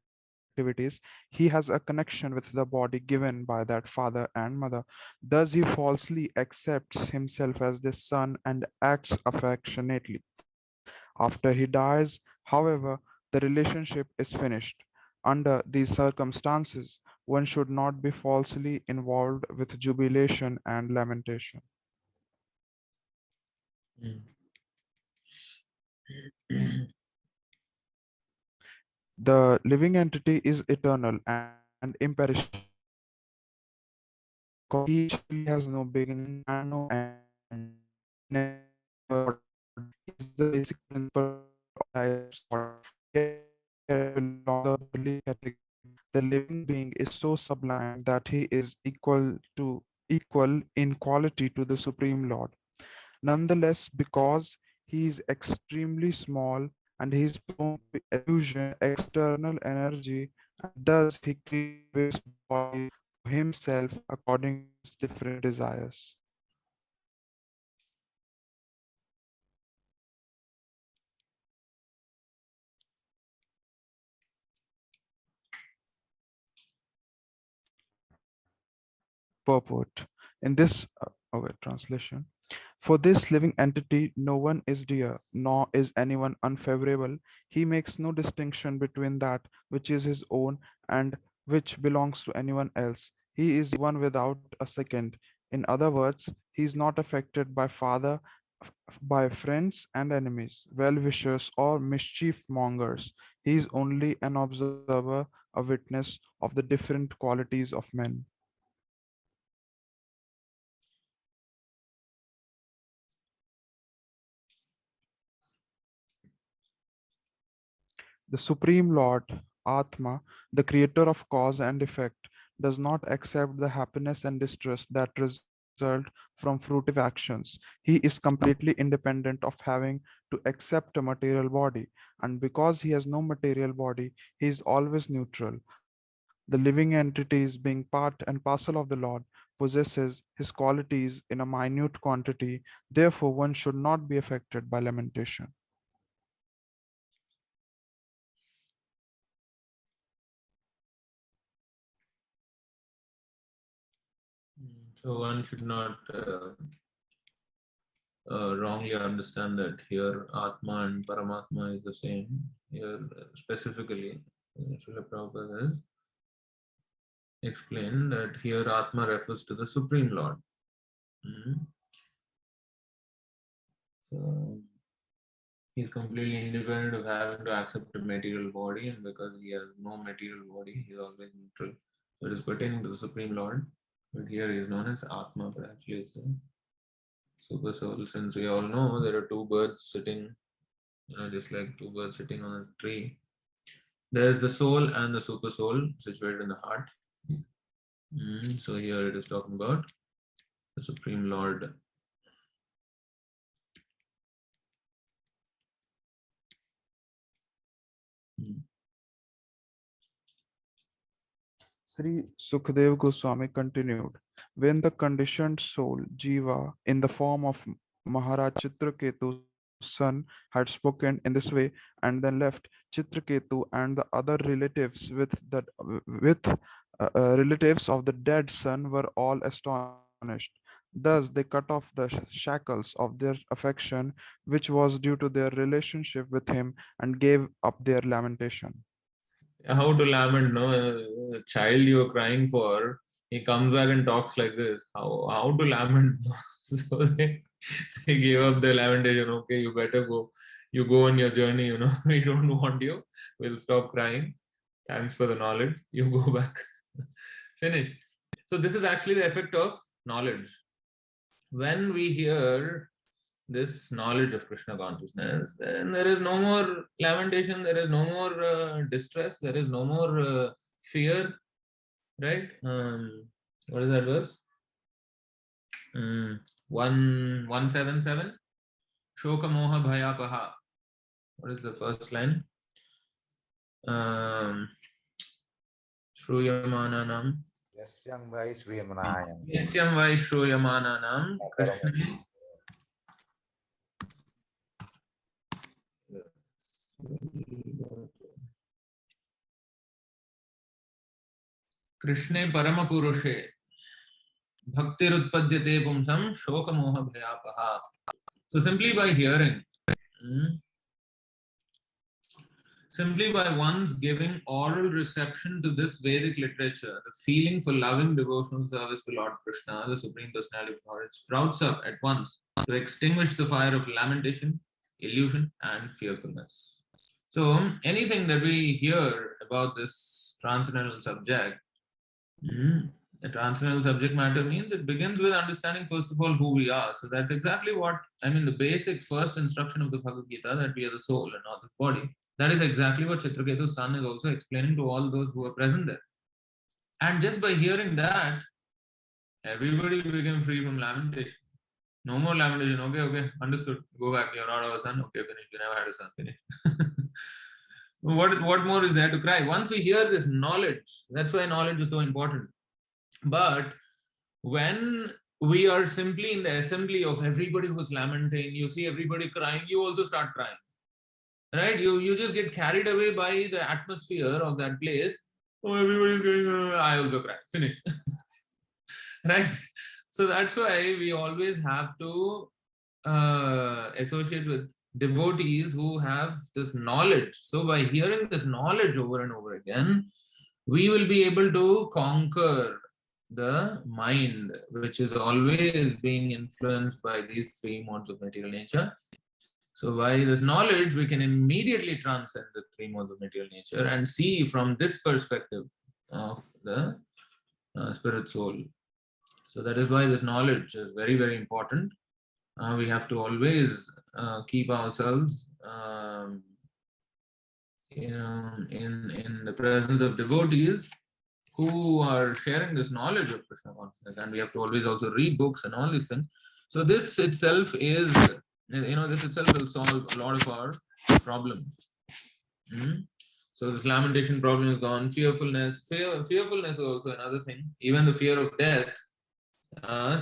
activities, he has a connection with the body given by that father and mother. Thus, he falsely accepts himself as the son and acts affectionately. After he dies, however, the relationship is finished. Under these circumstances, one should not be falsely involved with jubilation and lamentation. The living entity is eternal and imperishable because he actually has no beginning and no end. He never had a body. He is the basic principle of all types of God. Yet he belongs to the bodily category. The living being is so sublime that he is equal in quality to the Supreme Lord. Nonetheless, because he is extremely small and he is prone to illusion, external energy, and thus he creates various bodies for himself according to his different desires. Purport. In this translation, for this living entity, no one is dear, nor is anyone unfavorable. He makes no distinction between that which is his own and which belongs to anyone else. He is one without a second. In other words, he is not affected by by friends and enemies, well wishers, or mischief mongers. He is only an observer, a witness of the different qualities of men. The Supreme Lord, Atma, the creator of cause and effect, does not accept the happiness and distress that result from fruitive actions. He is completely independent of having to accept a material body, and because he has no material body, he is always neutral. The living entities, being part and parcel of the Lord, possesses his qualities in a minute quantity, therefore, one should not be affected by lamentation. So one should not wrongly understand that here Atma and Paramatma is the same. Here specifically, Srila Prabhupada has explained that here Atma refers to the Supreme Lord. So he's completely independent of having to accept a material body, and because he has no material body, he's always neutral. So it is pertaining to the Supreme Lord, but here he is known as Atma, but actually it's the Super Soul. Since we all know there are two birds sitting, just like two birds sitting on a tree. There's the soul and the Super Soul situated in the heart. So here it is talking about the Supreme Lord. Sri Sukhdev Goswami continued, when the conditioned soul, Jiva, in the form of Maharaj Chitraketu's son, had spoken in this way and then left, Chitraketu and the other relatives with relatives of the dead son were all astonished. Thus they cut off the shackles of their affection, which was due to their relationship with him, and gave up their lamentation. How to lament, no? A child you are crying for, he comes back and talks like this. How to lament? So they gave up the lamentation. Okay, you better go. You go on your journey, we don't want you. We'll stop crying. Thanks for the knowledge. You go back. Finish. So this is actually the effect of knowledge. When we hear this knowledge of Krishna consciousness, then there is no more lamentation, there is no more distress, there is no more fear, right? What is that verse? 177. Shoka moha bhayapaha. What is the first line? Shruyamananam. Yasyam vai Sriyamanayam. Yasyam vai shruyamananam. Krishna. कृष्णे परमपुरुषे भक्तिरुत्पद्यते पुंसं शोकमोह भयापहा. So simply by hearing, simply by one's giving oral reception to this Vedic literature, the feeling for loving devotional service to Lord Krishna, the Supreme Personality of Godhead, sprouts up at once to extinguish the fire of lamentation, illusion, and fearfulness. So anything that we hear about this transcendental subject, the transcendental subject matter means it begins with understanding first of all who we are. So that's exactly what, the basic first instruction of the Bhagavad Gita, that we are the soul and not this body. That is exactly what Chitraketu's son is also explaining to all those who are present there. And just by hearing that, everybody became free from lamentation. No more lamentation. Okay, understood. Go back. You're not our son. Okay, finish. You never had a son. Finish. What more is there to cry? Once we hear this knowledge, that's why knowledge is so important. But when we are simply in the assembly of everybody who's lamenting, you see everybody crying, you also start crying. Right? You just get carried away by the atmosphere of that place. Oh, everybody's going, I also cry. Finish. right? So that's why we always have to associate with devotees who have this knowledge. So by hearing this knowledge over and over again, we will be able to conquer the mind, which is always being influenced by these three modes of material nature. So by this knowledge, we can immediately transcend the three modes of material nature and see from this perspective of the spirit soul. So that is why this knowledge is very, very important. We have to always keep ourselves in the presence of devotees who are sharing this knowledge of Krishna consciousness, and we have to always also read books and all these things. So this itself is, this itself will solve a lot of our problems. So this lamentation problem is gone. Fearfulness is also another thing. Even the fear of death,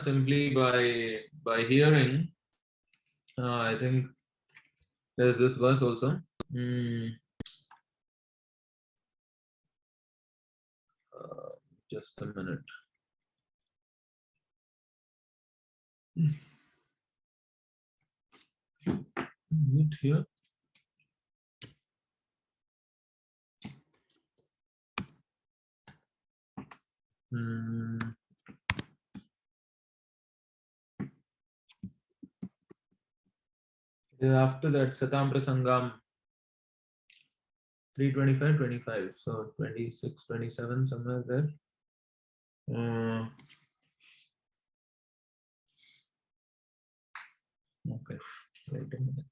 simply by hearing, I think there's this verse also. Just a minute. It here. After that, Satam Prasangam 325, 25. So 26, 27, somewhere there. Okay, wait a minute.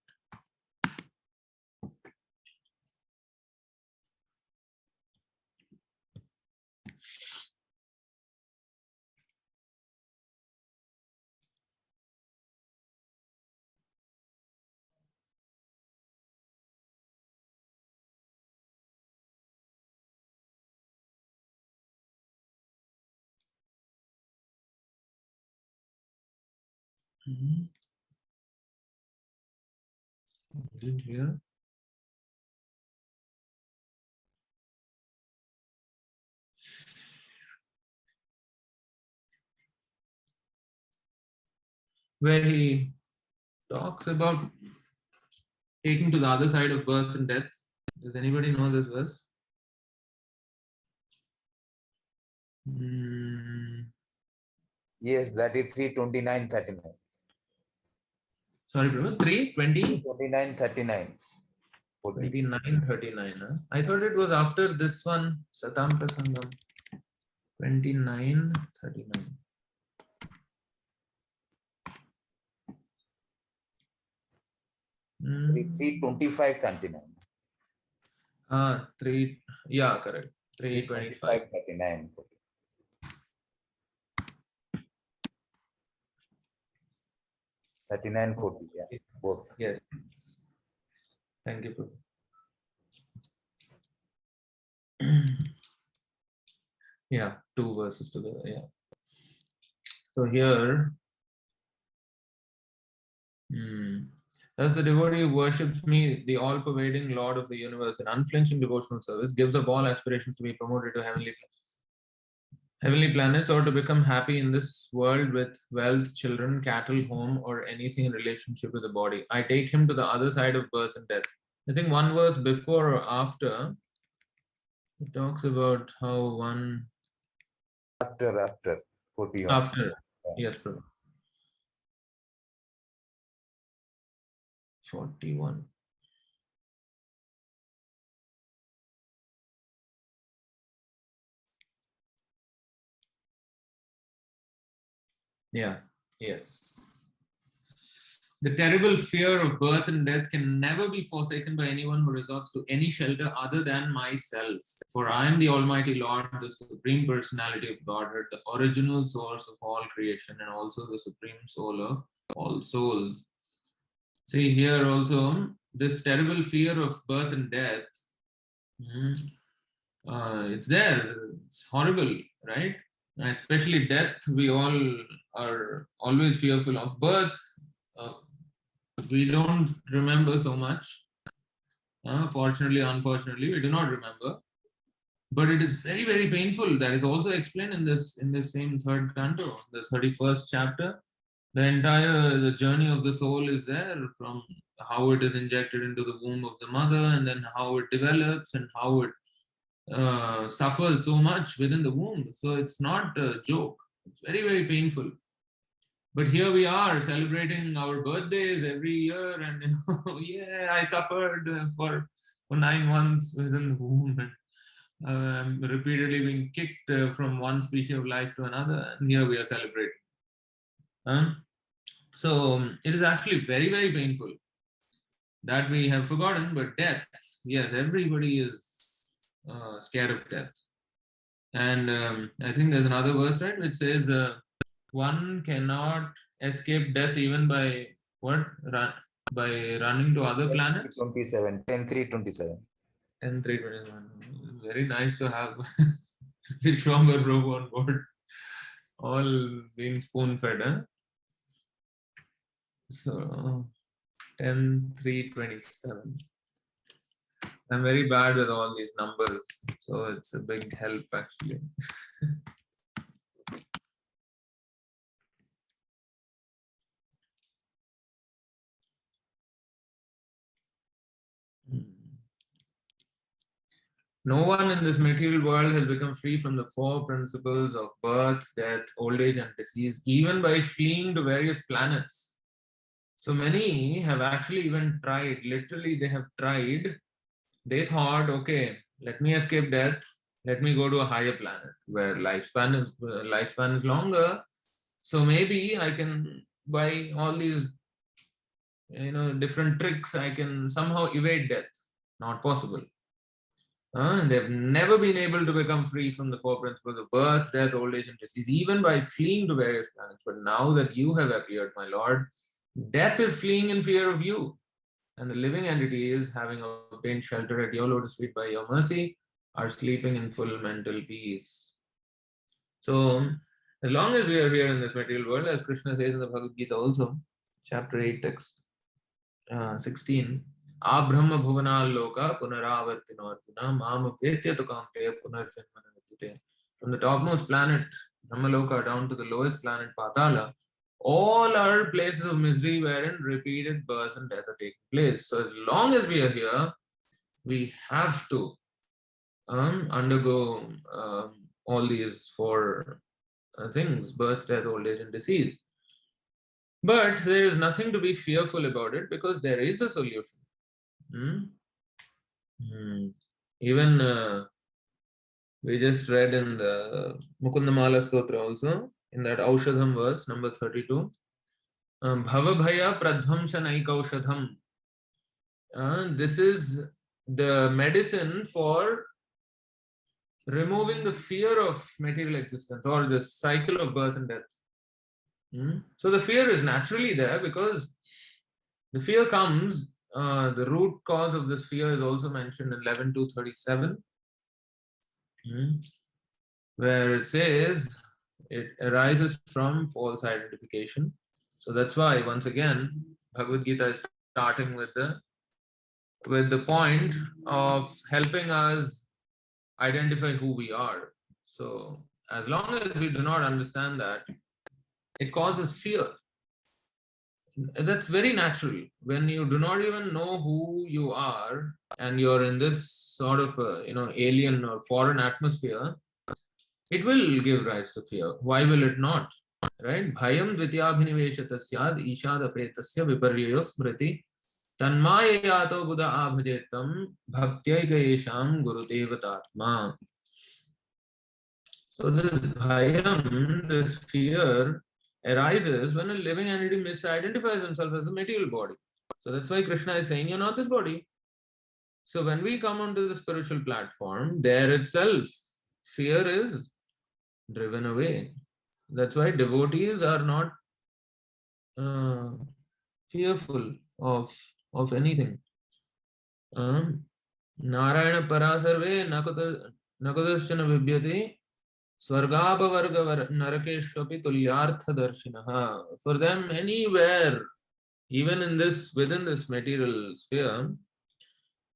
Is it here? Where he talks about taking to the other side of birth and death. Does anybody know this verse? Yes, that is 3:29:39. Sorry, Prabhu, 3:20? 29:39. 29:39. Huh? I thought it was after this one, Satam Prasangam. 29:39. 3:25:39. 3, yeah, correct. 3:25. 39. 39:40, yeah, both. Yes. Thank you, Prabhu. Yeah, two verses together. Yeah. So here, thus the devotee who worships me, the all-pervading Lord of the universe, in unflinching devotional service, gives up all aspirations to be promoted to heavenly planets or to become happy in this world with wealth, children, cattle, home, or anything in relationship with the body. I take him to the other side of birth and death. I think one verse before or after, it talks about how one... After 41. After, yes, Prabhu. 41. Yeah, yes. The terrible fear of birth and death can never be forsaken by anyone who resorts to any shelter other than myself. For I am the Almighty Lord, the Supreme Personality of Godhead, the original source of all creation, and also the Supreme Soul of all souls. See here also, this terrible fear of birth and death, it's there, it's horrible, right? Especially death, we all are always fearful of. Birth, we don't remember so much. Fortunately, unfortunately, we do not remember. but it is very, very painful. That is also explained in this same third canto, the 31st chapter. The entire journey of the soul is there, from how it is injected into the womb of the mother, and then how it develops and how it suffers so much within the womb. So it's not a joke. It's very, very painful. But here we are celebrating our birthdays every year, and yeah, I suffered for 9 months within the womb, and I'm repeatedly being kicked from one species of life to another, and here we are celebrating. So it is actually very, very painful that we have forgotten. But death, yes, everybody is scared of death. And I think there's another verse, right, which says one cannot escape death even by what? By running to other planets? 27, 10:3:27. 10:3:21. Very nice to have Vishwambar Prabhu on board. All being spoon-fed, huh? So 10:3:27. I'm very bad with all these numbers, so it's a big help actually. No one in this material world has become free from the 4 principles of birth, death, old age, and disease, even by fleeing to various planets. So many have actually even tried, literally they have tried. They thought, okay, let me escape death, let me go to a higher planet where lifespan is longer. So maybe I can, by all these different tricks, I can somehow evade death. Not possible. They've never been able to become free from the 4 principles of birth, death, old age, and disease, even by fleeing to various planets. But now that you have appeared, my Lord, death is fleeing in fear of you. And the living entities, having obtained shelter at your lotus feet by your mercy, are sleeping in full mental peace. So, as long as we are here in this material world, as Krishna says in the Bhagavad Gita also, chapter 8, text 16, Abrahma bhuvanal loka punaravartino arjuna mam apetya tukante punarjanmana vidyate. From the topmost planet, Brahmaloka, down to the lowest planet, Patala, all are places of misery wherein repeated birth and death are taking place. So as long as we are here, we have to undergo all these 4 things: birth, death, old age, and disease. But there is nothing to be fearful about it, because there is a solution. Even we just read in the Mukundamala Stotra also, in that Aushadham verse, number 32, Bhavabhaya Pradhamsanaikaushadham. This is the medicine for removing the fear of material existence, or the cycle of birth and death. So the fear is naturally there, because the fear comes, the root cause of this fear is also mentioned in 11.2.37, where it says it arises from false identification. So that's why, once again, Bhagavad Gita is starting with the point of helping us identify who we are. So as long as we do not understand that, it causes fear. That's very natural. When you do not even know who you are, and you're in this sort of alien or foreign atmosphere, it will give rise to fear. Why will it not? Right? Bhayam dvityabhiniveshatasyad ishada pretasya viparyayo smriti tanmayayato buddha abhajetam bhaktyaigaesham gurudevatatma. So this bhayam, this fear, arises when a living entity misidentifies himself as the material body. So that's why Krishna is saying, you're not this body. So when we come onto the spiritual platform, there itself, fear is driven away. That's why devotees are not fearful of anything. Narayana parasarve nakudaschana vibhyati Swargapavarga narakeshvapi tulyartha darshinaha. For them, anywhere, even within this material sphere,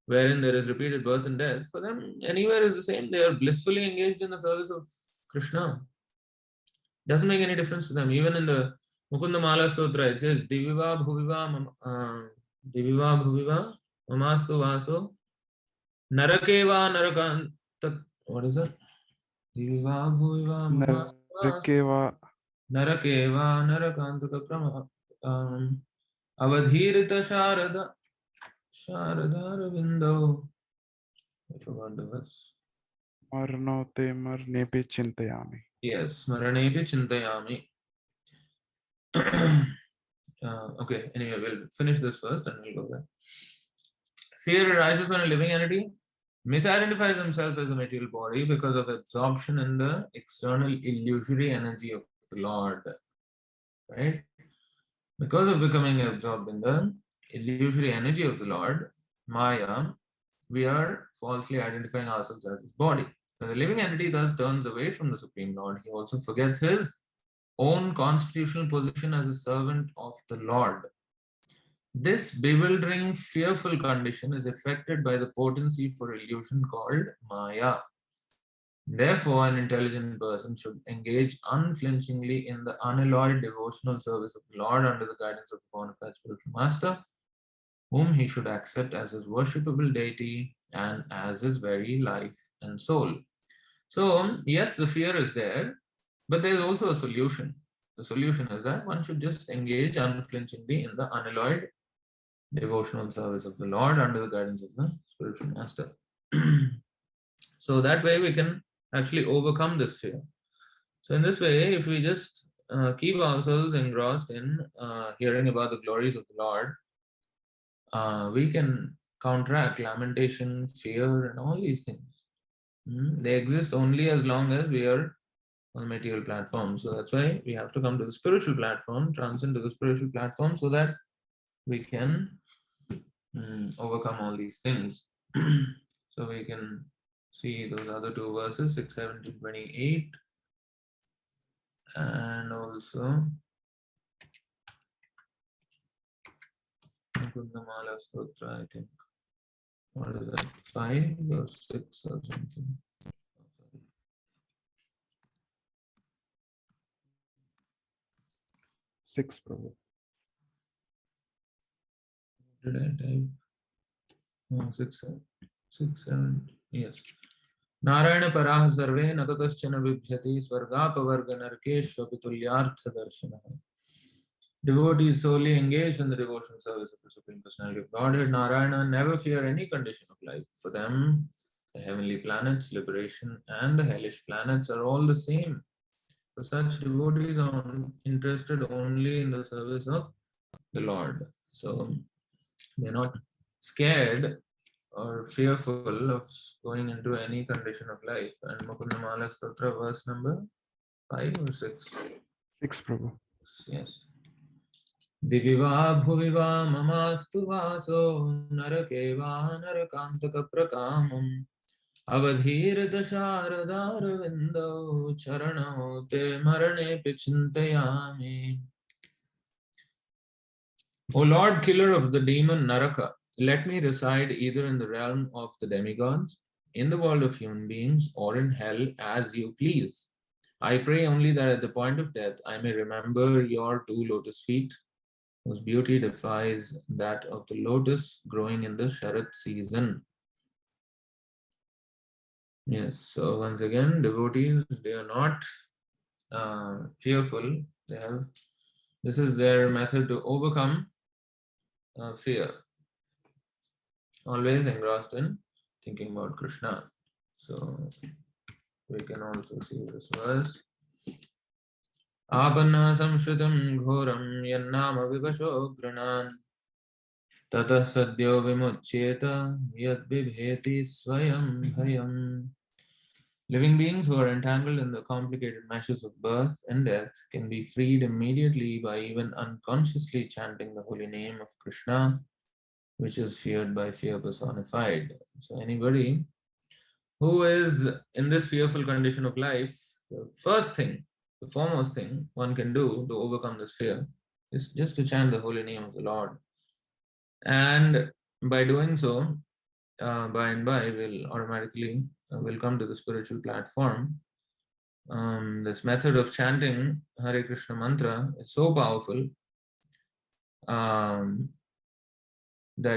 wherein there is repeated birth and death, for them anywhere is the same. They are blissfully engaged in the service of Krishna. Doesn't make any difference to them. Even in the Mukunda Mala Stotra, it says Diviva Bhuviva Mamastu Vaso Narakeva Narakanta. What is that? Diviva Bhuviva Mamastu Vaso Narakeva Narakantaka Prama Avadhirita Sharada Ravindo. I forgot the verse. Marnote marnepe chintayami. Yes, Smaranepi Chintayami. Okay, anyway, we'll finish this first and we'll go there. Fear arises when a living entity misidentifies himself as a material body because of absorption in the external illusory energy of the Lord. Right? Because of becoming absorbed in the illusory energy of the Lord, Maya, we are falsely identifying ourselves as his body. When the living entity thus turns away from the Supreme Lord, he also forgets his own constitutional position as a servant of the Lord. This bewildering, fearful condition is affected by the potency for illusion called Maya. Therefore, an intelligent person should engage unflinchingly in the unalloyed devotional service of the Lord under the guidance of the bona fide spiritual master, whom he should accept as his worshipable deity and as his very life and soul. So, yes, the fear is there, but there is also a solution. The solution is that one should just engage unflinchingly in the unalloyed devotional service of the Lord under the guidance of the spiritual master. So that way we can actually overcome this fear. So in this way, if we just keep ourselves engrossed in hearing about the glories of the Lord, we can counteract lamentation, fear, and all these things. They exist only as long as we are on the material platform. So that's why we have to come to the spiritual platform, transcend to the spiritual platform, so that we can overcome all these things. So we can see those other two verses, 6, 17, 28, and also Kundamala Stotra, I think. What is that? 5 or 6 or something? 6, Prabhu. Did I type? No, 6, 7. Yes. Narayana Paraha Sarve Natataschana Vibhyati Swargapavarga Narkeshva Pitulyartha Darshana. Devotees solely engaged in the devotional service of the Supreme Personality of Godhead, Narayana, never fear any condition of life. For them, the heavenly planets, liberation, and the hellish planets are all the same. So such devotees are interested only in the service of the Lord. So they're not scared or fearful of going into any condition of life. And Mukundamala Stotra, verse number 5 or 6? 6, Prabhu. Yes. Diviva bhuviva mamastu vaso narakeva narakantaka prakamam avadhirita sharadaravindo charanote marane pichintayami. O Lord, killer of the demon Naraka, let me reside either in the realm of the demigods, in the world of human beings, or in hell as you please. I pray only that at the point of death I may remember your 2 lotus feet, whose beauty defies that of the lotus growing in the Sharat season. Yes, so once again, devotees, they are not fearful. This is their method to overcome fear. Always engrossed in thinking about Krishna. So we can also see this verse. Apanna samshritam ghoram yannama vivasho granan tatah sadyo vimuchyeta yad vibheti swayam bhayam. Living beings who are entangled in the complicated meshes of birth and death can be freed immediately by even unconsciously chanting the holy name of Krishna, which is feared by fear personified. So anybody who is in this fearful condition of life, the first thing, the foremost thing one can do to overcome this fear is just to chant the holy name of the Lord. And by doing so, by and by will automatically will come to the spiritual platform. This method of chanting Hare Krishna mantra is so powerful that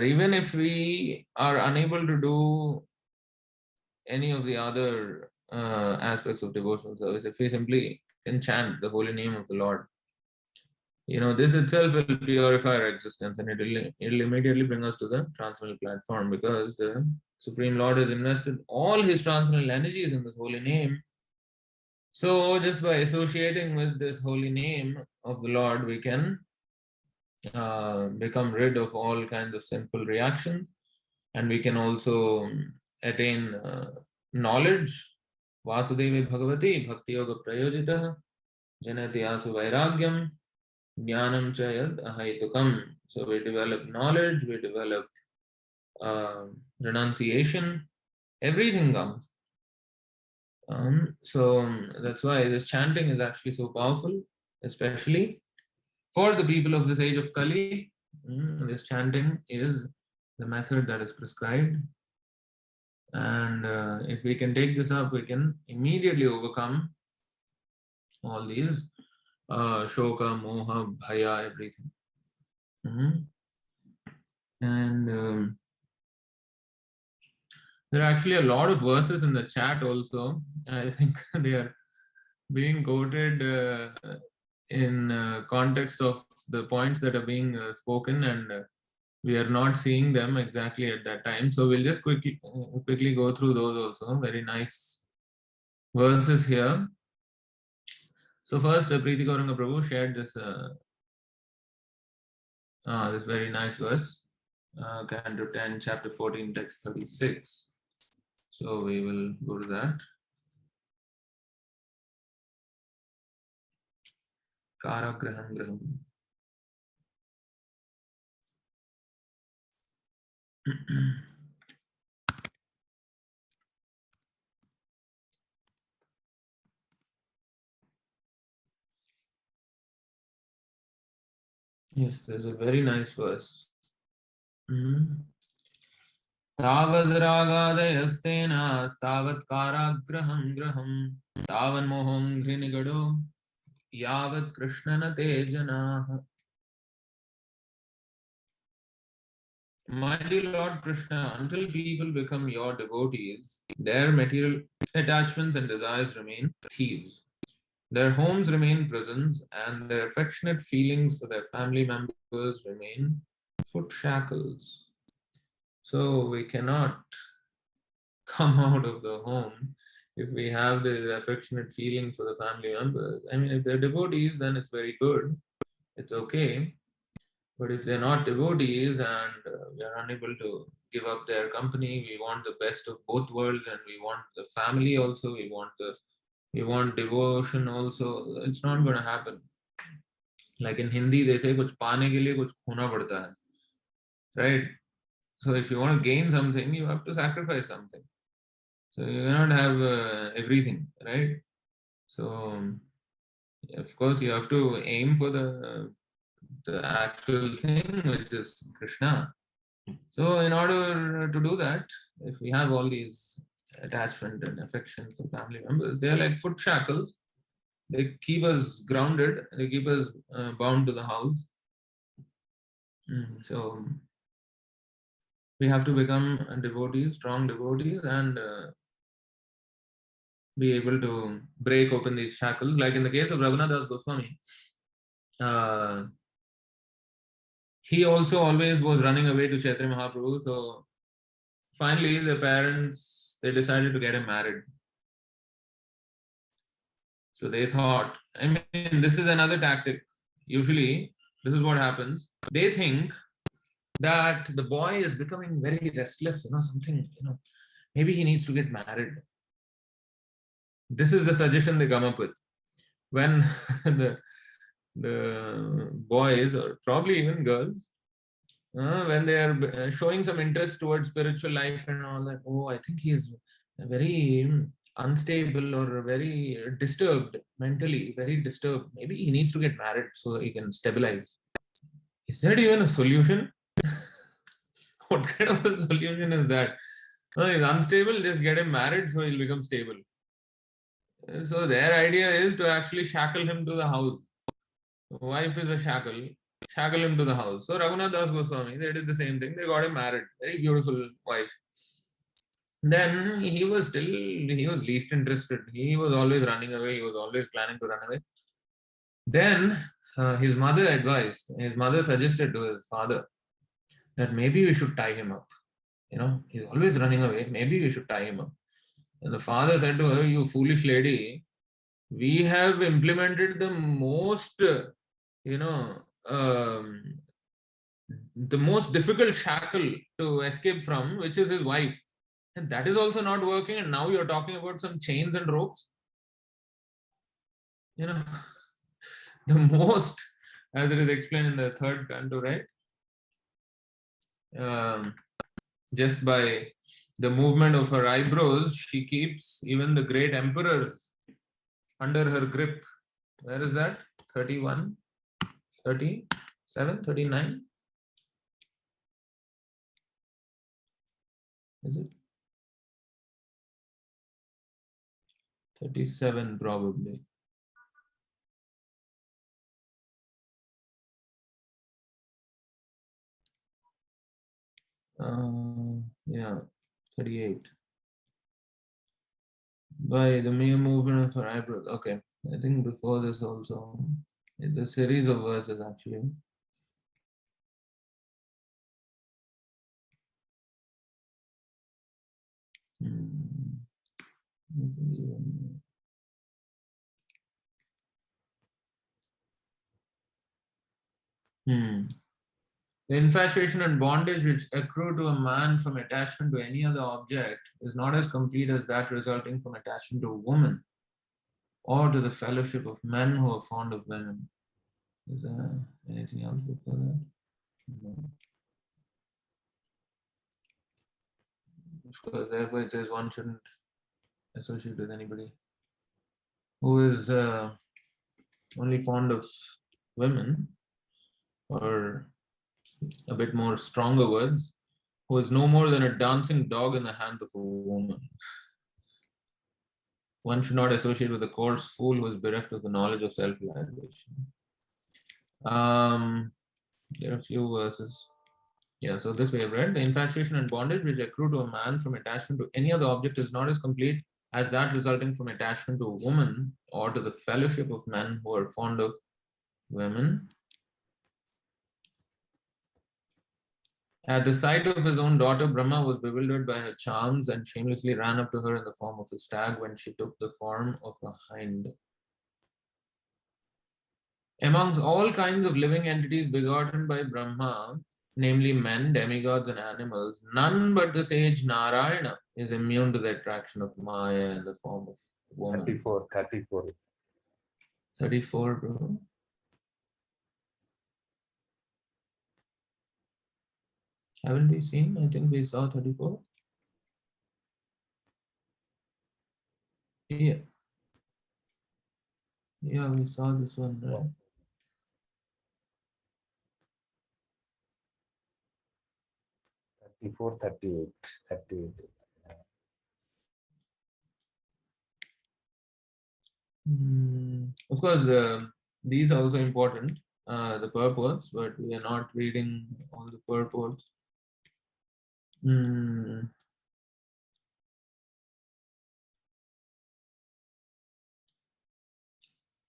even if we are unable to do any of the other aspects of devotional service, if we simply can chant the holy name of the Lord, this itself will purify our existence, and it'll immediately bring us to the transcendental platform, because the Supreme Lord has invested all his transcendental energies in this holy name. So just by associating with this holy name of the Lord, we can become rid of all kinds of sinful reactions, and we can also attain knowledge. Vasudeva Bhagavati Bhakti Yoga Prayojita Janati Asu Vairagyam Jnanam cha yad ahaitukam. So we develop knowledge, we develop renunciation, everything comes. So that's why this chanting is actually so powerful, especially for the people of this age of Kali. This chanting is the method that is prescribed. And if we can take this up, we can immediately overcome all these shoka, moha, bhaya, everything. And there are actually a lot of verses in the chat also. I think they are being quoted in context of the points that are being spoken, and we are not seeing them exactly at that time. So we'll just quickly go through those also. Very nice verses here. So first, Preeti Gauranga Prabhu shared this this very nice verse, Canto 10, Chapter 14, Text 36. So we will go to that. Karagraham graham. Yes, there's a very nice verse. Tavadaragadayastena stavat karagraham graham tavan moham grinigado yavat krishnana tejana. My dear Lord Krishna, until people become your devotees, their material attachments and desires remain thieves. Their homes remain prisons, and their affectionate feelings for their family members remain foot shackles. So we cannot come out of the home if we have the affectionate feelings for the family members. I mean, if they're devotees, then it's very good. It's okay. But if they're not devotees and we are unable to give up their company, we want the best of both worlds, and we want the family also, we want devotion also, it's not going to happen. Like in Hindi, they say, kuch paane ke liye kuch khona padta hai. Right? So if you want to gain something, you have to sacrifice something. So you cannot have everything, right? So of course you have to aim for the actual thing, which is Krishna. So in order to do that, if we have all these attachment and affection for family members, they are like foot shackles. They keep us grounded. They keep us bound to the house. So we have to become devotees, strong devotees, and be able to break open these shackles. Like in the case of Raghunath Das Goswami, he also always was running away to Chaitanya Mahaprabhu. So finally, the parents, they decided to get him married. So they thought, I mean, this is another tactic. Usually, this is what happens. They think that the boy is becoming very restless, something, maybe he needs to get married. This is the suggestion they come up with. When the boys, or probably even girls, when they are showing some interest towards spiritual life and all that, oh, I think he is very unstable or very disturbed mentally, very disturbed. Maybe he needs to get married so he can stabilize. Is that even a solution? What kind of a solution is that? No, he's unstable, just get him married so he'll become stable. So their idea is to actually shackle him to the house. Wife is a shackle, shackle him to the house. So Raghunath Das Goswami, they did the same thing. They got him married. Very beautiful wife. Then he was least interested. He was always running away. He was always planning to run away. Then his mother suggested to his father that maybe we should tie him up. He's always running away. Maybe we should tie him up. And the father said to her, "You foolish lady, we have implemented the most, the most difficult shackle to escape from, which is his wife. And that is also not working. And now you're talking about some chains and ropes. The most, as it is explained in the third canto, right? Just by the movement of her eyebrows, she keeps even the great emperors under her grip. Where is that? 31, 37, 39? Is it? 37 probably. Yeah, 38. By the mere movement of her eyebrows. Okay, I think before this also, it's a series of verses actually. The infatuation and bondage which accrue to a man from attachment to any other object is not as complete as that resulting from attachment to a woman or to the fellowship of men who are fond of women. Is there anything else before that? No. Of course, therefore it says one shouldn't associate with anybody who is only fond of women, or a bit more stronger words, who is no more than a dancing dog in the hands of a woman. One should not associate with a coarse fool who is bereft of the knowledge of self-realization. There are a few verses. Yeah, so this we have read. The infatuation and bondage which accrue to a man from attachment to any other object is not as complete as that resulting from attachment to a woman or to the fellowship of men who are fond of women. At the sight of his own daughter, Brahma was bewildered by her charms and shamelessly ran up to her in the form of a stag when she took the form of a hind. Amongst all kinds of living entities begotten by Brahma, namely men, demigods, and animals, none but the sage Narayana is immune to the attraction of Maya in the form of woman. 34. 34, bro. Haven't we seen? I think we saw 34. Yeah. Yeah, we saw this one, right? Yeah. 34, 38. Of course, these are also important, the purports, but we are not reading all the purports.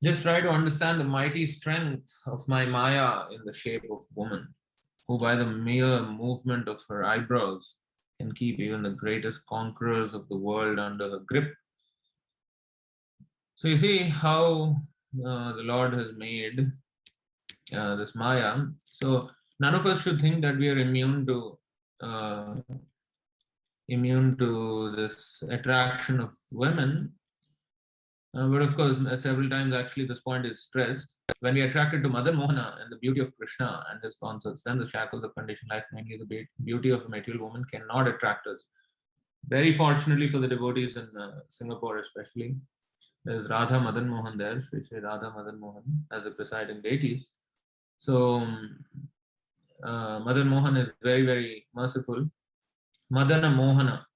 Just try to understand the mighty strength of my Maya in the shape of woman, who by the mere movement of her eyebrows can keep even the greatest conquerors of the world under her grip. So you see how the Lord has made this Maya. So none of us should think that we are immune to this attraction of women. But of course, several times actually this point is stressed. When we are attracted to Madan Mohana and the beauty of Krishna and his consorts, then the shackles of conditioned life, mainly the beauty of a material woman, cannot attract us. Very fortunately for the devotees in Singapore especially, there's Radha Madan Mohan there, Sri Radha Madan Mohan, as the presiding deities. So Madan Mohan is very, very merciful. Madana Mohana,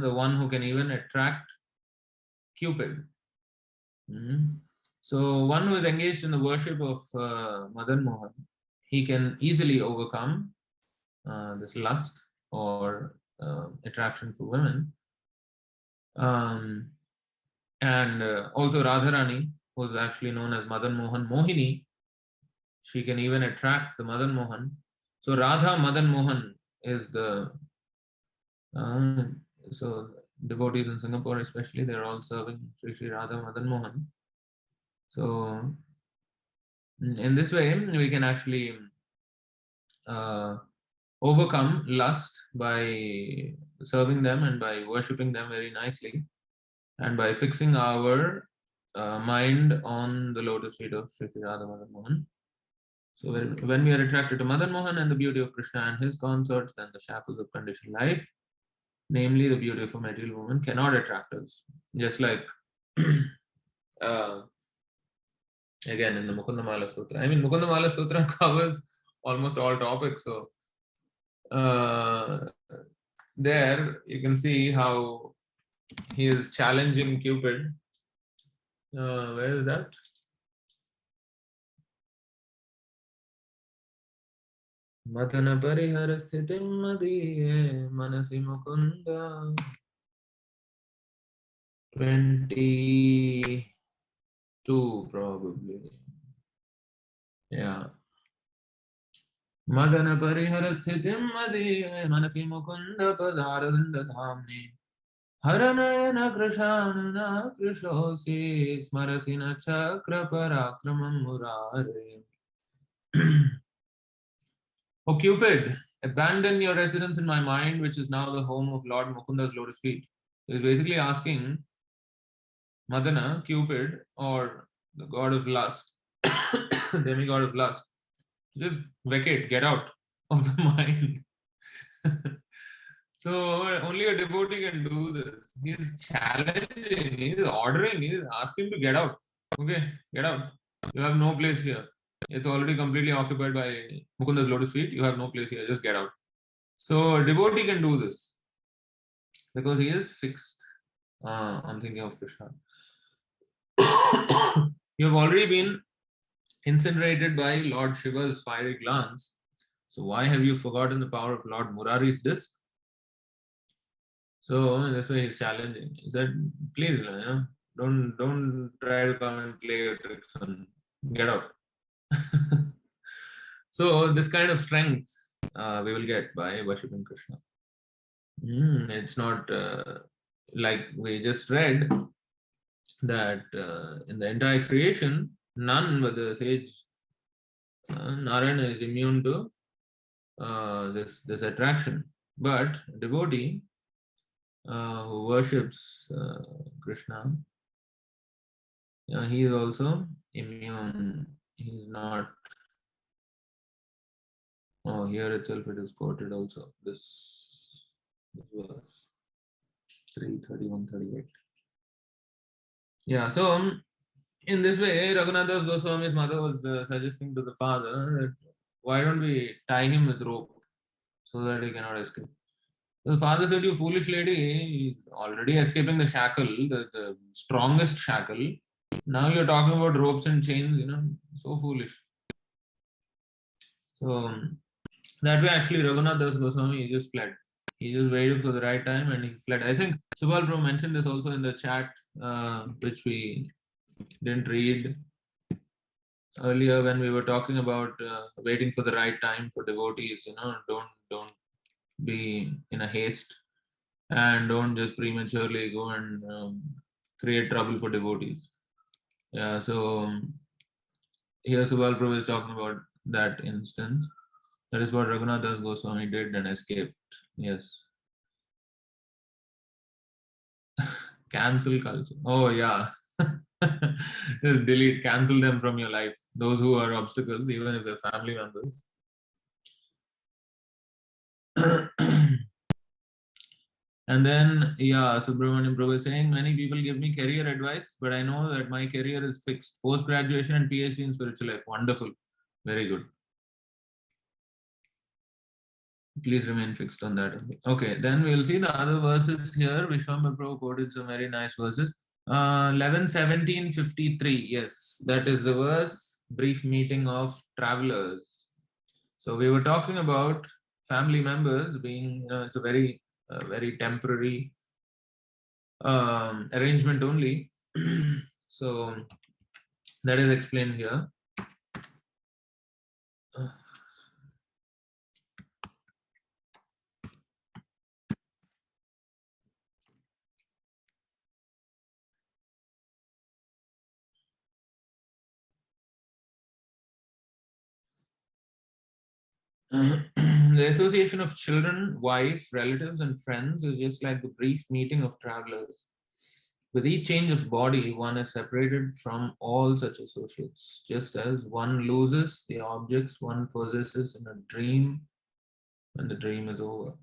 the one who can even attract Cupid. So one who is engaged in the worship of Madan Mohan, he can easily overcome this lust or attraction for women. And also Radharani, who is actually known as Madan Mohan Mohini, she can even attract the Madan Mohan. So Radha Madan Mohan is the so devotees in Singapore especially, they're all serving Sri Radha Madan Mohan. So in this way we can actually overcome lust by serving them and by worshipping them very nicely, and by fixing our mind on the lotus feet of Sri Radha Madan Mohan. So when we are attracted to Madan Mohan and the beauty of Krishna and his consorts, then the shackles of conditioned life, namely the beauty of a material woman, cannot attract us. Just like again in the Mukundamala Sutra. I mean, Mukundamala Sutra covers almost all topics. So there you can see how he is challenging Cupid. Where is that? Madana parihara sthitim madiye manasi mukunda. 22 probably. Yeah. Madana parihara sthitim madiye manasi mukunda padaravinda dhamni. Haranayana krishanana krishosi smarasina chakra parakramam murare. O Cupid, abandon your residence in my mind, which is now the home of Lord Mukunda's lotus feet. He's basically asking Madana, Cupid, or the god of lust, demigod of lust, just vacate, get out of the mind. So only a devotee can do this. He's challenging, he's ordering, he's asking to get out. Okay, get out. You have no place here. It's already completely occupied by Mukunda's lotus feet. You have no place here. Just get out. So a devotee can do this because he is fixed on thinking of Krishna. You have already been incinerated by Lord Shiva's fiery glance. So why have you forgotten the power of Lord Murari's disc? So in this way he's challenging. He said, please, don't try to come and play your tricks and get out. So this kind of strength we will get by worshipping Krishna. It's not like we just read that in the entire creation, none but the sage Narayana is immune to this attraction. But a devotee who worships Krishna, he is also immune. He is not. Oh, here itself it is quoted also. This verse 3:31-38. Yeah, so in this way, Raghunath Goswami's mother was suggesting to the father that why don't we tie him with rope so that he cannot escape. So the father said, you foolish lady, he's already escaping the shackle, the strongest shackle. Now you're talking about ropes and chains, so foolish. So that way actually Raghunath Das Goswami, he just fled. He just waited for the right time and he fled. I think Subal Prabhu mentioned this also in the chat, which we didn't read earlier when we were talking about waiting for the right time for devotees. Don't be in a haste and don't just prematurely go and create trouble for devotees. Yeah, so here Subal Prabhu is talking about that instance. That is what Raghunath Das Goswami did and escaped. Yes. Cancel culture. Oh yeah. Just delete, cancel them from your life. Those who are obstacles, even if they're family members. And then, Subramanian Prabhu is saying, many people give me career advice, but I know that my career is fixed. Post-graduation and PhD in spiritual life. Wonderful. Very good. Please remain fixed on that. Okay, then we'll see the other verses here. Vishwambar Prabhu quoted some very nice verses. 11:17:53. Yes, that is the verse. Brief meeting of travelers. So we were talking about family members being, it's a very temporary arrangement only. So that is explained here. The association of children, wife, relatives, and friends is just like the brief meeting of travelers. With each change of body, one is separated from all such associates, just as one loses the objects one possesses in a dream when the dream is over.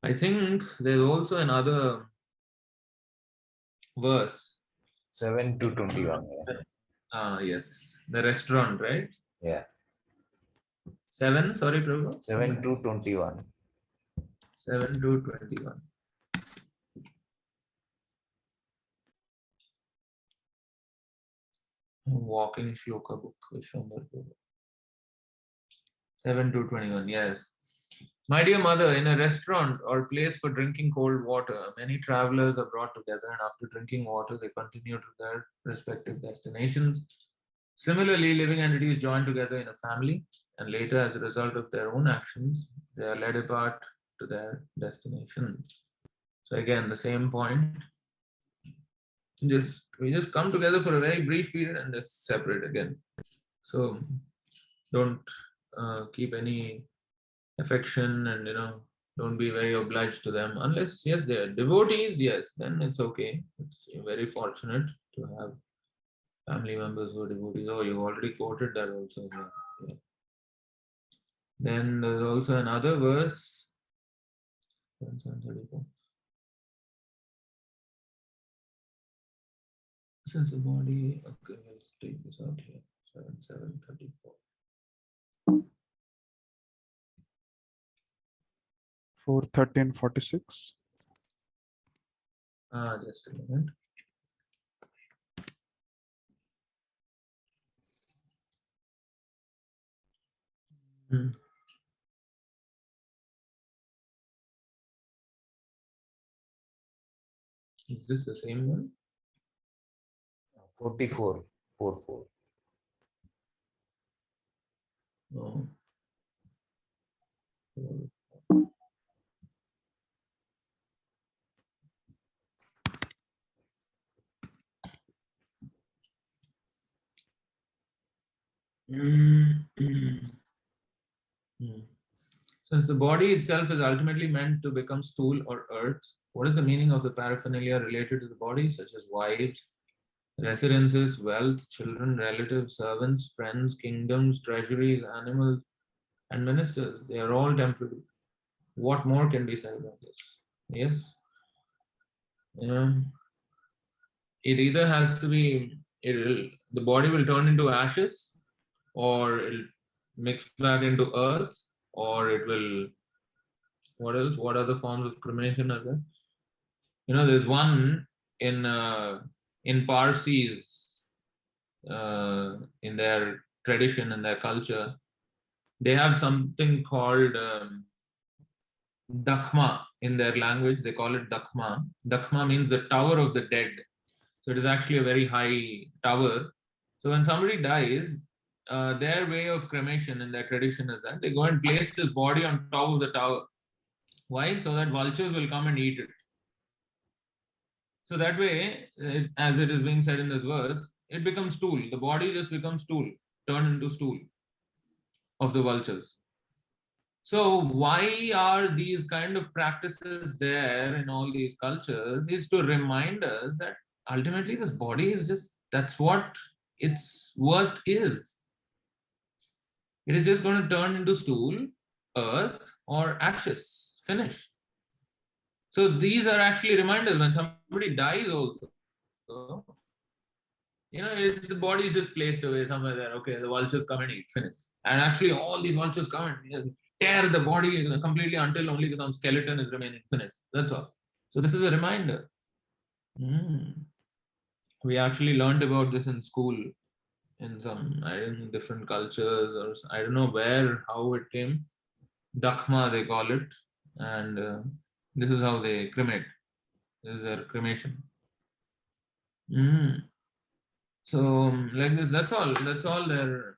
I think there's also another verse. 7 to 21. Yes, the restaurant, right? Yeah. 7, sorry, Prabhu? 7 to 21. 7 to 21. Walking Shloka book, Vishwambar Prabhu. 7 to 21, yes. My dear mother, in a restaurant or place for drinking cold water, many travelers are brought together, and after drinking water, they continue to their respective destinations. Similarly, living entities join together in a family, and later, as a result of their own actions, they are led apart to their destinations. So again, the same point. We just come together for a very brief period and just separate again. So don't keep any affection, and don't be very obliged to them, unless yes they are devotees. Yes, then it's okay. It's very fortunate to have family members who are devotees. Oh, you've already quoted that also. Yeah. Then there's also another verse. Since the body, okay, let's take this out here. 7:34. 4:13:46. Just a moment. Is this the same one? 44. 44. No. Since the body itself is ultimately meant to become stool or earth, what is the meaning of the paraphernalia related to the body, such as wives, residences, wealth, children, relatives, servants, friends, kingdoms, treasuries, animals, and ministers? They are all temporary. What more can be said about this? Yes. It either has to be, the body will turn into ashes, or it'll mix back into earth, or it will, what else? What other forms of cremation are there? There's one in Parsis, in their tradition and their culture, they have something called Dakhma in their language. They call it Dakhma. Dakhma means the tower of the dead. So it is actually a very high tower. So when somebody dies, their way of cremation in their tradition is that they go and place this body on top of the tower. Why? So that vultures will come and eat it. So that way, as it is being said in this verse, it becomes stool. The body just becomes stool, turned into stool of the vultures. So why are these kind of practices there in all these cultures? Is to remind us that ultimately this body is just, that's what its worth is. It is just going to turn into stool, earth, or ashes. Finished. So these are actually reminders when somebody dies also. The body is just placed away somewhere there. Okay, the vultures come and eat. Finish. And actually all these vultures come and tear the body completely until only some skeleton is remaining finished. That's all. So this is a reminder. We actually learned about this in school in some, I don't know, different cultures, or I don't know where, how it came. Dakhma they call it, and this is how they cremate. This is their cremation. So like this, that's all. That's all their.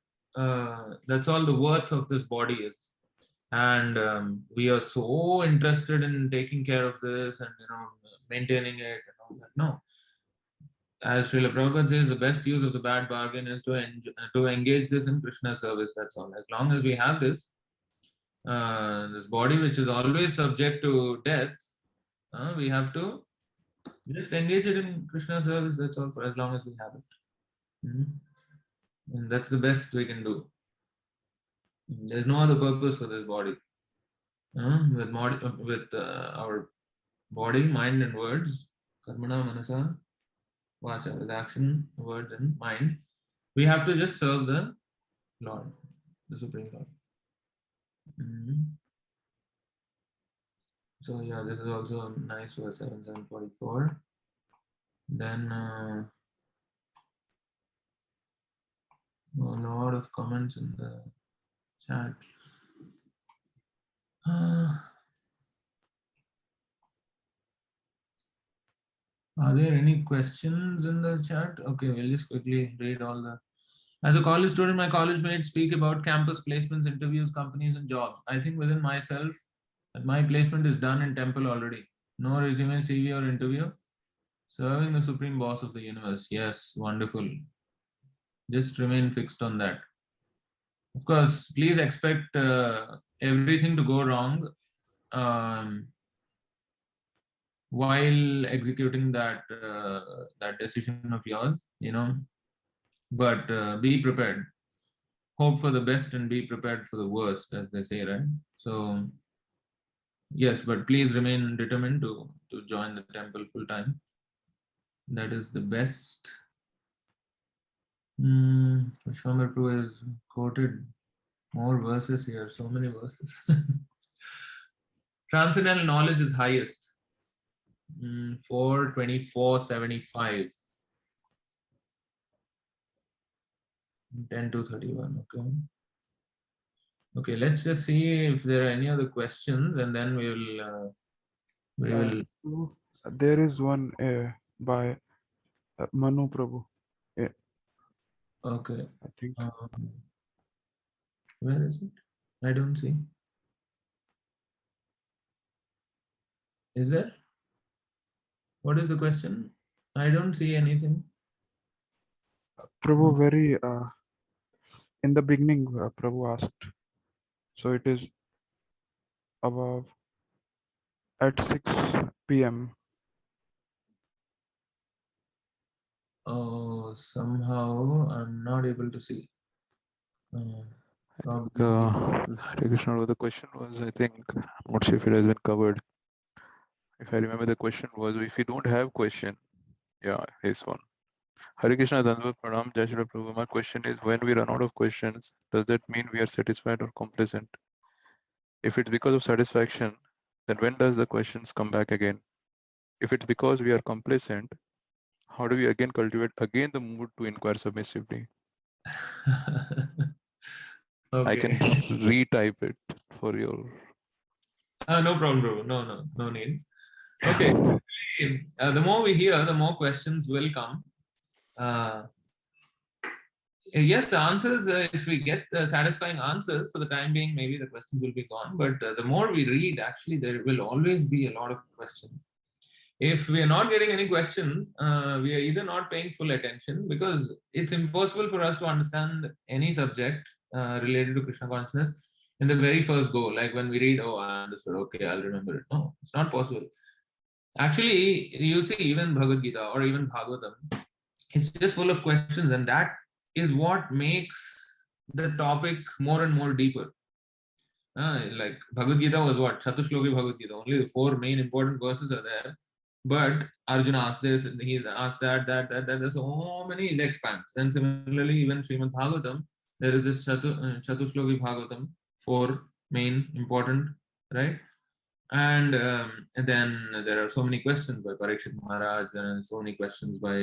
That's all the worth of this body is, and we are so interested in taking care of this and maintaining it and all that. No, as Srila Prabhupada says, the best use of the bad bargain is to engage this in Krishna service. That's all. As long as we have this, this body which is always subject to death, we have to just engage it in Krishna service. That's all. For as long as we have it. And that's the best we can do. There's no other purpose for this body. With our body, mind, and words, karmana, manasa, vacha, with action, words, and mind, we have to just serve the Lord, the Supreme Lord. So yeah, this is also a nice verse, 7744. Then a lot of comments in the chat. Are there any questions in the chat? Okay, we'll just quickly read all the. As a college student, my college mates speak about campus placements, interviews, companies, and jobs. I think within myself that my placement is done in temple already. No resume, CV, or interview. Serving the supreme boss of the universe. Yes, wonderful. Just remain fixed on that. Of course, please expect everything to go wrong while executing that decision of yours, but be prepared. Hope for the best and be prepared for the worst, as they say, right? So yes, but please remain determined to join the temple full time. That is the best. Vishwambar Prabhu has quoted more verses here, so many verses. Transcendental knowledge is highest. 424.75. 10 to 31. Okay, let's just see if there are any other questions, and then we will. There is one by Manu Prabhu. Okay. I think. Where is it? I don't see. Is there? What is the question? I don't see anything. Prabhu, very in the beginning, Prabhu asked. So it is above at 6 p.m. Oh, somehow I'm not able to see. Hare Krishna, the question was, I think, I'm not sure if it has been covered. If I remember, the question was, if you don't have question, yeah, here's one. Hare Krishna, Dandavat Pranam, Jai Shri Prabhu. My question is, when we run out of questions, does that mean we are satisfied or complacent? If it's because of satisfaction, then when does the questions come back again? If it's because we are complacent, how do we again cultivate the mood to inquire submissively? Okay. I can retype it for your. No problem, bro. No need. Okay. The more we hear, the more questions will come. Yes, the answers, if we get satisfying answers, for the time being, maybe the questions will be gone. But the more we read, actually, there will always be a lot of questions. If we are not getting any questions, we are either not paying full attention, because it's impossible for us to understand any subject related to Krishna consciousness in the very first go. Like when we read, oh, I understood, okay, I'll remember it. No, it's not possible. Actually, you see, even Bhagavad Gita or even Bhagavatam, it's just full of questions, and that is what makes the topic more and more deeper. Like Bhagavad Gita was what? Chatushloki Bhagavad Gita. Only the 4 main important verses are there. But Arjuna asked this, and he asked that. There's so many, it expands. And similarly, even Srimad Bhagavatam, there is this Chatushloki Bhagavatam, 4 main, important, right? And then there are so many questions by Parikshit Maharaj. There are so many questions by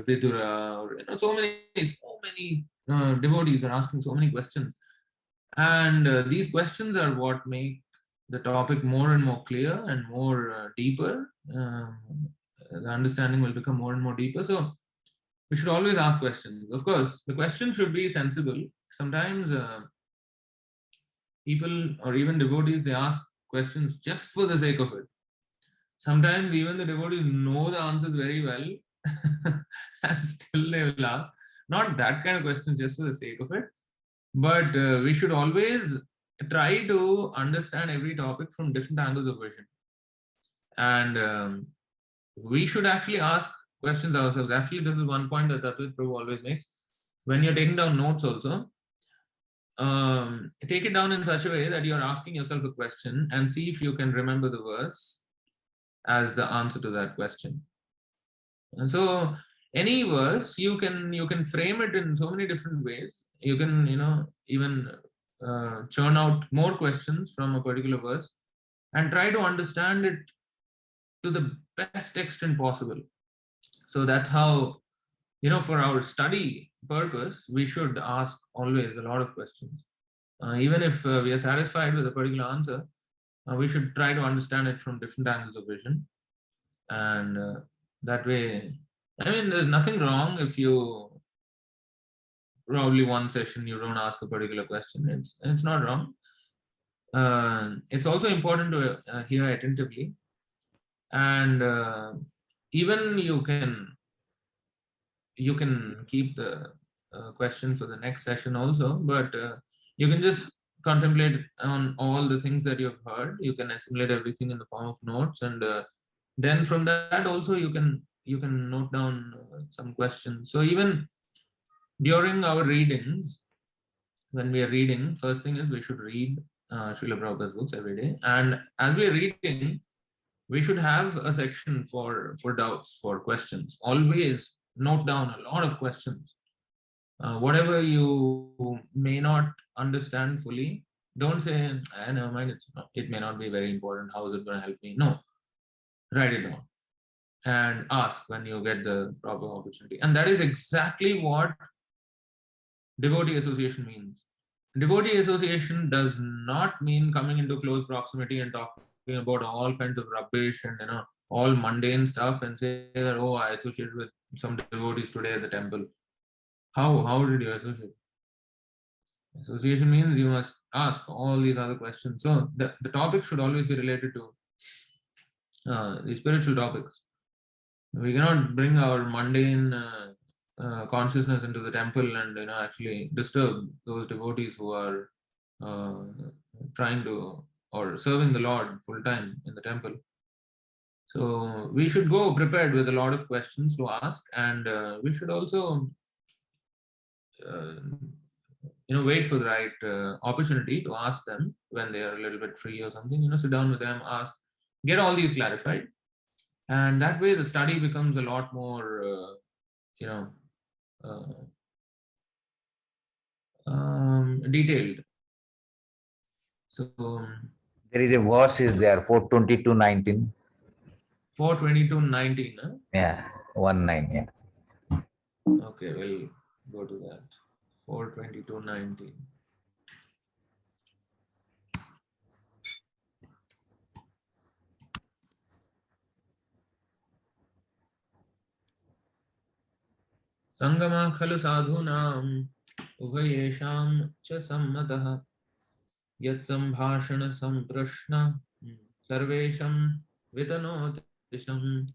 Vidura, or so many devotees are asking so many questions, and these questions are what make the topic more and more clear and more deeper. The understanding will become more and more deeper. So we should always ask questions. Of course, the question should be sensible. Sometimes people or even devotees, they ask questions just for the sake of it. Sometimes even the devotees know the answers very well and still they will ask. Not that kind of questions just for the sake of it, but we should always try to understand every topic from different angles of vision. And we should actually ask questions ourselves. Actually, this is one point that Tattva Prabhu always makes. When you're taking down notes also, take it down in such a way that you're asking yourself a question and see if you can remember the verse as the answer to that question. And so any verse, you can frame it in so many different ways. You can even churn out more questions from a particular verse and try to understand it to the best extent possible. So that's how, for our study purpose, we should ask always a lot of questions. Even if we are satisfied with a particular answer, we should try to understand it from different angles of vision. And that way, there's nothing wrong if you probably one session you don't ask a particular question. It's not wrong. It's also important to hear attentively, and even you can keep the question for the next session also, but you can just contemplate on all the things that you've heard. You can assimilate everything in the form of notes, and then from that also you can note down some questions. So even during our readings, when we are reading, first thing is we should read Srila Prabhupada's books every day, and as we are reading, we should have a section for doubts, for questions. Always note down a lot of questions. Whatever you may not understand fully, don't say, never mind, it may not be very important. How is it going to help me? No, write it down and ask when you get the proper opportunity. And that is exactly what devotee association means. Devotee association does not mean coming into close proximity and talking about all kinds of rubbish and all mundane stuff and say that, oh, I associated with some devotees today at the temple. How did you associate? Association means you must ask all these other questions. So the topic should always be related to the spiritual topics. We cannot bring our mundane consciousness into the temple and actually disturb those devotees who are trying to or serving the Lord full time in the temple. So we should go prepared with a lot of questions to ask, and we should also wait for the right opportunity to ask them when they are a little bit free or something. Sit down with them, ask, get all these clarified, and that way the study becomes a lot more detailed. So there is a verse is there, 4:22:19. 4:22:19. Huh? Yeah, 1:9. Yeah. Okay, we'll go to that. 4:22:19. Sangama khalu sadhunam ubhayesham cha sammatah yat sambhashana samprashna sarvesham vitanotisham.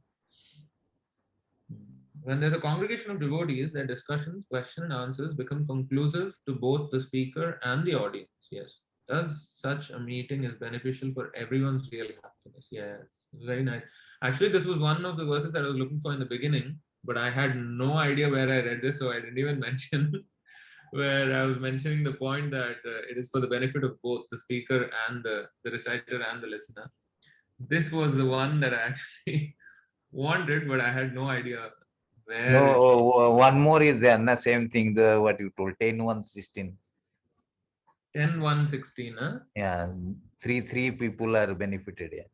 When there's a congregation of devotees, their discussions, question and answers become conclusive to both the speaker and the audience. Yes. Thus, such a meeting is beneficial for everyone's real happiness. Yes. Very nice. Actually, this was one of the verses that I was looking for in the beginning, but I had no idea where I read this, so I didn't even mention where I was mentioning the point that it is for the benefit of both the speaker and the reciter and the listener. This was the one that I actually wanted, but I had no idea where. No, one more is there, na, same thing, what you told, 10:1:16. 10, 1, 16, huh? Yeah, three people are benefited. Yeah.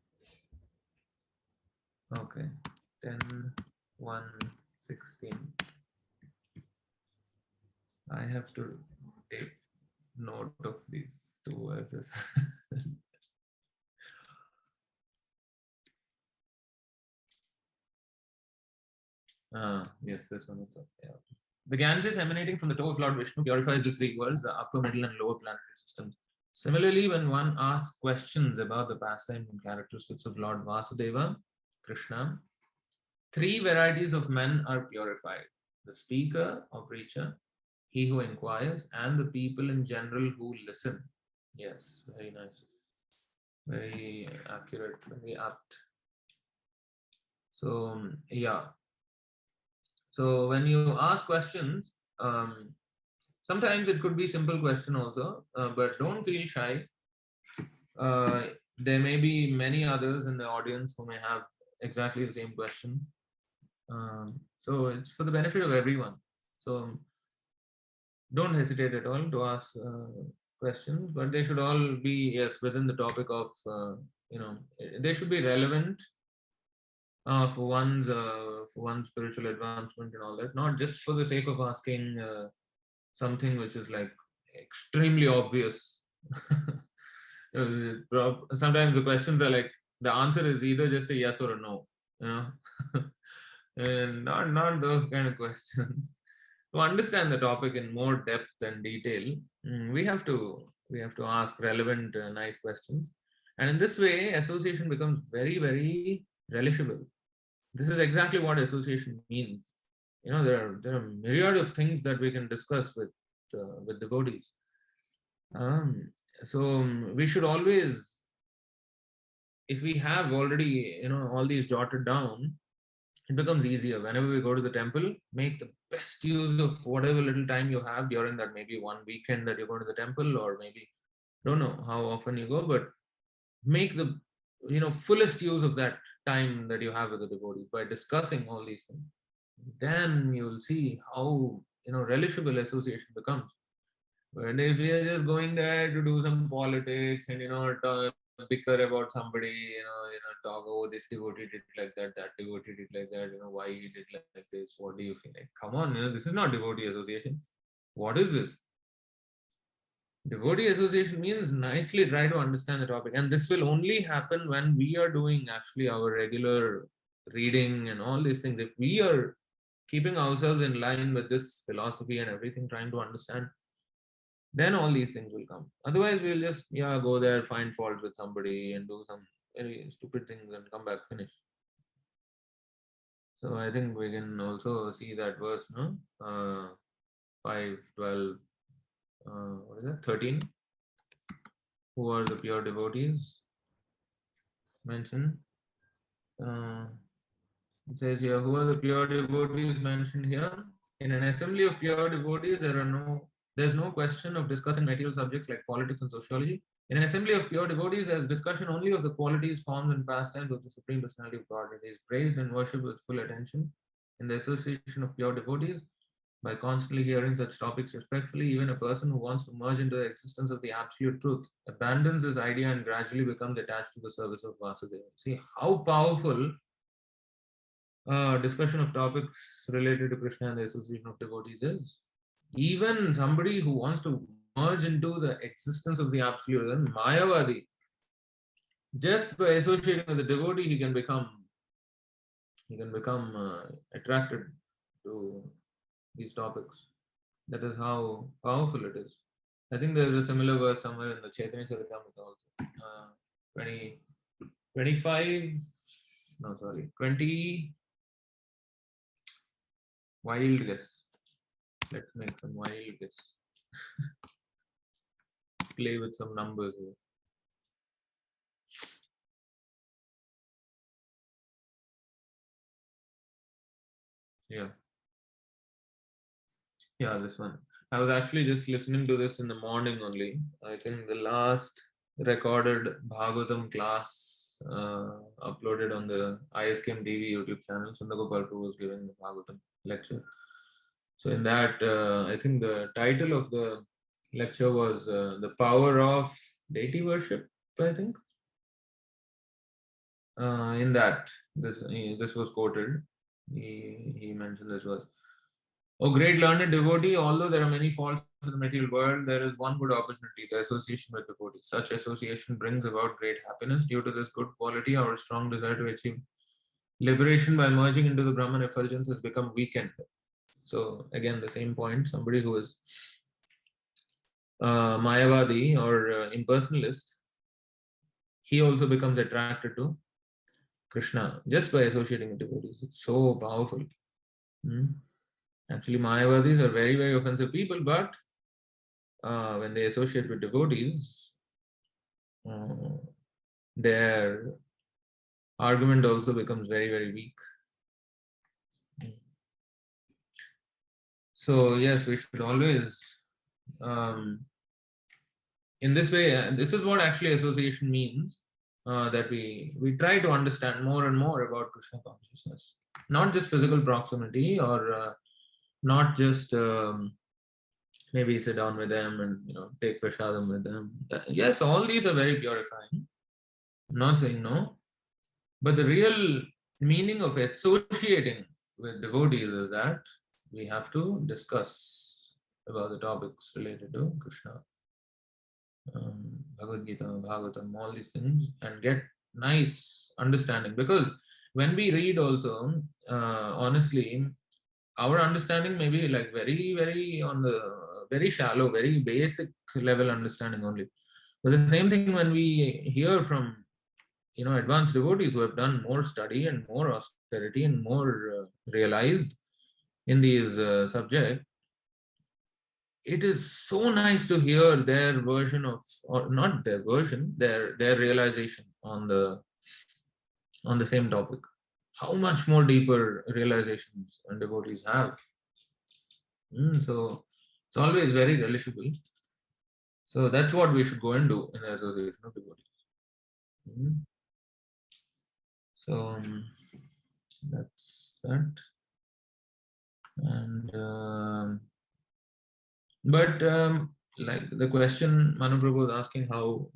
Okay. 10, 1, 16. I have to take note of these two verses. Yes, this one also. Yeah. The Ganges emanating from the toe of Lord Vishnu purifies the three worlds, the upper, middle, and lower planetary systems. Similarly, when one asks questions about the pastime and characteristics of Lord Vasudeva, Krishna, three varieties of men are purified: the speaker or preacher, he who inquires, and the people in general who listen. Yes, very nice. Very accurate, very apt. So, yeah. So, when you ask questions, sometimes it could be simple question also, but don't feel shy. There may be many others in the audience who may have exactly the same question. So it's for the benefit of everyone. So don't hesitate at all to ask questions, but they should all be, yes, within the topic of, they should be relevant for one's spiritual advancement and all that, not just for the sake of asking something which is like extremely obvious. Sometimes the questions are like, the answer is either just a yes or a no, and not those kind of questions. To understand the topic in more depth and detail, we have to ask relevant, nice questions, and in this way, association becomes very, very relishable. This is exactly what association means. There are myriad of things that we can discuss with devotees. So we should always, if we have already all these jotted down, it becomes easier. Whenever we go to the temple, make the best use of whatever little time you have during that, maybe one weekend that you're going to the temple, or maybe, don't know how often you go, but make the fullest use of that time that you have with the devotees by discussing all these things. Then you'll see how relishable association becomes. But if we are just going there to do some politics and bicker about somebody, talk, oh, this devotee did like that devotee did like that, why he did like this, what do you feel like? Come on, this is not devotee association. What is this? Devotee association means nicely try to understand the topic, and this will only happen when we are doing actually our regular reading and all these things. If we are keeping ourselves in line with this philosophy and everything, trying to understand, then all these things will come. Otherwise, we'll just go there, find fault with somebody, and do some very stupid things and come back finish. So I think we can also see that verse, no? 5, 12, what is that? 13. Who are the pure devotees? Mentioned. It says here, who are the pure devotees mentioned here? In an assembly of pure devotees, there's no question of discussing material subjects like politics and sociology. In an assembly of pure devotees, there's discussion only of the qualities, forms, and pastimes of the Supreme Personality of Godhead. He is praised and worshipped with full attention. In the association of pure devotees, by constantly hearing such topics respectfully, even a person who wants to merge into the existence of the absolute truth abandons this idea and gradually becomes attached to the service of Vasudeva. See how powerful discussion of topics related to Krishna and the association of devotees is. Even somebody who wants to merge into the existence of the absolute, Mayavadi, just by associating with the devotee, he can become attracted to these topics. That is how powerful it is. I think there is a similar verse somewhere in the Chaitanya Charitamrita also. 20, 20 wild guess. Let's make some wild guess. Play with some numbers here. Yeah, this one. I was actually just listening to this in the morning only. I think the last recorded Bhagavatam class uploaded on the ISKM TV YouTube channel. Chandragopal Prabhu was giving the Bhagavatam lecture. So in that, I think the title of the lecture was the power of deity worship, I think. In that, this was quoted. He mentioned this was, "O great learned devotee, although there are many faults in the material world, there is one good opportunity, the association with devotees. Such association brings about great happiness. Due to this good quality, our strong desire to achieve liberation by merging into the Brahman effulgence has become weakened." So again, the same point. Somebody who is Mayavadi or impersonalist, he also becomes attracted to Krishna just by associating with devotees. It's so powerful. Actually, Mayavadis are very, very offensive people, but when they associate with devotees, their argument also becomes very, very weak. So yes, we should always, in this way, this is what actually association means, that we try to understand more and more about Krishna consciousness, not just physical proximity, or not just maybe sit down with them and take prasadam with them. Yes, all these are very purifying. I'm not saying no, but the real meaning of associating with devotees is that we have to discuss about the topics related to Krishna, Bhagavad Gita, Bhagavatam, all these things, and get nice understanding. Because when we read also, honestly, our understanding may be like very, very on the very shallow, very basic level understanding only. But the same thing when we hear from advanced devotees who have done more study and more austerity and more realized in these subjects, it is so nice to hear their version of, or not their version, their realization on the same topic. How much more deeper realizations and devotees have. So it's always very relishable. So that's what we should go and do in the association of devotees. So that's that. And but like the question Manu Prabhu was asking, how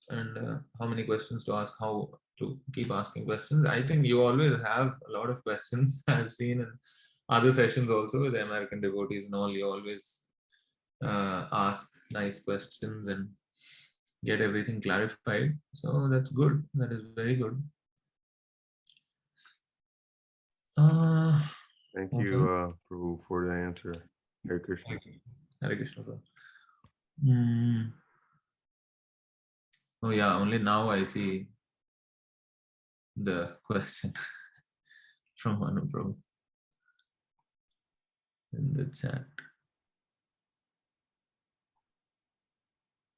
and how many questions to ask, how to keep asking questions. I think you always have a lot of questions. I've seen in other sessions also with the American devotees and all, you always ask nice questions and get everything clarified. So that's good. That is very good. Thank okay. you, Prabhu, for the answer. Hare Krishna. Hare Krishna. Oh yeah, only now I see the question from Manu Prabhu in the chat.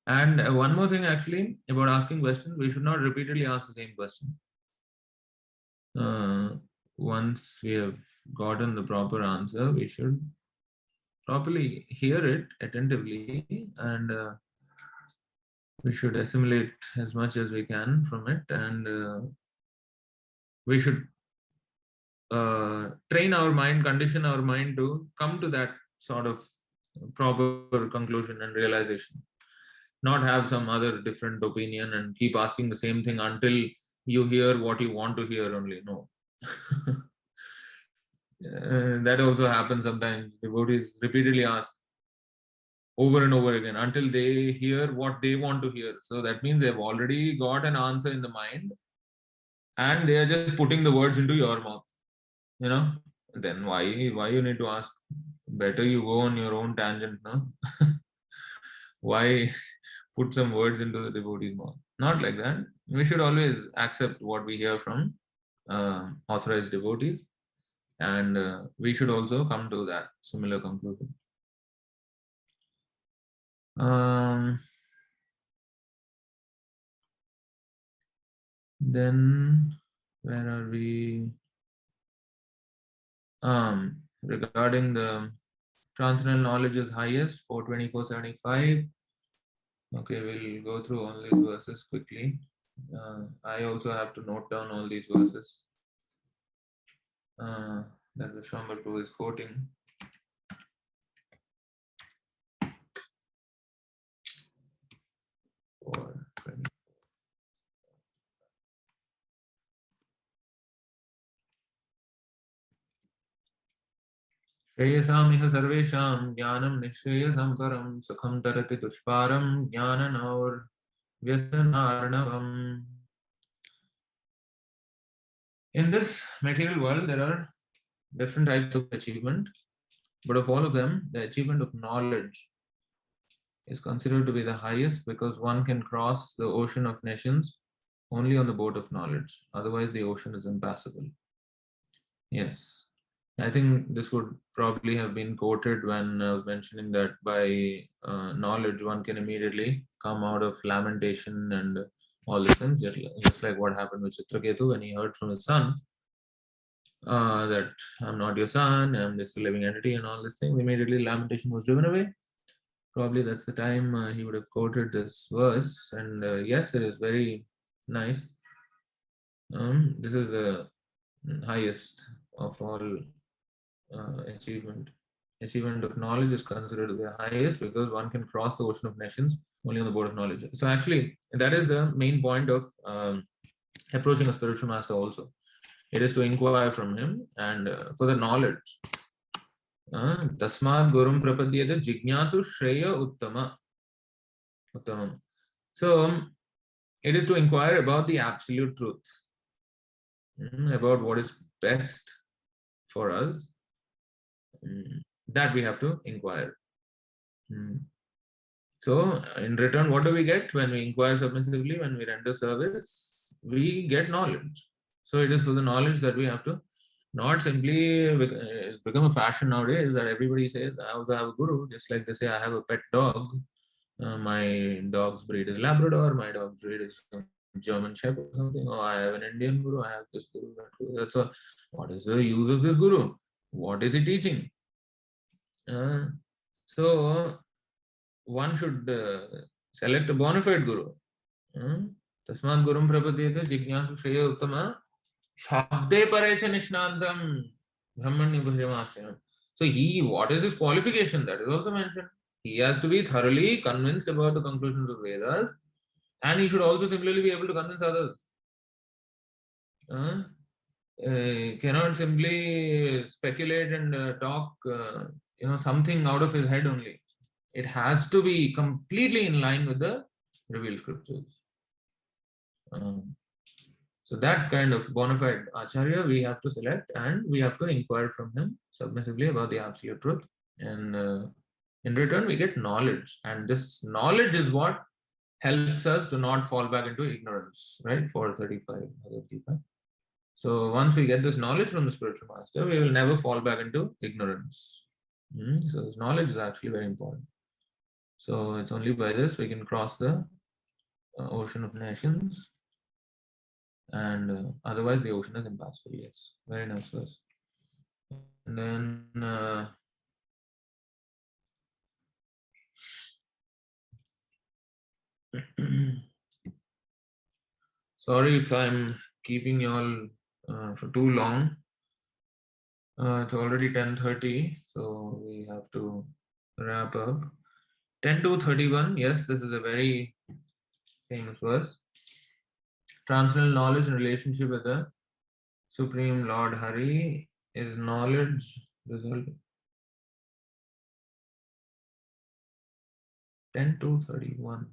And one more thing actually about asking questions, we should not repeatedly ask the same question. Once we have gotten the proper answer, we should properly hear it attentively, and we should assimilate as much as we can from it, and we should train our mind, condition our mind to come to that sort of proper conclusion and realization. Not have some other different opinion and keep asking the same thing until you hear what you want to hear only. No. That also happens sometimes. Devotees repeatedly ask over and over again until they hear what they want to hear. So that means they've already got an answer in the mind and they are just putting the words into your mouth. Then why you need to ask? Better you go on your own tangent, no? Why put some words into the devotee's mouth? Not like that. We should always accept what we hear from authorized devotees, and we should also come to that similar conclusion. Then where are we? Regarding the transcendental knowledge is highest, 424.75. Okay, we'll go through all these verses quickly. I also have to note down all these verses that Vishwambar Prabhu is quoting. Shreyasamiha sarvesham jnanam nishreyasam param sukham tarati dushparam jnananaur vyasanarnavam. In this material world, there are different types of achievement, but of all of them, the achievement of knowledge is considered to be the highest because one can cross the ocean of nations only on the boat of knowledge. Otherwise, the ocean is impassable. Yes. I think this would probably have been quoted when I was mentioning that by knowledge one can immediately come out of lamentation and all these things, just like what happened with Chitraketu when he heard from his son that I'm not your son, I'm just a living entity and all these things. Immediately lamentation was driven away. Probably that's the time he would have quoted this verse, and yes, it is very nice. This is the highest of all achievement. Achievement of knowledge is considered the highest because one can cross the ocean of nations only on the board of knowledge. So actually, that is the main point of approaching a spiritual master also. It is to inquire from him and for the knowledge. Tasmad gurum prapadyate jignasu shreya uttama. Uttamam. So it is to inquire about the absolute truth, about what is best for us. That we have to inquire. So in return, what do we get when we inquire submissively, when we render service? We get knowledge. So it is for the knowledge that we have to, not simply, it's become a fashion nowadays that everybody says, I also have a guru, just like they say, I have a pet dog. My dog's breed is Labrador, my dog's breed is German Shepherd or something. Oh, I have an Indian guru, I have this guru, that guru. That's all. What is the use of this guru? What is he teaching? So one should select a bona fide guru. Tasmad gurum prapadyate jignasu shreya uttama shabde parecha nishnantam brahmanya bhajamashyanam. So what is his qualification? That is also mentioned. He has to be thoroughly convinced about the conclusions of Vedas, and he should also similarly be able to convince others. Cannot simply speculate and talk something out of his head only. It has to be completely in line with the revealed scriptures. So that kind of bona fide acharya we have to select, and we have to inquire from him submissively about the absolute truth, and in return we get knowledge, and this knowledge is what helps us to not fall back into ignorance, right? 435. So once we get this knowledge from the spiritual master, we will never fall back into ignorance. So this knowledge is actually very important. So it's only by this we can cross the ocean of nations, and otherwise the ocean is impassable. Yes, very nice verse. And then sorry if I'm keeping you all for too long. It's already 10:30, so we have to wrap up. 10:31. Yes, this is a very famous verse. Transcendental knowledge in relationship with the Supreme Lord Hari is knowledge resulting. 10:31.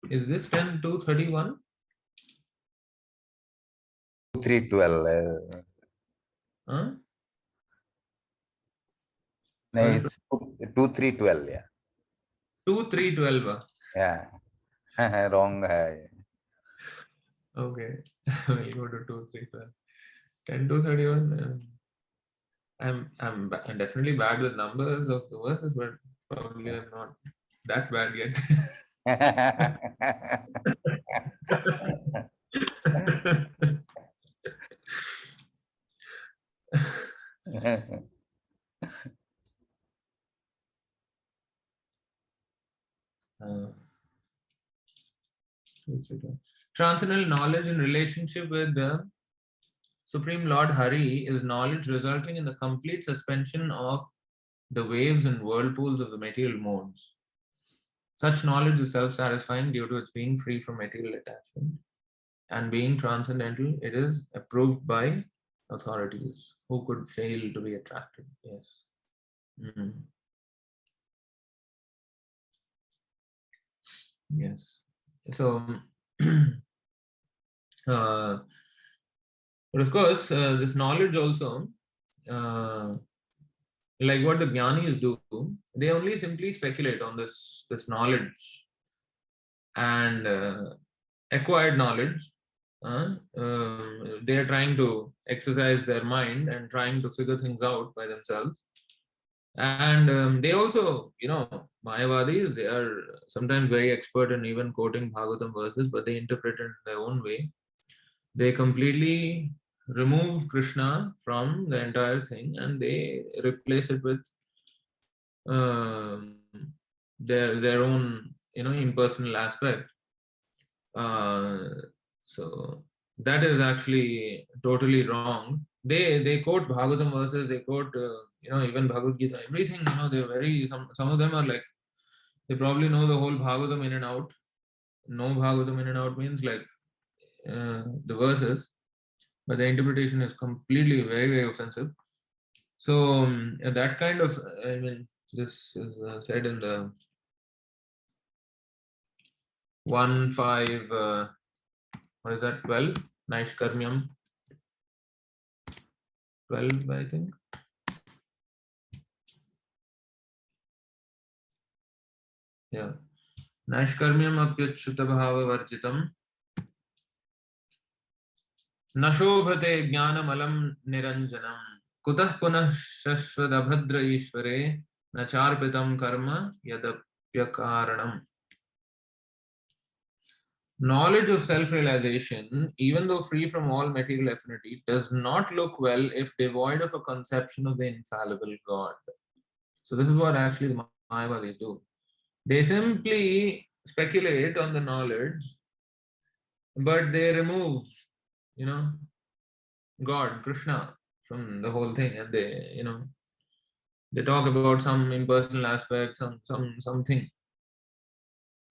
Is this 10:31? 3:12. Huh? No, it's 2:3:12. Yeah. 2:3:12. Yeah. Wrong. Okay. We'll go to 2:3:12. 10:31. I'm definitely bad with numbers of the verses, but probably I'm not that bad yet. Transcendental knowledge in relationship with the Supreme Lord Hari is knowledge resulting in the complete suspension of the waves and whirlpools of the material modes. Such knowledge is self-satisfying due to its being free from material attachment, and being transcendental, it is approved by authorities. Who could fail to be attracted? Yes. Yes. So, but of course, this knowledge also, like what the jnanis do, they only simply speculate on this knowledge and acquired knowledge. They are trying to exercise their mind and trying to figure things out by themselves. And they also, Mayavadis, they are sometimes very expert in even quoting Bhagavatam verses, but they interpret it in their own way. They completely remove Krishna from the entire thing and they replace it with their own, impersonal aspect. So that is actually totally wrong. They quote Bhagavatam verses, they quote even Bhagavad Gita, everything. They're very some of them are like they probably know the whole Bhagavatam in and out. Know Bhagavatam in and out means like the verses, but the interpretation is completely very, very offensive. So that kind of, this is said in the 1.5, what is that, 12? Naishkarmyam 12, I think. Yeah. Naishkarmyam apyachyuta bhava varjitam nashobhate jnanamalam niranjanam kutah punah shashvadabhadra ishvare nacharpitam karma yadapyakaranam. Knowledge of self-realization, even though free from all material affinity, does not look well if devoid of a conception of the infallible God. So this is what actually the Mayavadis do. They simply speculate on the knowledge, but they remove, God, Krishna, from the whole thing, and they talk about some impersonal aspect, something.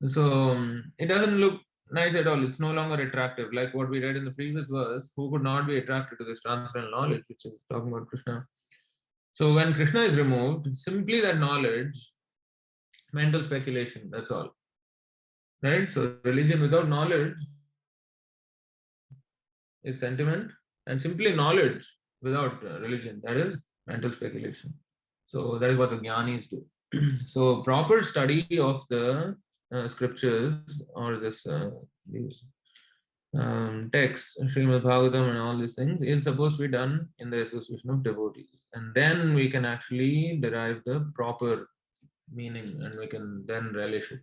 So it doesn't look nice at all. It's no longer attractive. Like what we read in the previous verse, who could not be attracted to this transcendental knowledge, which is talking about Krishna. So when Krishna is removed, simply that knowledge, mental speculation, that's all. Right? So religion without knowledge is sentiment, and simply knowledge without religion, that is mental speculation. So that is what the jnanis do. So proper study of the scriptures or these texts, Srimad Bhagavatam and all these things is supposed to be done in the association of devotees. And then we can actually derive the proper meaning and we can then relish it.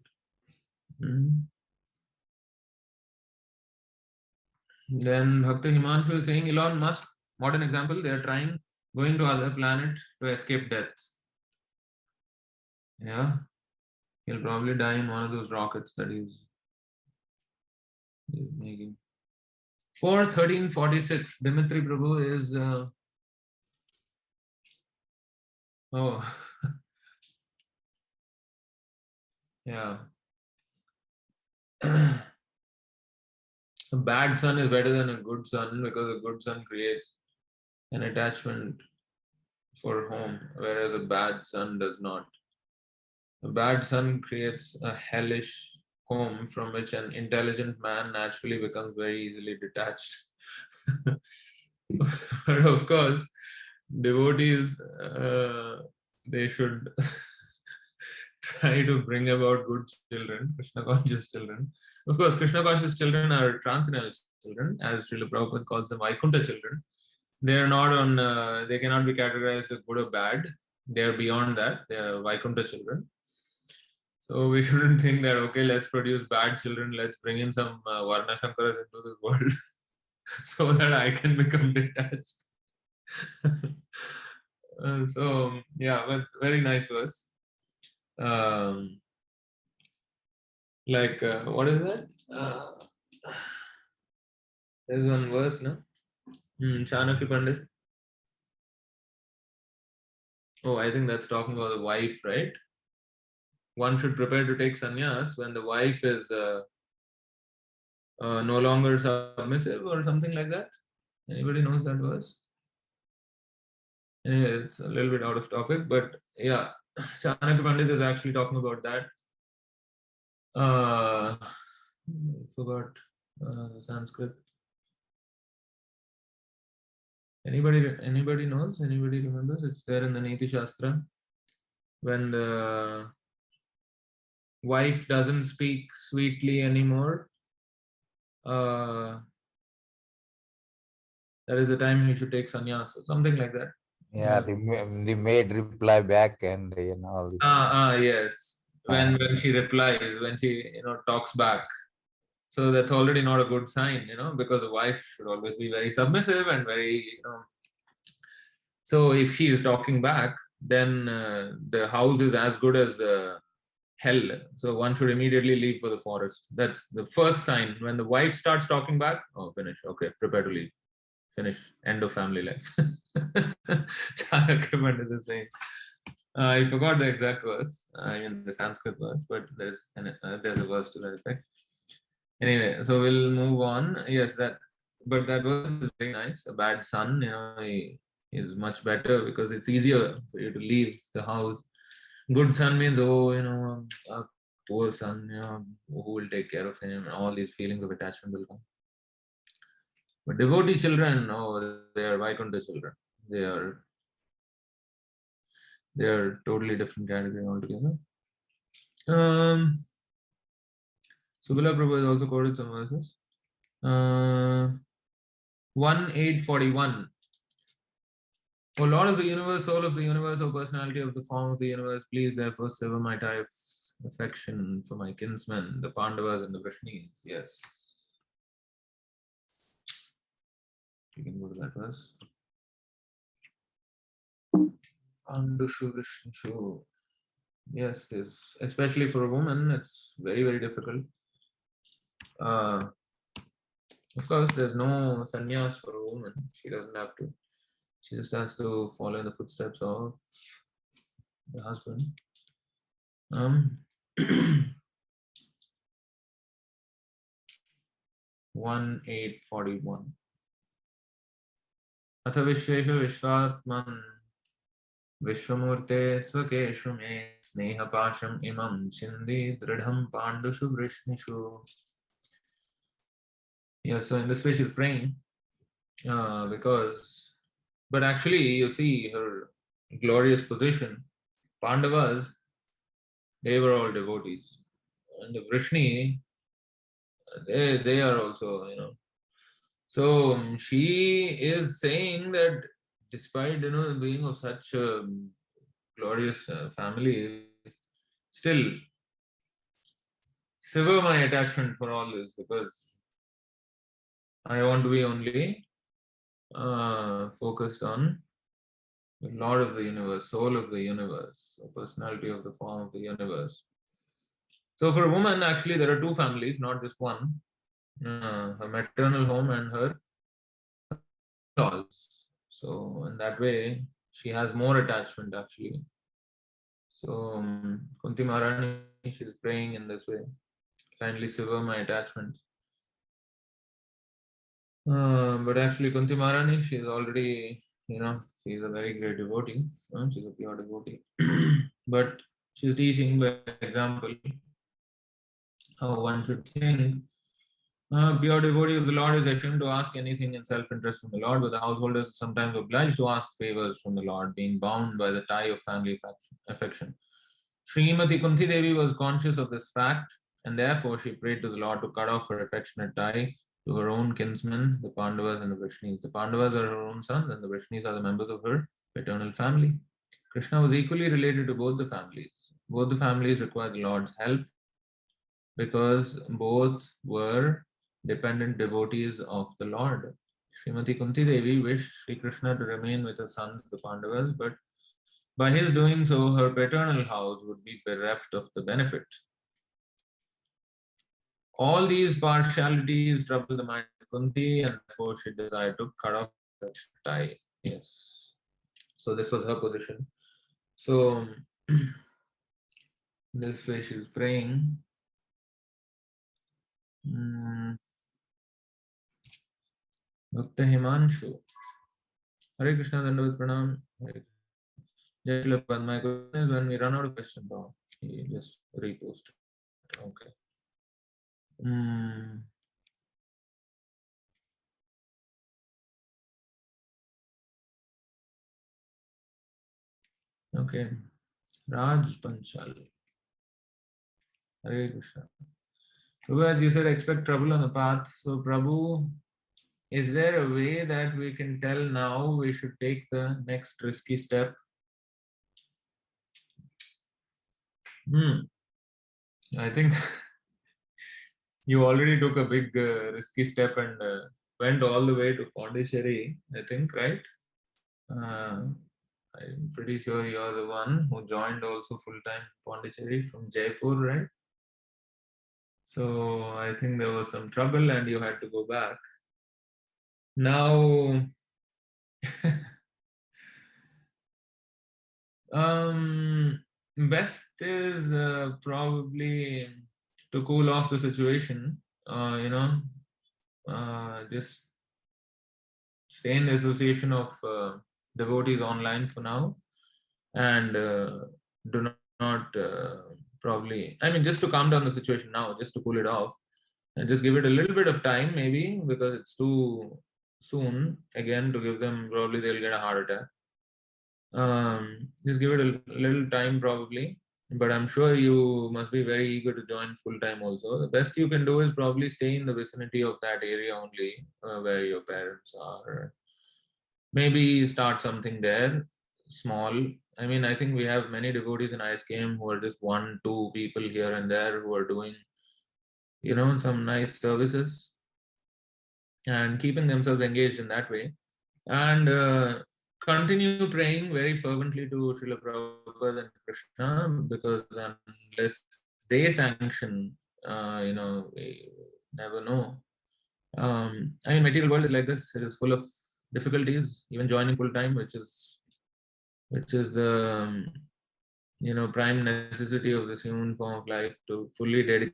Then Bhakta Himanshu is saying Elon Musk, modern example, they are going to other planet to escape death. Yeah. He'll probably die in one of those rockets that he's making. 4:13:46, Dimitri Prabhu is yeah. A bad son is better than a good son because a good son creates an attachment for home, whereas a bad son does not. A bad son creates a hellish home from which an intelligent man naturally becomes very easily detached. But of course, devotees, they should try to bring about good children, Krishna conscious children. Of course, Krishna conscious children are transcendental children, as Srila Prabhupada calls them Vaikuntha children. They are not on, they cannot be categorized as good or bad. They are beyond that. They are Vaikuntha children. So we shouldn't think that, okay, let's produce bad children, let's bring in some Varna Shankaras into this world so that I can become detached. So, yeah, but very nice verse. Like, what is that? There's one verse, no? Chanakya Pandit. Oh, I think that's talking about the wife, right? One should prepare to take sannyas when the wife is no longer submissive or something like that. Anybody knows that verse? Anyway, it's a little bit out of topic, but yeah, Chanakya Pandit is actually talking about that. I forgot Sanskrit. Anybody knows? Anybody remembers? It's there in the Niti Shastra. When the wife doesn't speak sweetly anymore, that is the time you should take sannyas or something like that. Yeah, the maid reply back and all the Yes. When she replies, when she talks back. So that's already not a good sign, because a wife should always be very submissive and very, So if she is talking back, then the house is as good as hell. So one should immediately leave for the forest. That's the first sign. When the wife starts talking back, oh, finish. Okay, prepare to leave. Finish. End of family life. Chanakya Pandit is saying. I forgot the exact verse. I mean the Sanskrit verse, but there's a verse to that effect. Anyway, so we'll move on. Yes, that verse is very nice. A bad son, he is much better because it's easier for you to leave the house. Good son means, a poor son, who will take care of him, and all these feelings of attachment will come. But devotee children, they are Vaikuntha children. They are totally different category altogether. Subala Prabhu has also quoted some verses. 1:841. O Lord of the universe, soul of the universe, O personality of the form of the universe, please therefore sever my tie of affection for my kinsmen, the Pandavas and the Vrishnis. Yes. You can go to that verse. Pandushu Vrishnishu. Yes, especially for a woman, it's very, very difficult. Of course, there's no sannyas for a woman. She doesn't have to. She just has to follow in the footsteps of the husband. 1:841. अथ विश्वेषु विश्वात्मन् विश्वमूर्ते स्वकेषु मे स्नेहपाशम् इमं छिन्दी दृढं पाण्डुषु वृष्णिषु. Yes, so in this way she's praying but actually you see her glorious position. Pandavas, they were all devotees, and the Vrishni, they are also, So she is saying that despite being of such a glorious family, still sever my attachment for all this, because I want to be only focused on the Lord of the universe, soul of the universe, the personality of the form of the universe. So for a woman, actually, there are two families, not just one. Her maternal home and her in-laws. So in that way, she has more attachment actually. So Kunti Maharani, she's praying in this way. Kindly sever my attachment. But actually Kunti Maharani, she's already, she's a very great devotee. She's a pure devotee. But she's teaching by example how one should think. Pure devotee of the Lord is ashamed to ask anything in self-interest from the Lord, but the householders are sometimes obliged to ask favors from the Lord, being bound by the tie of family affection. Srimati Kunti Devi was conscious of this fact, and therefore she prayed to the Lord to cut off her affectionate tie to her own kinsmen, the Pandavas and the Vrishnis. The Pandavas are her own sons, and the Vrishnis are the members of her paternal family. Krishna was equally related to both the families. Both the families required the Lord's help because both were dependent devotees of the Lord. Srimati Kunti Devi wished Sri Krishna to remain with her sons, the Pandavas, but by his doing so, her paternal house would be bereft of the benefit. All these partialities troubled the mind of Kunti, and therefore she desired to cut off the tie. Yes. So this was her position. So this way she's praying. Bhakta Himanshu. Hare Krishna, Dandavat Pranam. Jai Shri Prabhupada. My question is, when we run out of questions, he just repost. Okay. Okay. Raj Panchal. Hare Krishna. Prabhu, as you said, expect trouble on the path. So, Prabhu, is there a way that we can tell now we should take the next risky step? I think you already took a big risky step and went all the way to Pondicherry, I think, right? I'm pretty sure you're the one who joined also full-time Pondicherry from Jaipur, right? So I think there was some trouble and you had to go back. Now, best is probably to cool off the situation, just stay in the association of devotees online for now, and do not probably, I mean, just to calm down the situation now, just to cool it off, and just give it a little bit of time, maybe, because it's too soon again to give them, probably they'll get a heart attack. Just give it a little time probably, but I'm sure you must be very eager to join full time also. The best you can do is probably stay in the vicinity of that area only, where your parents are. Maybe start something there, small. I mean, I think we have many devotees in ISKM who are just 1-2 people here and there who are doing, some nice services and keeping themselves engaged in that way. And continue praying very fervently to Srila Prabhupada and Krishna, because unless they sanction, we never know. I mean, material world is like this. It is full of difficulties, even joining full time, which is the prime necessity of this human form of life, to fully dedicate.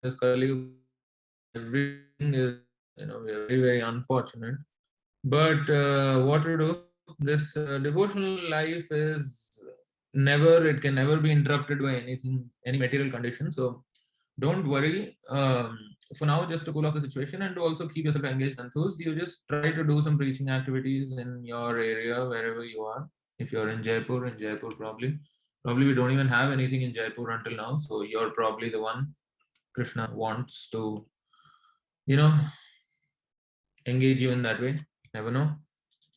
This Kali, everything is, very, very unfortunate. But what to do? This devotional life is it can never be interrupted by anything, any material condition. So don't worry. For now, just to cool off the situation and to also keep yourself engaged and enthused, you just try to do some preaching activities in your area, wherever you are. If you're in Jaipur probably we don't even have anything in Jaipur until now. So you're probably the one Krishna wants to, engage you in that way. Never know.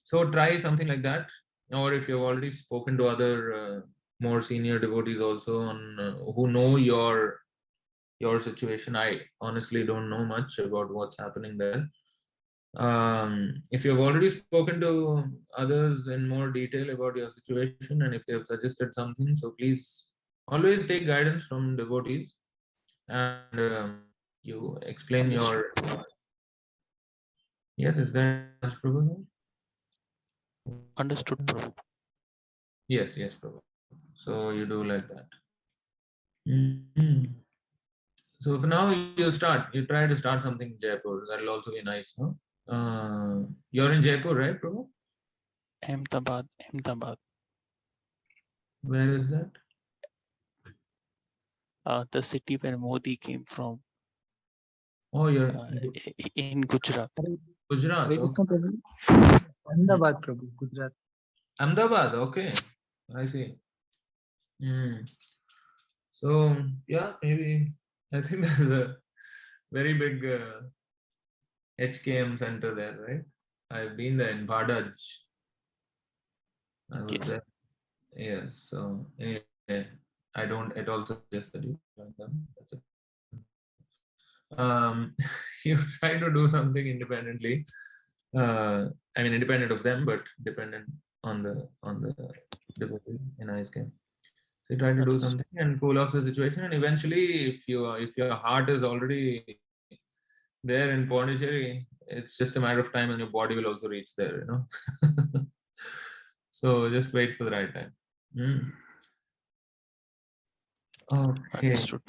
So try something like that. Or if you've already spoken to other more senior devotees also on who know your situation, I honestly don't know much about what's happening there. If you've already spoken to others in more detail about your situation, and if they have suggested something, so please always take guidance from devotees, and you explain your. Yes, is there Prabhu? Understood, Prabhu. Yes, Prabhu. So you do like that. Mm-hmm. So for now, you try to start something in Jaipur. That'll also be nice, no? You're in Jaipur, right, Prabhu? Ahmedabad. Where is that? The city where Modi came from. Oh, you're in Gujarat. Gujarat. Okay. Ahmedabad, Prabhu, Gujarat. Ahmedabad, okay. I see. So, yeah, maybe. I think there's a very big HKM center there, right? I've been there in Bhadaj. I was there. Yes. So, anyway, I don't at all suggest that you join them. That's it. You try to do something independently. I mean, independent of them, but dependent on the devotee in ISKM. So you try to do something and cool off the situation, and eventually, if your heart is already there in Pondicherry, it's just a matter of time and your body will also reach there, you know. So just wait for the right time. Okay. Understood.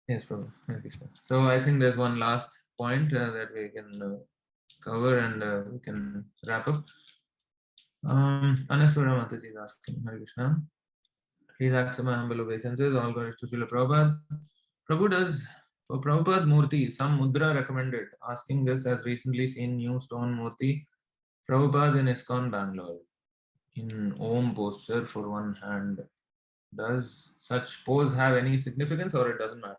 Yes, Prabhu. Thank you, sir. So I think there's one last point that we can cover, and we can wrap up. Anaswara Mataji is asking, Hare Krishna. Please accept my humble obeisances. All glories to Srila Prabhupada. Prabhu does, for Prabhupada Murti, some mudra recommended. Asking this as recently seen new stone Murti, Prabhupada in ISKCON Bangalore, in Om posture for one hand. Does such pose have any significance or it doesn't matter?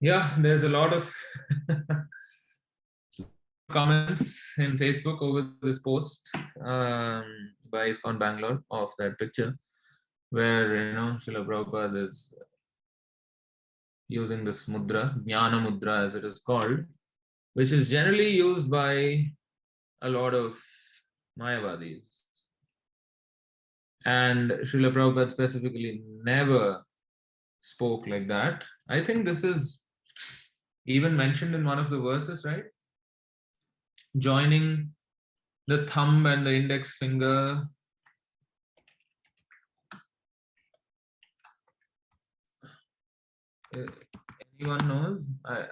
Yeah, there's a lot of comments in Facebook over this post by ISKCON Bangalore of that picture, where, you know, Srila Prabhupada is using this mudra, Jnana mudra as it is called, which is generally used by a lot of Mayavadis. And Srila Prabhupada specifically never spoke like that. I think this is even mentioned in one of the verses, right? Joining the thumb and the index finger. Anyone knows? I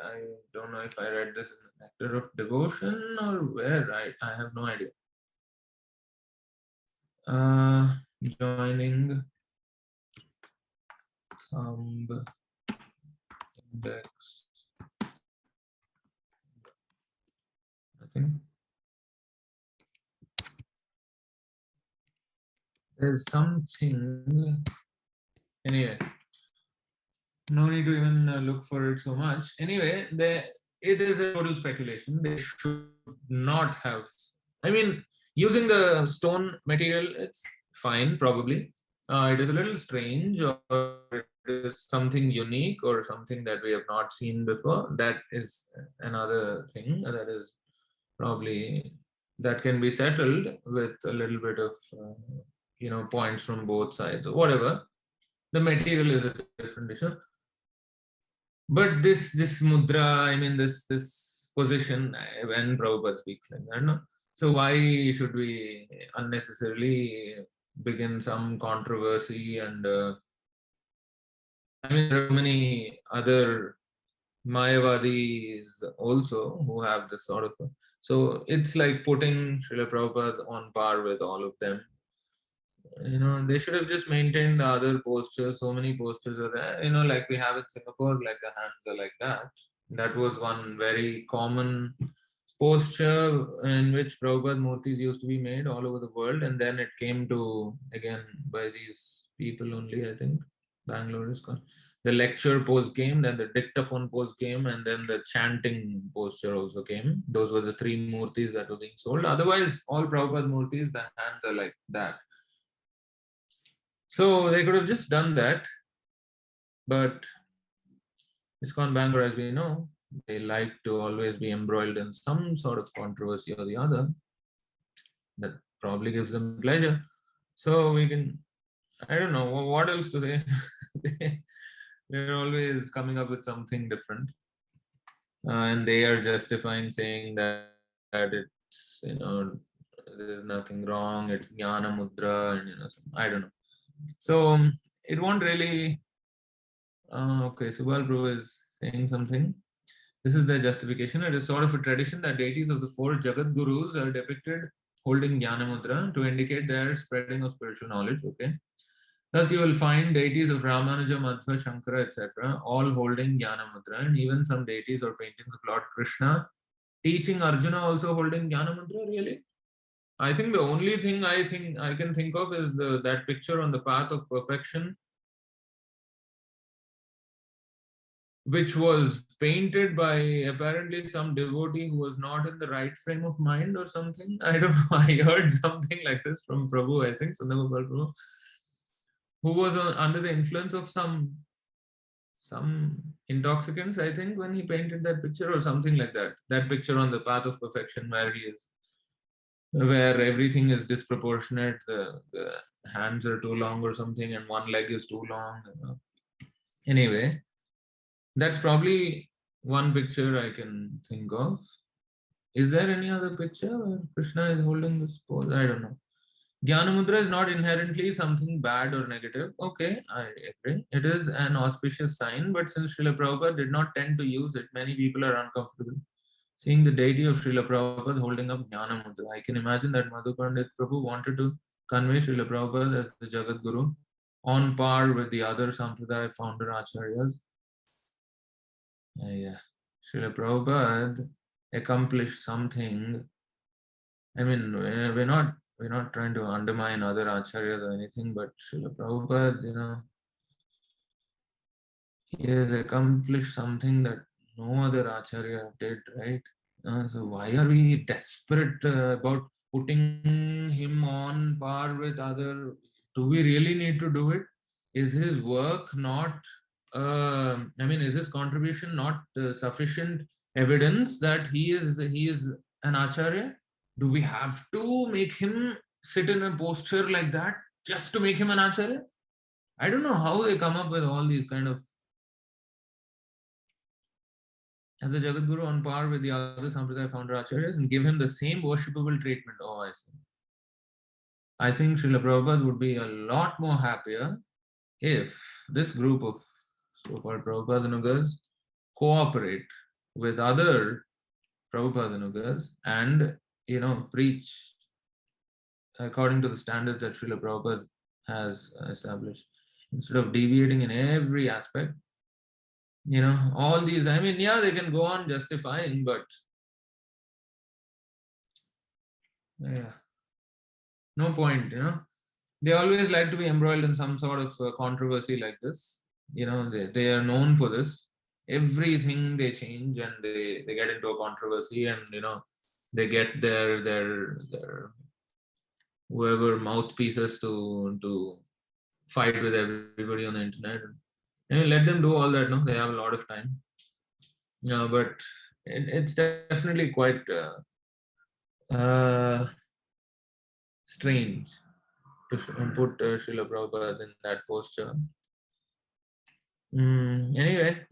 don't know if I read this in the Nectar of Devotion or where. I have no idea. Joining thumb, index, I think. There's something, anyway, no need to even look for it so much. Anyway, it is a total speculation. They should not have, I mean, using the stone material, it's fine, probably. It is a little strange, or it is something unique or something that we have not seen before. That is another thing that is probably, that can be settled with a little bit of you know, points from both sides or whatever. The material is a different issue. But this mudra, I mean, this position, when Prabhupada speaks like that, no? So why should we unnecessarily begin some controversy? And I mean, there are many other Mayavadis also who have this sort of, so it's like putting Srila Prabhupada on par with all of them. You know, they should have just maintained the other postures. So many postures are there, you know, like we have in Singapore, like the hands are like that. That was one very common posture in which Prabhupada Murtis used to be made all over the world. And then it came to, again, by these people only, I think, Bangalore is called. The lecture pose came, then the dictaphone pose came, and then the chanting posture also came. Those were the three Murtis that were being sold. Otherwise, all Prabhupada Murtis, the hands are like that. So they could have just done that, but ISKCON Bangalore, as we know, they like to always be embroiled in some sort of controversy or the other. That probably gives them pleasure. So we can, I don't know, what else to say? They're always coming up with something different. And they are justifying, saying that it's, you know, there's nothing wrong, it's Jnana Mudra, and, you know, I don't know. So it won't really, okay, Subal Prabhu is saying something. This is their justification. It is sort of a tradition that deities of the four Jagat Gurus are depicted holding Jnana Mudra to indicate their spreading of spiritual knowledge. Okay. Thus, you will find deities of Ramanuja, Madhva, Shankara, etc., all holding Jnana Mudra, and even some deities or paintings of Lord Krishna teaching Arjuna also holding Jnana Mudra. Really? I think the only thing I can think of is that picture on the path of perfection, which was painted by apparently some devotee who was not in the right frame of mind or something. I don't know. I heard something like this from Prabhu, I think, Sundar Prabhu, who was under the influence of some intoxicants, I think, when he painted that picture or something like that. That picture on the path of perfection where he is, where everything is disproportionate, the hands are too long or something, and one leg is too long. You know. Anyway, that's probably one picture I can think of. Is there any other picture where Krishna is holding this pose? I don't know. Jnana Mudra is not inherently something bad or negative. Okay, I agree. It is an auspicious sign, but since Srila Prabhupada did not tend to use it, many people are uncomfortable seeing the deity of Srila Prabhupada holding up Jnana Mudra. I can imagine that Madhu Pandit Prabhu wanted to convey Srila Prabhupada as the Jagat Guru on par with the other Sampradaya founder Acharyas. Yeah. Srila Prabhupada accomplished something. I mean, we're not trying to undermine other acharyas or anything, but Srila Prabhupada, he has accomplished something that no other acharya did, right? So why are we desperate about putting him on par with other? Do we really need to do it? Is his work not? Is his contribution not sufficient evidence that he is an acharya? Do we have to make him sit in a posture like that just to make him an acharya? I don't know how they come up with all these kind of, as a Jagat Guru on par with the other Sampradaya founder acharyas, and give him the same worshipable treatment. Oh, I see. I think Srila Prabhupada would be a lot more happier if this group of so-called Prabhupadanugas cooperate with other Prabhupadanugas and, preach according to the standards that Srila Prabhupada has established, instead of deviating in every aspect. All these, they can go on justifying, but no point, They always like to be embroiled in some sort of controversy like this. They are known for this. Everything they change and they get into a controversy, and, they get their whoever mouthpieces to fight with everybody on the internet. And let them do all that, no? They have a lot of time. But it's definitely quite strange to put Srila Prabhupada in that posture. Anyway,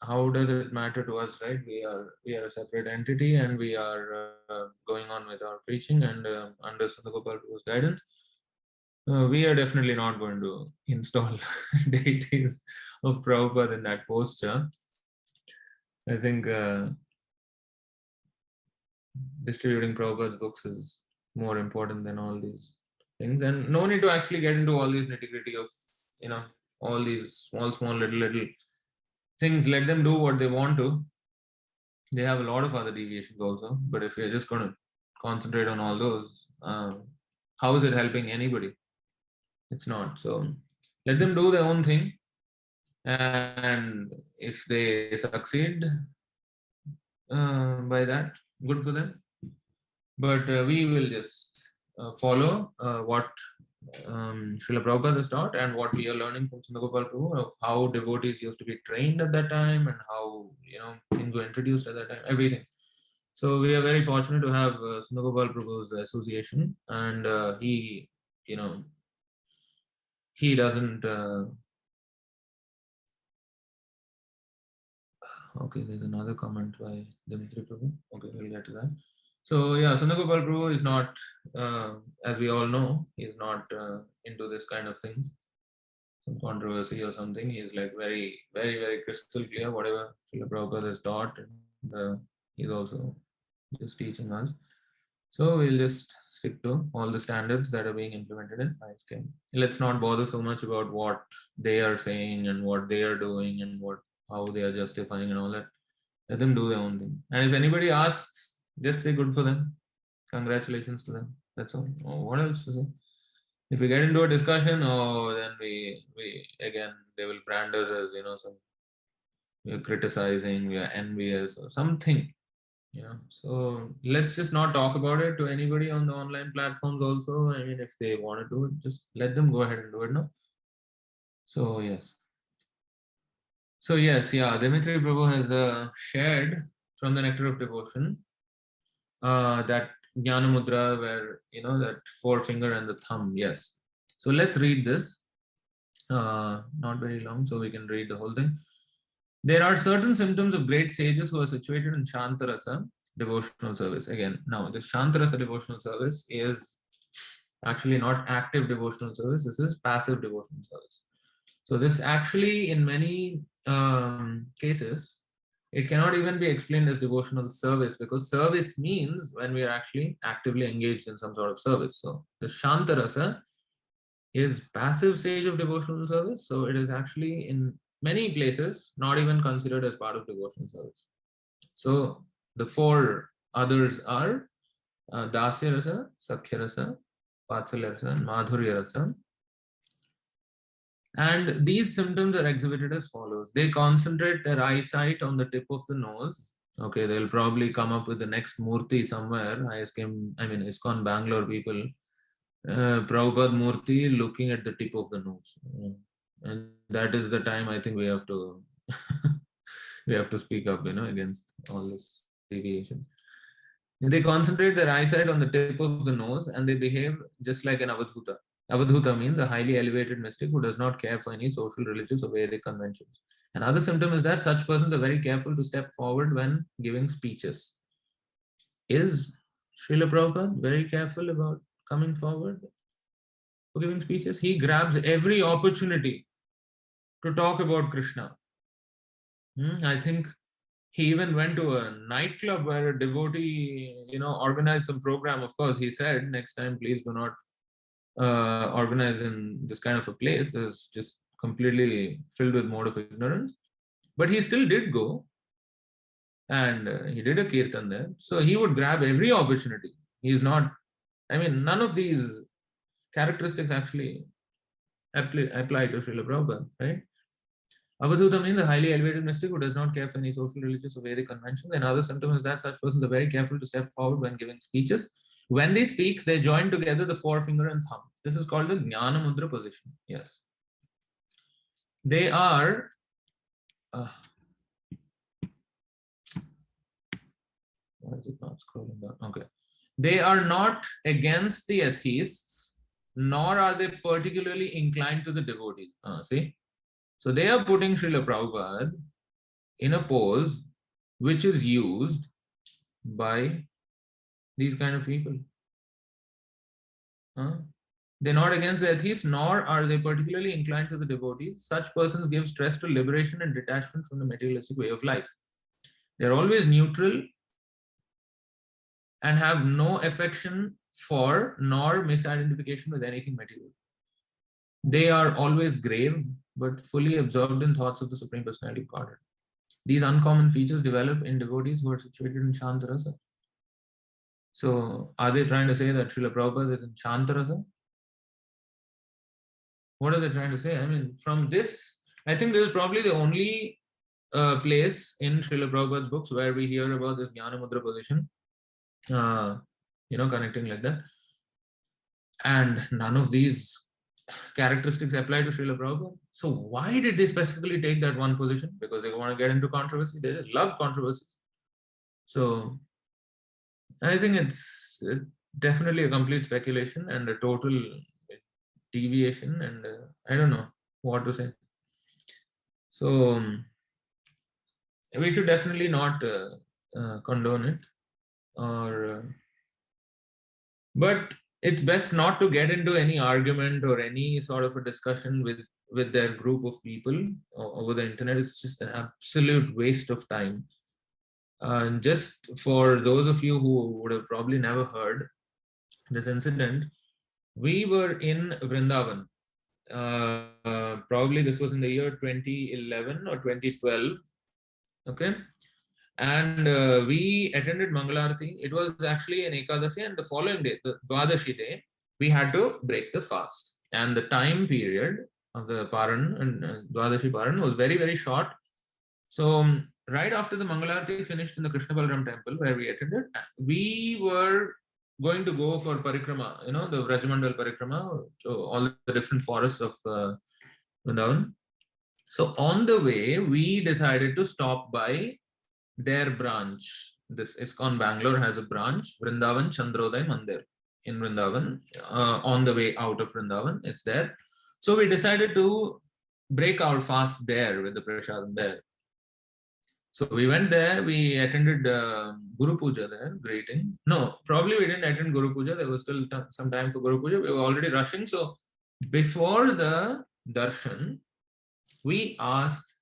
how does it matter to us, right? We are a separate entity, and we are going on with our preaching, and under Sundar Prabhu's guidance, we are definitely not going to install deities of Prabhupada in that posture. I think distributing Prabhupada's books is more important than all these things, and no need to actually get into all these nitty-gritty of all these small little things. Let them do what they want to. They have a lot of other deviations also, but if you're just going to concentrate on all those, how is it helping anybody? It's not. So let them do their own thing, and if they succeed by that, good for them. But we will just follow what Srila Prabhupada has taught, and what we are learning from Sundar Prabhu, of how devotees used to be trained at that time, and how things were introduced at that time, everything. So we are very fortunate to have Sundar Prabhu's association, and he doesn't. Okay, there's another comment by Dimitri Prabhu. Okay, we'll get to that. So yeah, Sundar Prabhu is not, as we all know, he's not into this kind of things, some controversy or something. He's like very, very, very crystal clear, whatever Srila Prabhupada has taught, and he's also just teaching us. So we'll just stick to all the standards that are being implemented in ISKM. Let's not bother so much about what they are saying and what they are doing and how they are justifying and all that. Let them do their own thing. And if anybody asks, just say good for them. Congratulations to them. That's all. Oh, what else to say? If we get into a discussion, then we again, they will brand us as we're criticizing, we are envious or something. So let's just not talk about it to anybody on the online platforms also. If they want to do it, just let them go ahead and do it now. So yes. Dimitri Prabhu has shared from the Nectar of Devotion that Jnana Mudra, where that forefinger and the thumb. Yes. So let's read this. Not very long, so we can read the whole thing. There are certain symptoms of great sages who are situated in Shantarasa. devotional service. Again, now the Shantarasa devotional service is actually not active devotional service. This is passive devotional service. So this actually, in many cases, it cannot even be explained as devotional service, because service means when we are actually actively engaged in some sort of service. So the Shantarasa is passive stage of devotional service. So it is actually in many places not even considered as part of devotional service. So the four others are Dasya Rasa, Sakhya Rasa, Vatsalya Rasa, and Madhurya Rasa. And these symptoms are exhibited as follows. They concentrate their eyesight on the tip of the nose. Okay, they'll probably come up with the next Murti somewhere. ISKN Bangalore people. Prabhupada Murti looking at the tip of the nose. And that is the time I think we have to we have to speak up, against all this deviations. They concentrate their eyesight on the tip of the nose and they behave just like an Avadhuta. Avadhuta means a highly elevated mystic who does not care for any social, religious, or Vedic conventions. Another symptom is that such persons are very careful to step forward when giving speeches. Is Srila Prabhupada very careful about coming forward for giving speeches? He grabs every opportunity to talk about Krishna. I think he even went to a nightclub where a devotee, organized some program. Of course, he said, next time, please do not organize in this kind of a place. That's just completely filled with mode of ignorance. But he still did go. And he did a kirtan there. So he would grab every opportunity. He's not, none of these characteristics actually apply to Srila Prabhupada, right? Avadhuta means a highly elevated mystic who does not care for any social, religious, or Vedic conventions. Another symptom is that such persons are very careful to step forward when giving speeches. When they speak, they join together the forefinger and thumb. This is called the Jnana Mudra position. Yes. They are why is it not scrolling down? Okay. They are not against the atheists, nor are they particularly inclined to the devotees. See? So they are putting Srila Prabhupada in a pose which is used by these kind of people. They're not against the atheists, nor are they particularly inclined to the devotees. Such persons give stress to liberation and detachment from the materialistic way of life. They're always neutral and have no affection for nor misidentification with anything material. They are always grave, but fully absorbed in thoughts of the Supreme Personality of Godhead. These uncommon features develop in devotees who are situated in Shantarasa. So, are they trying to say that Srila Prabhupada is in Shantarasa? What are they trying to say? From this, I think this is probably the only place in Srila Prabhupada's books where we hear about this Jnana Mudra position, connecting like that. And none of these characteristics apply to Srila Prabhupada. So why did they specifically take that one position? Because they want to get into controversy. They just love controversies. So I think it's definitely a complete speculation and a total deviation, and I don't know what to say. So we should definitely not condone it, but it's best not to get into any argument or any sort of a discussion with their group of people over the internet. It's just an absolute waste of time. Just for those of you who would have probably never heard this incident, we were in Vrindavan. Probably this was in the year 2011 or 2012. Okay. And we attended Mangalarati. It was actually an Ekadasi, and the following day, the Dwadashi day, we had to break the fast. And the time period of the Paran and Dwadashi Paran was very, very short. So right after the Mangalarati finished in the Krishna Balaram temple where we attended, we were going to go for parikrama, the Vrajamandal parikrama, to all the different forests of Vrindavan. So on the way, we decided to stop by their branch. This ISKCON Bangalore has a branch, Vrindavan Chandrodaya Mandir in Vrindavan. On the way out of Vrindavan, it's there. So we decided to break our fast there with the prasadam there. So we went there, we attended Guru Puja there, greeting. No, probably we didn't attend Guru Puja. There was still some time for Guru Puja. We were already rushing. So before the darshan, we asked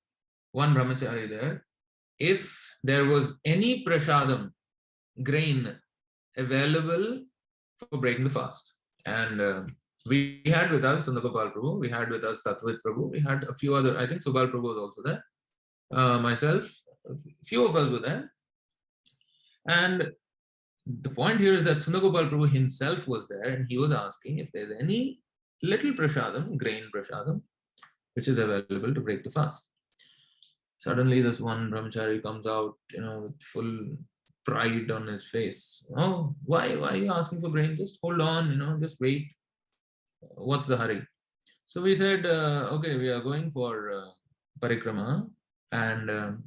one brahmachari there if there was any prashadam, grain, available for breaking the fast. And we had with us Sundar Prabhu, we had with us Tatvit Prabhu, we had a few other, I think Subal Prabhu was also there, myself, a few of us were there. And the point here is that Sundar Prabhu himself was there, and he was asking if there's any little prashadam, grain prashadam, which is available to break the fast. Suddenly this one brahmachari comes out, with full pride on his face. Oh, why are you asking for grain? Just hold on, just wait. What's the hurry? So we said, okay, we are going for parikrama, and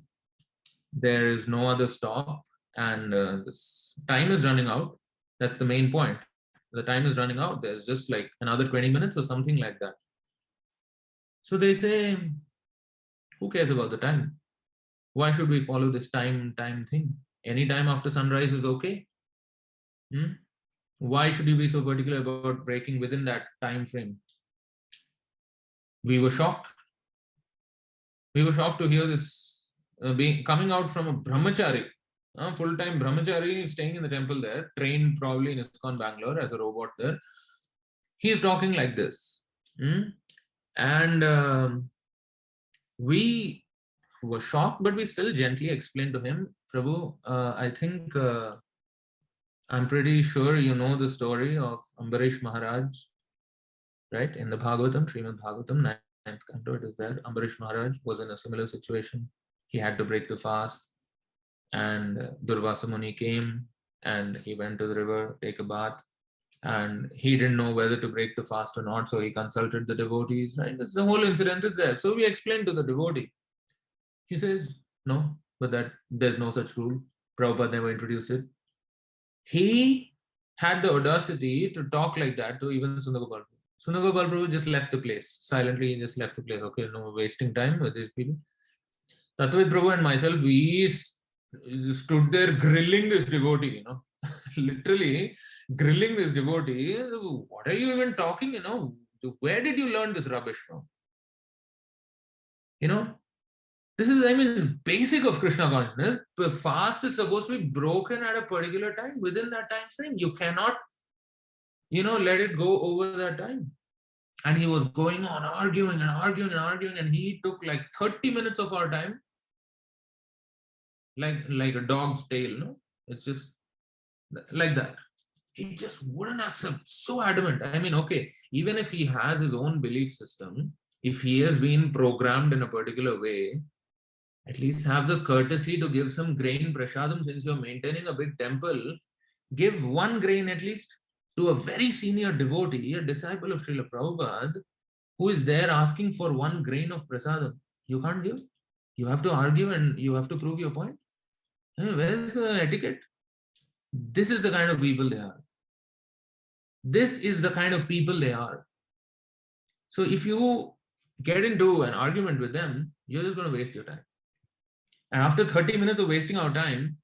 there is no other stop, and this time is running out. That's the main point. The time is running out. There's just like another 20 minutes or something like that. So they say, who cares about the time? Why should we follow this time thing? Any time after sunrise is okay. Why should you be so particular about breaking within that time frame? We were shocked. We were shocked to hear this coming out from a brahmachari, full-time brahmachari staying in the temple there, trained probably in ISKCON Bangalore as a robot there. He's talking like this. And we were shocked, but we still gently explained to him, Prabhu, I think I'm pretty sure you know the story of Ambarish Maharaj, right? In the Bhagavatam, Srimad Bhagavatam, 9th canto, it is there. Ambarish Maharaj was in a similar situation. He had to break the fast, and Durvasa Muni came, and he went to the river, take a bath, and he didn't know whether to break the fast or not, so he consulted the devotees, right? The whole incident is there. So we explained to the devotee. He says, no, but that there's no such rule. Prabhupada never introduced it. He had the audacity to talk like that to even Sundar Prabhu. Sundar Prabhu just left the place. Silently, he just left the place. Okay, no wasting time with these people. Tatvit Prabhu and myself, we stood there grilling this devotee, literally grilling this devotee. What are you even talking, Where did you learn this rubbish from? This is, basic of Krishna consciousness. The fast is supposed to be broken at a particular time, within that time frame. You cannot, let it go over that time. And he was going on arguing, and he took like 30 minutes of our time, like a dog's tail, It's just like that. He just wouldn't accept, so adamant. Okay, even if he has his own belief system, if he has been programmed in a particular way, at least have the courtesy to give some grain prashadam. Since you're maintaining a big temple, give one grain at least to a very senior devotee, a disciple of Srila Prabhupada, who is there asking for one grain of prasadam. You can't give. You have to argue and you have to prove your point. Where's the etiquette? This is the kind of people they are. This is the kind of people they are. So if you get into an argument with them, you're just going to waste your time. And after 30 minutes of wasting our time,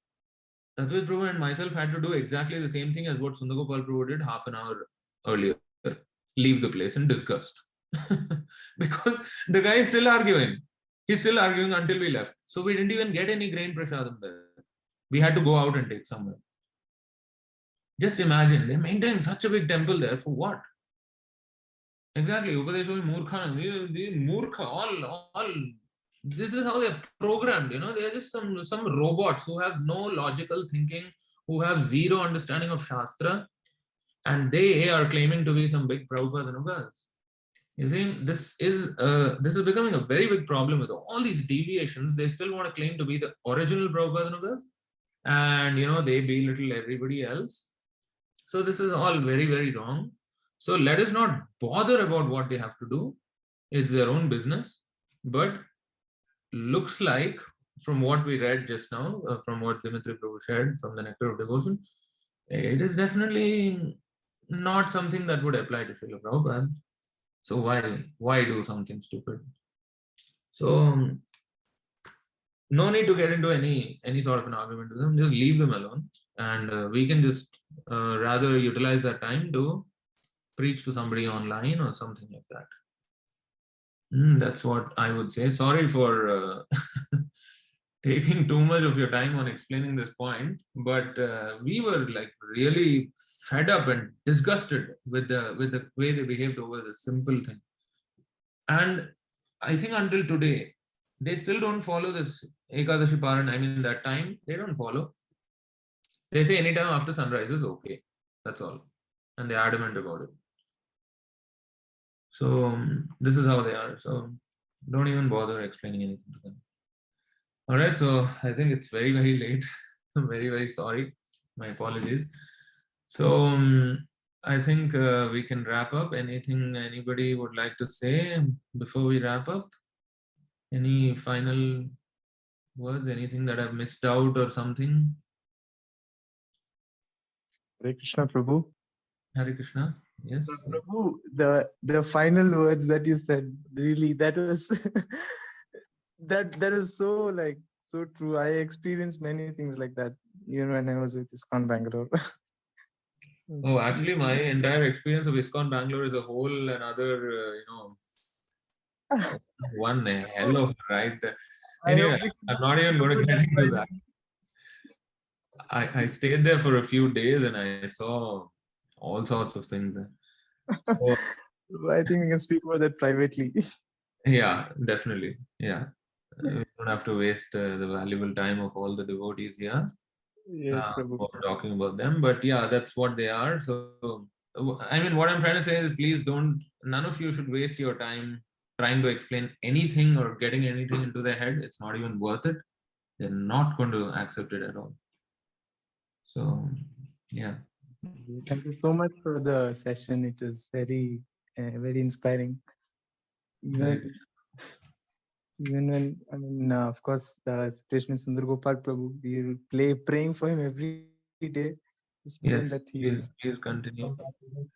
Tatvit Prabhu and myself had to do exactly the same thing as what Sundar Prabhu did half an hour earlier. Leave the place in disgust. Because the guy is still arguing. He's still arguing until we left. So we didn't even get any grain prasadam there. We had to go out and take somewhere. Just imagine, they're maintaining such a big temple there for what? Exactly. Upadesho Murkha. These Murkha, all. This is how they're programmed, They're just some robots who have no logical thinking, who have zero understanding of Shastra, and they are claiming to be some big Prabhupada Anugas. You see, this is becoming a very big problem with all these deviations. They still want to claim to be the original Prabhupada Anugas, and they belittle everybody else. So this is all very, very wrong. So let us not bother about what they have to do. It's their own business. But looks like, from what we read just now, from what Dimitri Prabhu shared from the Nectar of Devotion, it is definitely not something that would apply to Srila Prabhupada. So why do something stupid? So no need to get into any sort of an argument with them. Just leave them alone, and we can just rather utilize that time to preach to somebody online or something like that. That's what I would say. Sorry for taking too much of your time on explaining this point, but we were like really fed up and disgusted with the way they behaved over this simple thing. And I think until today, they still don't follow this Ekadashi Paran. I mean, that time they don't follow. They say anytime after sunrise is okay. That's all, and they're adamant about it. So this is how they are. So don't even bother explaining anything to them. All right. So I think it's very, very late. I'm very, very sorry. My apologies. So I think we can wrap up. Anything anybody would like to say before we wrap up? Any final words? Anything that I've missed out or something? Hare Krishna, Prabhu. Hare Krishna. Yes. Prabhu, the final words that you said, really, that was that is so so true. I experienced many things like that even when I was with ISKCON Bangalore. Oh, actually, my entire experience of ISKCON Bangalore is a whole another, one hell of a ride there. Anyway, I'm not even going to get into that. I stayed there for a few days and I saw all sorts of things. So, I think we can speak about that privately. yeah, definitely. Yeah. We don't have to waste the valuable time of all the devotees here. Yes, Prabhu. For talking about them. But yeah, that's what they are. So, I mean, what I'm trying to say is please none of you should waste your time trying to explain anything or getting anything into their head. It's not even worth it. They're not going to accept it at all. So, yeah. Thank you so much for the session. It was very, very inspiring. Even when, I mean, of course, the situation is Sundar Gopal Prabhu, we'll praying for him every day. Yes, that please continue.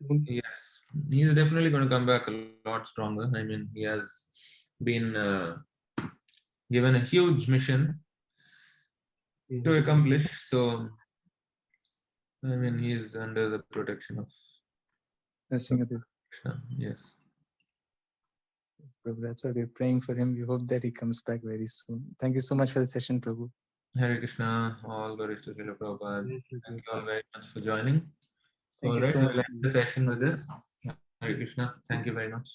Yes, he is definitely going to come back a lot stronger. I mean, he has been given a huge mission to accomplish. So, I mean, he is under the protection of Krishna. Yes. Prabhu, that's why we're praying for him. We hope that he comes back very soon. Thank you so much for the session, Prabhu. Hare Krishna, all glories to Srila Prabhupada. Thank you all very much for joining. Thank All you right, so we'll much. end the session with this. Hare Krishna, thank you very much.